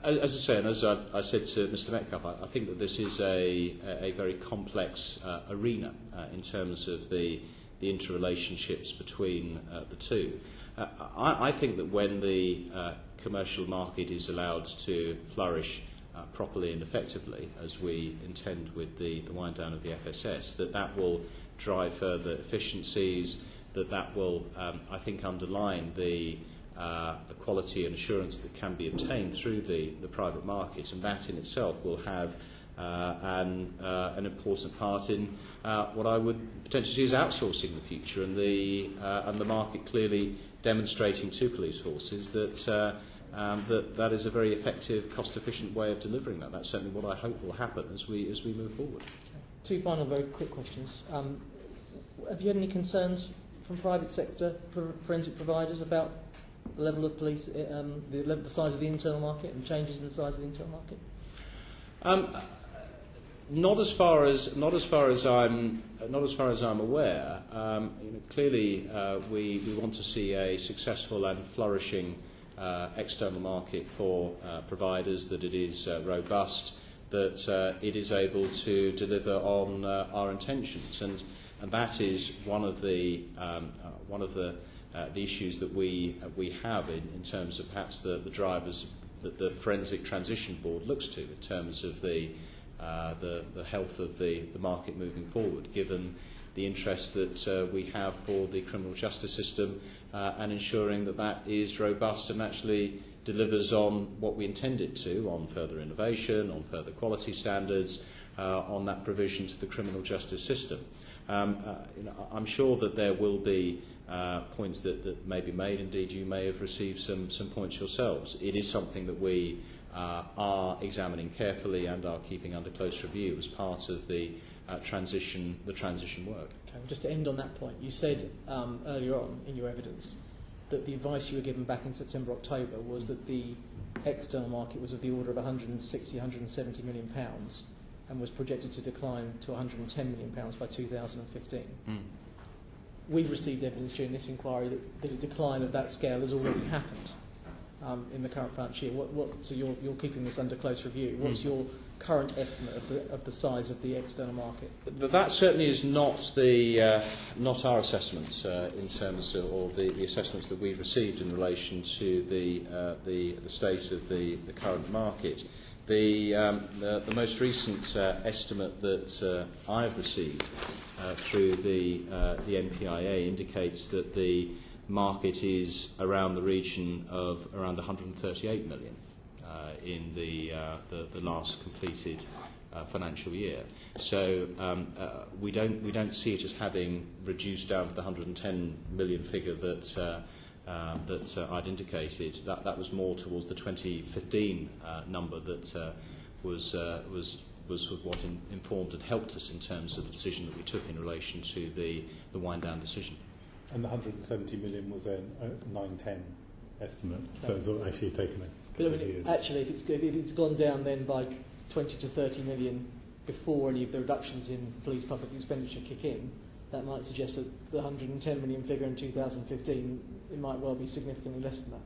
As I say, and as I said to Mr. Metcalfe, I think that this is a very complex arena in terms of the interrelationships between the two. I think that when the commercial market is allowed to flourish properly and effectively, as we intend with the wind down of the FSS, that will drive further efficiencies, that will, I think, underline the quality and assurance that can be obtained through the private market, and that in itself will have an important part in what I would potentially see as outsourcing in the future, and the market clearly demonstrating to police forces that is a very effective, cost-efficient way of delivering that. That's certainly what I hope will happen as we move forward. Two final very quick questions. Have you had any concerns from private sector forensic providers about the level of police, the size of the internal market, and changes in the size of the internal market? Not as far as I'm aware. Clearly, we want to see a successful and flourishing external market for providers, that it is robust, that it is able to deliver on our intentions, and that is one of the issues that we have in terms of perhaps the drivers that the Forensic Transition Board looks to in terms of the health of the market moving forward, given the interest that we have for the criminal justice system and ensuring that is robust and actually delivers on what we intend it to, on further innovation, on further quality standards, on that provision to the criminal justice system. I'm sure that there will be points that may be made. Indeed, you may have received some points yourselves. It is something that we are examining carefully and are keeping under close review as part of the transition work. Okay, just to end on that point, you said earlier on in your evidence that the advice you were given back in September, October was that the external market was of the order of 160, 170 million pounds and was projected to decline to 110 million pounds by 2015. We've received evidence during this inquiry that a decline of that scale has already happened in the current financial year. So you're keeping this under close review. What's your current estimate of the size of the external market? That certainly is not our assessment in terms of, or the assessments that we've received in relation to the state of the current market. The most recent estimate that I've received through the NPIA indicates that the market is around the region of around 138 million in the last completed financial year. So we don't see it as having reduced down to the 110 million figure that I'd indicated. That was more towards the 2015 number that was what informed and helped us in terms of the decision that we took in relation to the wind down decision. And the 170 million was a 9-10 estimate, so it's actually taken a couple of years. Actually, if it's gone down then by 20 to 30 million before any of the reductions in police public expenditure kick in, that might suggest that the 110 million figure in 2015, it might well be significantly less than that.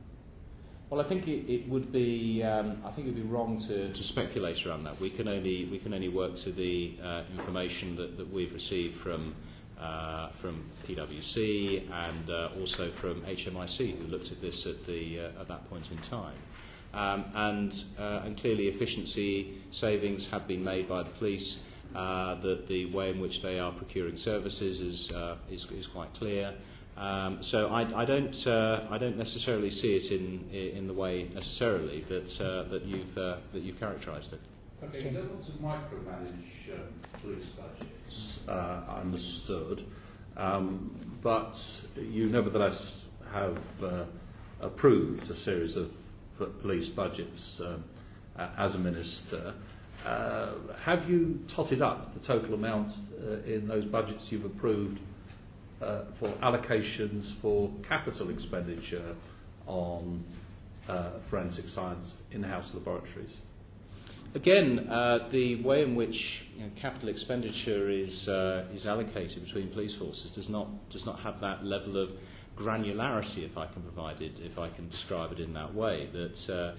Well, I think it would be wrong to speculate around that. We can only work to the information that we've received from PwC and also from HMIC, who looked at this at that point in time. And clearly, efficiency savings have been made by the police. That the way in which they are procuring services is quite clear. So I don't necessarily see it in the way necessarily that you've characterised it. Okay, you don't want to micromanage police budgets, understood, but you nevertheless have approved a series of police budgets as a minister. Have you totted up the total amount in those budgets you've approved for allocations for capital expenditure on forensic science in-house laboratories? Again, the way in which capital expenditure is allocated between police forces does not have that level of granularity, if I can describe it in that way. That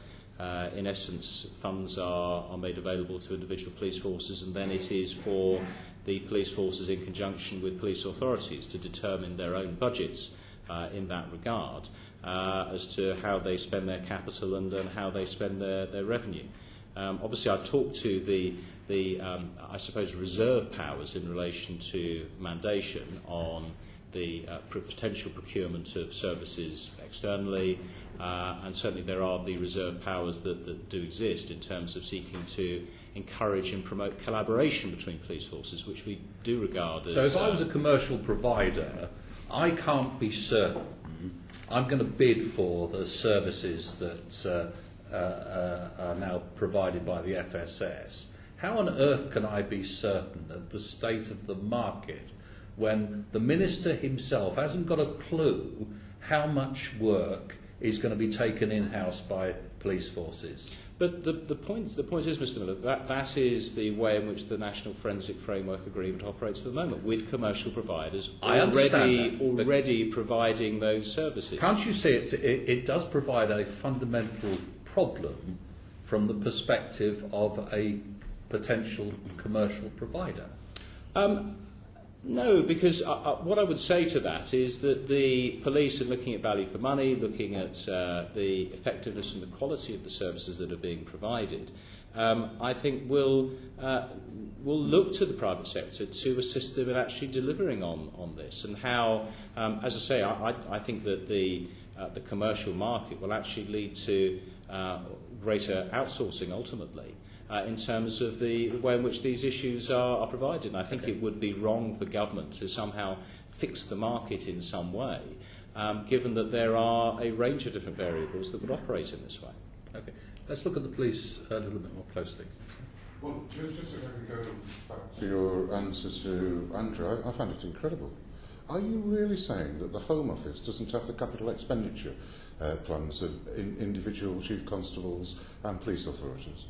in essence, funds are made available to individual police forces, and then it is for the police forces, in conjunction with police authorities, to determine their own budgets in that regard as to how they spend their capital and how they spend their revenue. Obviously, I've talked to the I suppose, reserve powers in relation to mandation on the potential procurement of services externally, and certainly there are the reserve powers that do exist in terms of seeking to encourage and promote collaboration between police forces, which we do regard as... So if I was a commercial provider, I can't be certain I'm going to bid for the services that are now provided by the FSS. How on earth can I be certain of the state of the market when the Minister himself hasn't got a clue how much work is going to be taken in-house by police forces? But the point is, Mr Miller, that is the way in which the National Forensic Framework Agreement operates at the moment, with commercial providers already providing those services. Can't you see it does provide a fundamental problem from the perspective of a potential commercial provider? No, because what I would say to that is that the police are looking at value for money, looking at the effectiveness and the quality of the services that are being provided. I think will look to the private sector to assist them in actually delivering on this, and how, as I say, I think that the commercial market will actually lead to greater outsourcing ultimately. In terms of the way in which these issues are provided. And I think it would be wrong for government to somehow fix the market in some way, given that there are a range of different variables that would operate in this way. Okay, let's look at the police a little bit more closely. Well, just if I can go back to your answer to Andrew, I find it incredible. Are you really saying that the Home Office doesn't have the capital expenditure plans of individual chief constables and police authorities?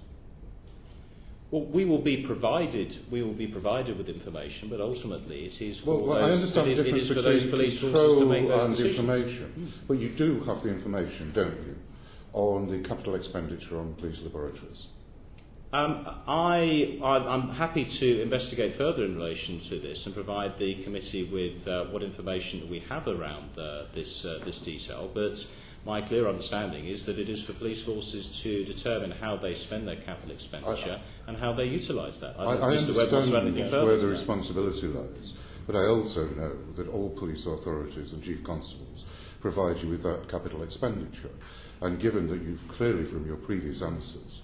Well, we will be provided with information, but ultimately it is for those police forces to make those decisions. Information, but you do have the information, don't you, on the capital expenditure on police laboratories? I'm happy to investigate further in relation to this and provide the committee with what information we have around this detail, but my clear understanding is that it is for police forces to determine how they spend their capital expenditure and how they utilise that. I understand where the responsibility lies, but I also know that all police authorities and chief constables provide you with that capital expenditure. And given that you've clearly, from your previous answers,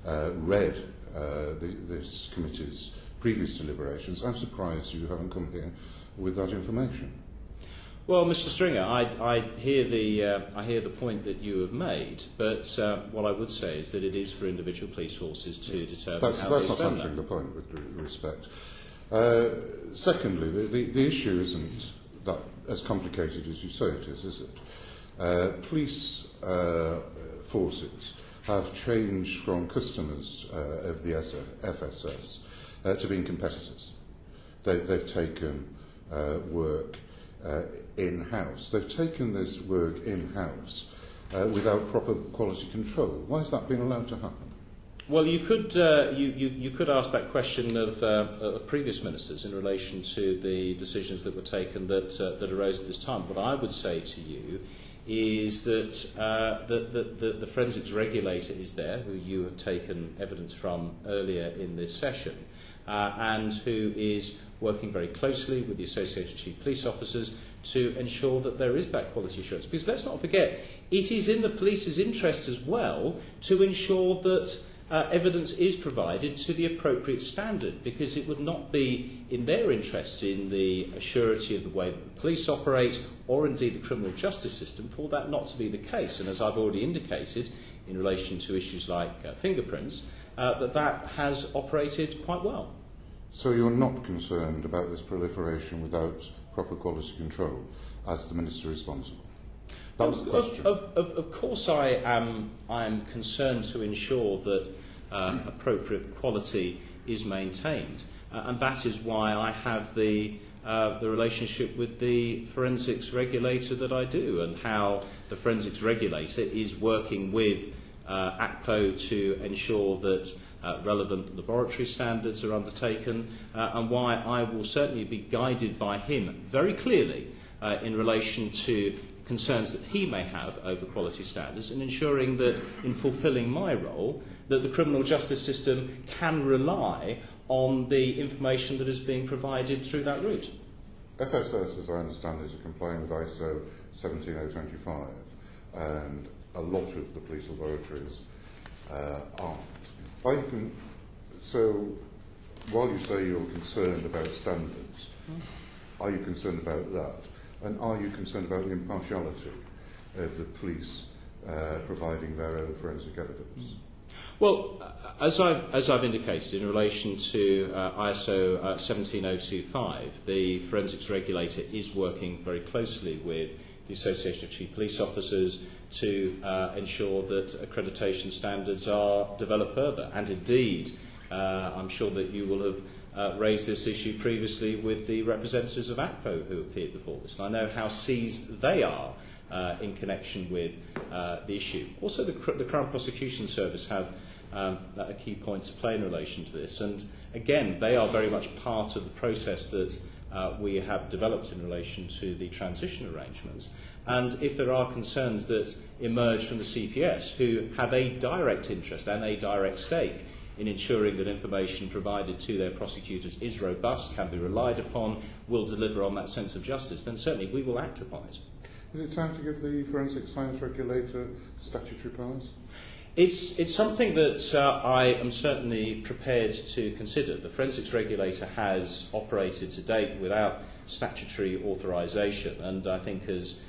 read this committee's previous deliberations, I'm surprised you haven't come here with that information. Well, Mr. Stringer, I hear the point that you have made, but what I would say is that it is for individual police forces to determine how they spend that. That's not answering the point, with respect. Secondly, the issue isn't that as complicated as you say it is it? Police forces have changed from customers of the FSS to being competitors. They've taken work in-house. They've taken this work in-house without proper quality control. Why has that been allowed to happen? Well, you could ask that question of previous ministers in relation to the decisions that were taken that arose at this time. What I would say to you is that the forensics regulator is there, who you have taken evidence from earlier in this session, and who is working very closely with the Associated Chief Police Officers to ensure that there is that quality assurance. Because let's not forget, it is in the police's interest as well to ensure that evidence is provided to the appropriate standard, because it would not be in their interest, in the surety of the way that the police operate, or indeed the criminal justice system, for that not to be the case. And as I've already indicated, in relation to issues like fingerprints, that has operated quite well. So you're not concerned about this proliferation without proper quality control as the Minister responsible? That was the question. Of course I am concerned to ensure that appropriate quality is maintained. And that is why I have the relationship with the forensics regulator that I do, and how the forensics regulator is working with ACPO to ensure that relevant laboratory standards are undertaken, and why I will certainly be guided by him very clearly in relation to concerns that he may have over quality standards, and ensuring that in fulfilling my role, that the criminal justice system can rely on the information that is being provided through that route. FSS, as I understand, is complying with ISO 17025, and a lot of the police laboratories aren't. So, while you say you're concerned about standards, are you concerned about that? And are you concerned about the impartiality of the police providing their own forensic evidence? Well, as I've indicated in relation to ISO 17025, the forensics regulator is working very closely with the Association of Chief Police Officers to ensure that accreditation standards are developed further. And indeed, I'm sure that you will have raised this issue previously with the representatives of ACPO who appeared before this. And I know how seized they are in connection with the issue. Also, the Crown Prosecution Service have a key point to play in relation to this. And again, they are very much part of the process that we have developed in relation to the transition arrangements. And if there are concerns that emerge from the CPS, who have a direct interest and a direct stake in ensuring that information provided to their prosecutors is robust, can be relied upon, will deliver on that sense of justice, then certainly we will act upon it. Is it time to give the forensic science regulator statutory powers? It's something that I am certainly prepared to consider. The forensics regulator has operated to date without statutory authorisation, and I think has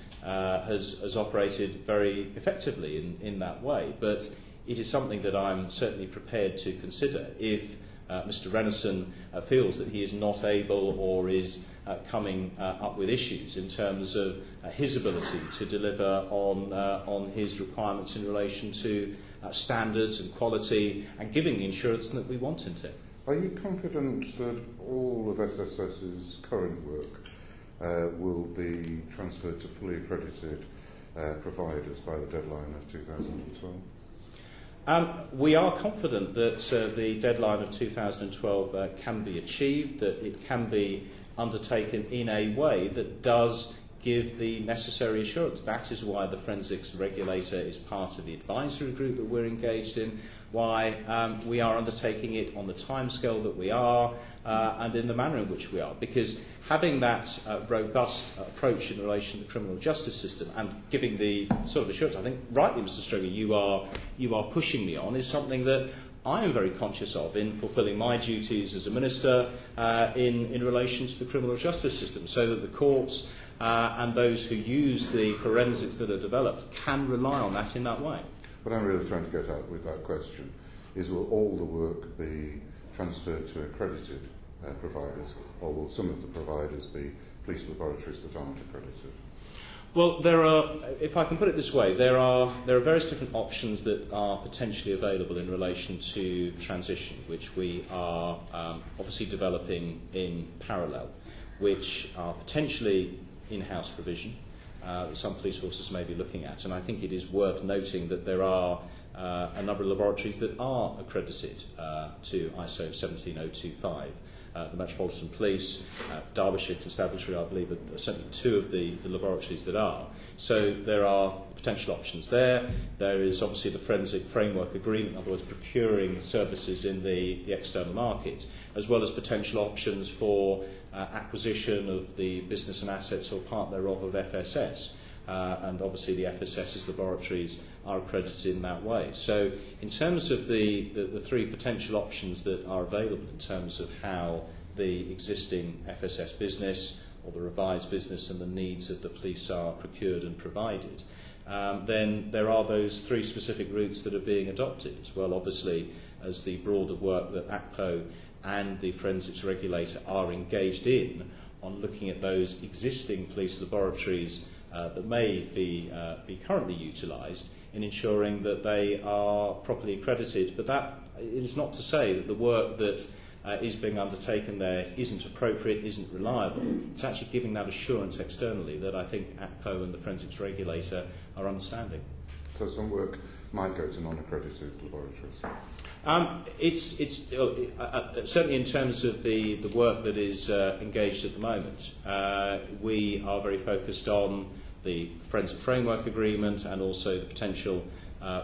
operated very effectively in that way. But it is something that I'm certainly prepared to consider if Mr. Renison feels that he is not able or is coming up with issues in terms of his ability to deliver on his requirements in relation to standards and quality and giving the assurance that we want him to. Are you confident that all of SSS's current work will be transferred to fully accredited providers by the deadline of 2012? We are confident that the deadline of 2012 can be achieved, that it can be undertaken in a way that does give the necessary assurance. That is why the forensics regulator is part of the advisory group that we're engaged in, why we are undertaking it on the timescale that we are and in the manner in which we are. Because having that robust approach in relation to the criminal justice system and giving the sort of assurance, I think rightly, Mr. Stroger, you are pushing me on, is something that I am very conscious of in fulfilling my duties as a minister in relation to the criminal justice system, so that the courts and those who use the forensics that are developed can rely on that in that way. What I'm really trying to get at with that question is, will all the work be transferred to accredited providers, or will some of the providers be police laboratories that aren't accredited? Well, there are, if I can put it this way, there are various different options that are potentially available in relation to transition, which we are obviously developing in parallel, which are potentially in-house provision that some police forces may be looking at. And I think it is worth noting that there are a number of laboratories that are accredited to ISO 17025. The Metropolitan Police, Derbyshire Constabulary, I believe, are certainly two of the laboratories that are. So there are potential options there. There is obviously the Forensic Framework Agreement, in other words, procuring services in the external market, as well as potential options for acquisition of the business and assets or part thereof of FSS. And obviously the FSS's laboratories are accredited in that way. So in terms of the three potential options that are available in terms of how the existing FSS business or the revised business and the needs of the police are procured and provided, then there are those three specific routes that are being adopted, as well obviously as the broader work that ACPO and the forensics regulator are engaged in on looking at those existing police laboratories that may be currently utilised in ensuring that they are properly accredited. But that is not to say that the work that is being undertaken there isn't appropriate, isn't reliable. It's actually giving that assurance externally that I think ACPO and the forensics regulator are understanding. So some work might go to non-accredited laboratories? It's certainly in terms of the work that is engaged at the moment. We are very focused on the Forensic Framework Agreement and also the potential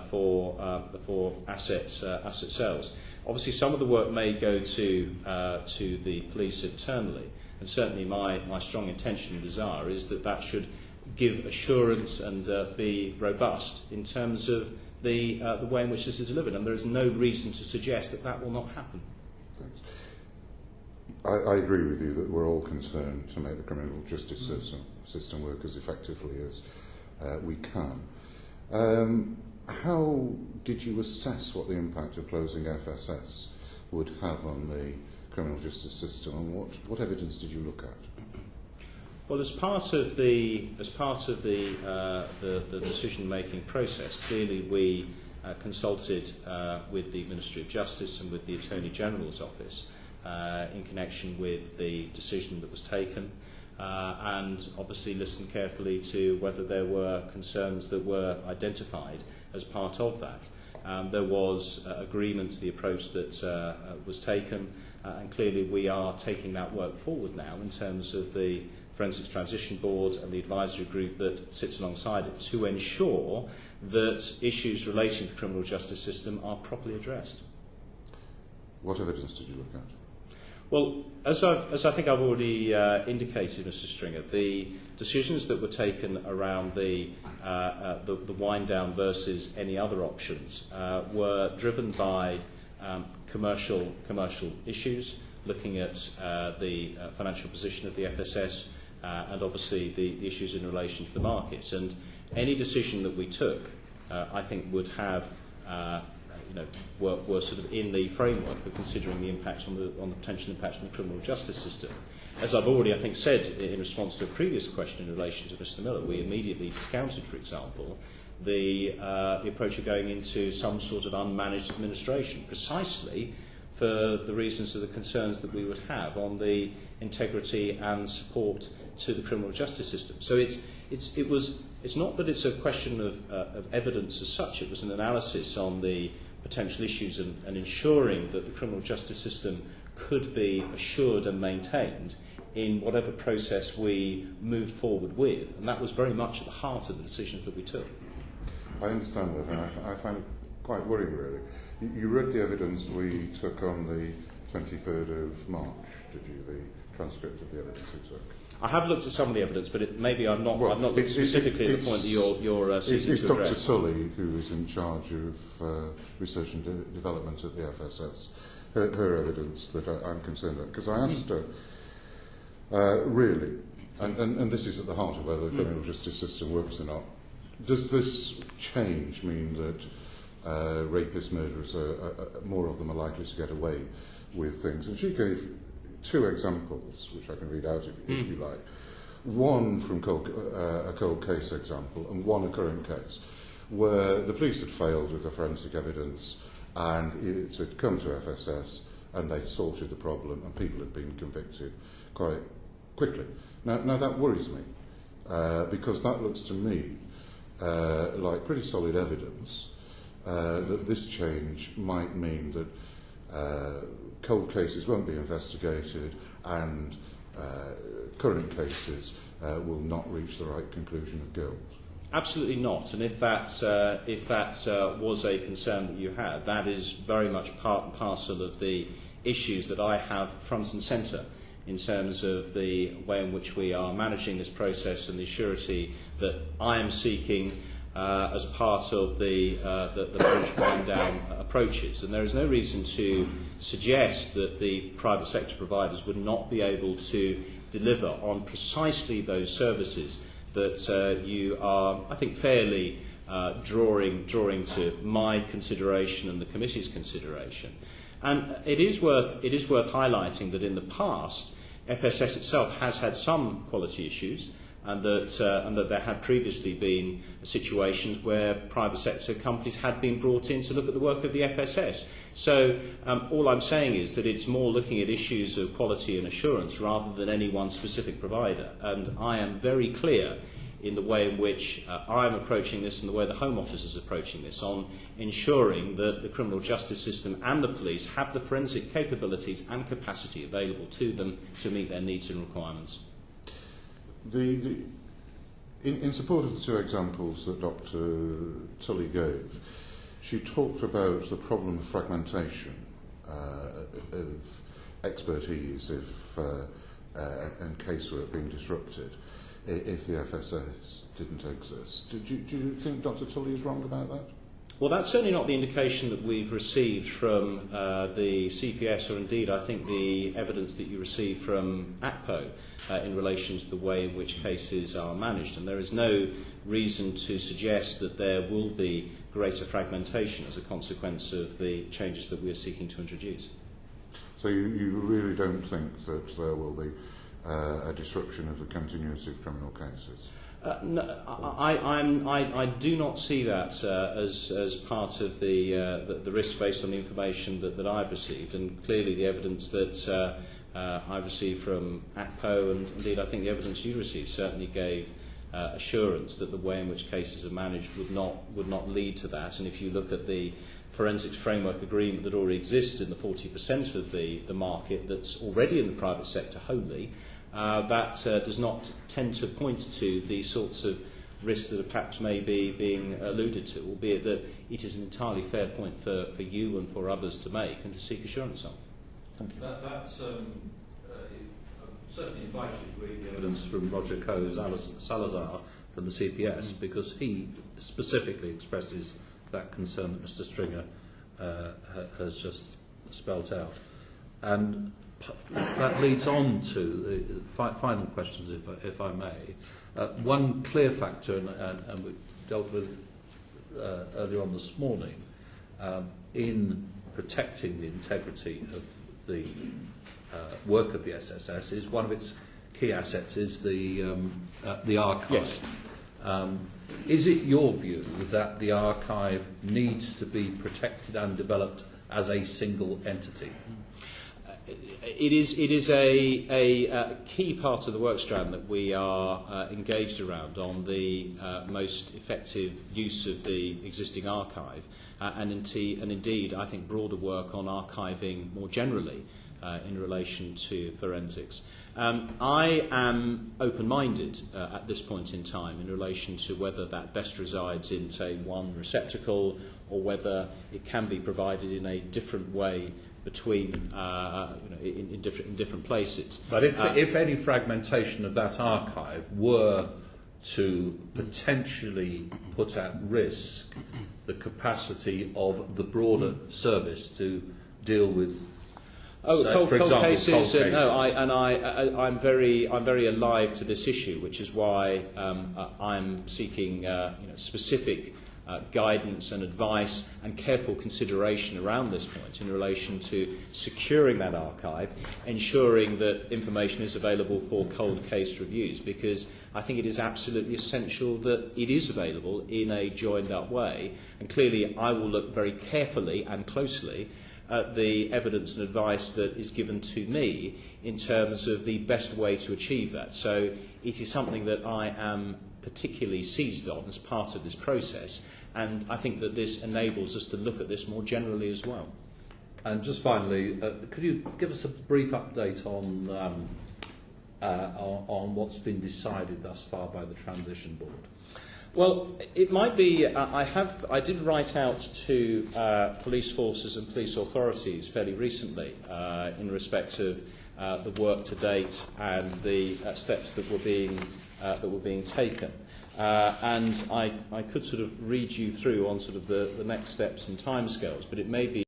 for asset sales. Obviously, some of the work may go to the police internally, and certainly my strong intention and desire is that that should give assurance and be robust in terms of the way in which this is delivered, and there is no reason to suggest that that will not happen. Thanks. I agree with you that we're all concerned to make the criminal justice system work as effectively as we can. How did you assess what the impact of closing FSS would have on the criminal justice system, and what evidence did you look at? Well, as part of the decision-making process, clearly we consulted with the Ministry of Justice and with the Attorney General's office in connection with the decision that was taken, and obviously listened carefully to whether there were concerns that were identified as part of that. There was agreement to the approach that was taken, and clearly we are taking that work forward now in terms of the Forensics Transition Board and the advisory group that sits alongside it to ensure that issues relating to the criminal justice system are properly addressed. What evidence did you look at? Well, as I think I've already indicated, Mr. Stringer, the decisions that were taken around the wind down versus any other options were driven by commercial issues, looking at the financial position of the FSS and obviously the issues in relation to the markets. And any decision that we took, I think, would have were sort of in the framework of considering the impact on the potential impact on the criminal justice system. As I've already, I think, said in response to a previous question in relation to Mr. Miller, we immediately discounted, for example, the approach of going into some sort of unmanaged administration, precisely for the reasons of the concerns that we would have on the integrity and support to the criminal justice system. So it's not that it's a question of evidence as such. It was an analysis on the potential issues and ensuring that the criminal justice system could be assured and maintained in whatever process we moved forward with. And that was very much at the heart of the decisions that we took. I understand that, and I find it quite worrying, really. You read the evidence we took on the 23rd of March, did you? The transcript of the evidence we took. I have looked at some of the evidence, but I've not looked specifically at the point that you're seeking it's to address. Dr. Tully, who is in charge of research and development at the FSS, her evidence that I'm concerned about. Because I asked her, really, and this is at the heart of whether the criminal justice system works or not, does this change mean that rapists, murderers, more of them are likely to get away with things? And she gave two examples, which I can read out if you like. One from a cold case example, and one a current case, where the police had failed with the forensic evidence, and it had come to FSS, and they'd sorted the problem, and people had been convicted quite quickly. Now that worries me, because that looks to me like pretty solid evidence that this change might mean that cold cases won't be investigated and current cases will not reach the right conclusion of guilt. Absolutely not. And if that was a concern that you had, that is very much part and parcel of the issues that I have front and centre in terms of the way in which we are managing this process and the surety that I am seeking as part of the managed wind-down approaches. And there is no reason to suggest that the private sector providers would not be able to deliver on precisely those services that you are, I think, fairly drawing to my consideration and the committee's consideration. And it is worth highlighting that in the past, FSS itself has had some quality issues, and that there had previously been situations where private sector companies had been brought in to look at the work of the FSS. So all I'm saying is that it's more looking at issues of quality and assurance rather than any one specific provider. And I am very clear in the way in which I'm approaching this and the way the Home Office is approaching this on ensuring that the criminal justice system and the police have the forensic capabilities and capacity available to them to meet their needs and requirements. in support of the two examples that Dr. Tully gave, she talked about the problem of fragmentation, of expertise and casework being disrupted if the FSS didn't exist. Do you think Dr. Tully is wrong about that? Well, that's certainly not the indication that we've received from the CPS, or indeed I think the evidence that you received from ACPO in relation to the way in which cases are managed. And there is no reason to suggest that there will be greater fragmentation as a consequence of the changes that we are seeking to introduce. So you really don't think that there will be a disruption of the continuity of criminal cases? No, I do not see that as part of the risk based on the information that I've received, and clearly the evidence that I received from ACPO, and indeed I think the evidence you received certainly gave assurance that the way in which cases are managed would not lead to that. And if you look at the forensics framework agreement that already exists in the 40% of the market that's already in the private sector wholly, that does not tend to point to the sorts of risks that perhaps may be being alluded to, albeit that it is an entirely fair point for you and for others to make and to seek assurance on. Thank you. That's certainly invite you to read the evidence from Roger Coe's Salazar from the CPS, because he specifically expresses that concern that Mr. Stringer has just spelt out. And that leads on to the final questions, if I may. One clear factor, and we dealt with earlier on this morning, in protecting the integrity of the work of the SSS, is one of its key assets is the archive. Yes. Is it your view that the archive needs to be protected and developed as a single entity? It is a key part of the work strand that we are engaged around on the most effective use of the existing archive, and indeed I think broader work on archiving more generally in relation to forensics. I am open-minded at this point in time in relation to whether that best resides in, say, one receptacle, or whether it can be provided in a different way between in different places. But if any fragmentation of that archive were to potentially put at risk the capacity of the broader service to deal with, cold cases. Cold cases. No, I'm very alive to this issue, which is why I'm seeking specific guidance and advice and careful consideration around this point in relation to securing that archive, ensuring that information is available for cold case reviews, because I think it is absolutely essential that it is available in a joined up way. And clearly I will look very carefully and closely at the evidence and advice that is given to me in terms of the best way to achieve that. So it is something that I am particularly seized on as part of this process, and I think that this enables us to look at this more generally as well. And just finally, could you give us a brief update on what's been decided thus far by the Transition Board? Well, it might be. I did write out to police forces and police authorities fairly recently in respect of the work to date and the steps that were being taken. And I could sort of read you through on sort of the next steps and timescales, but it may be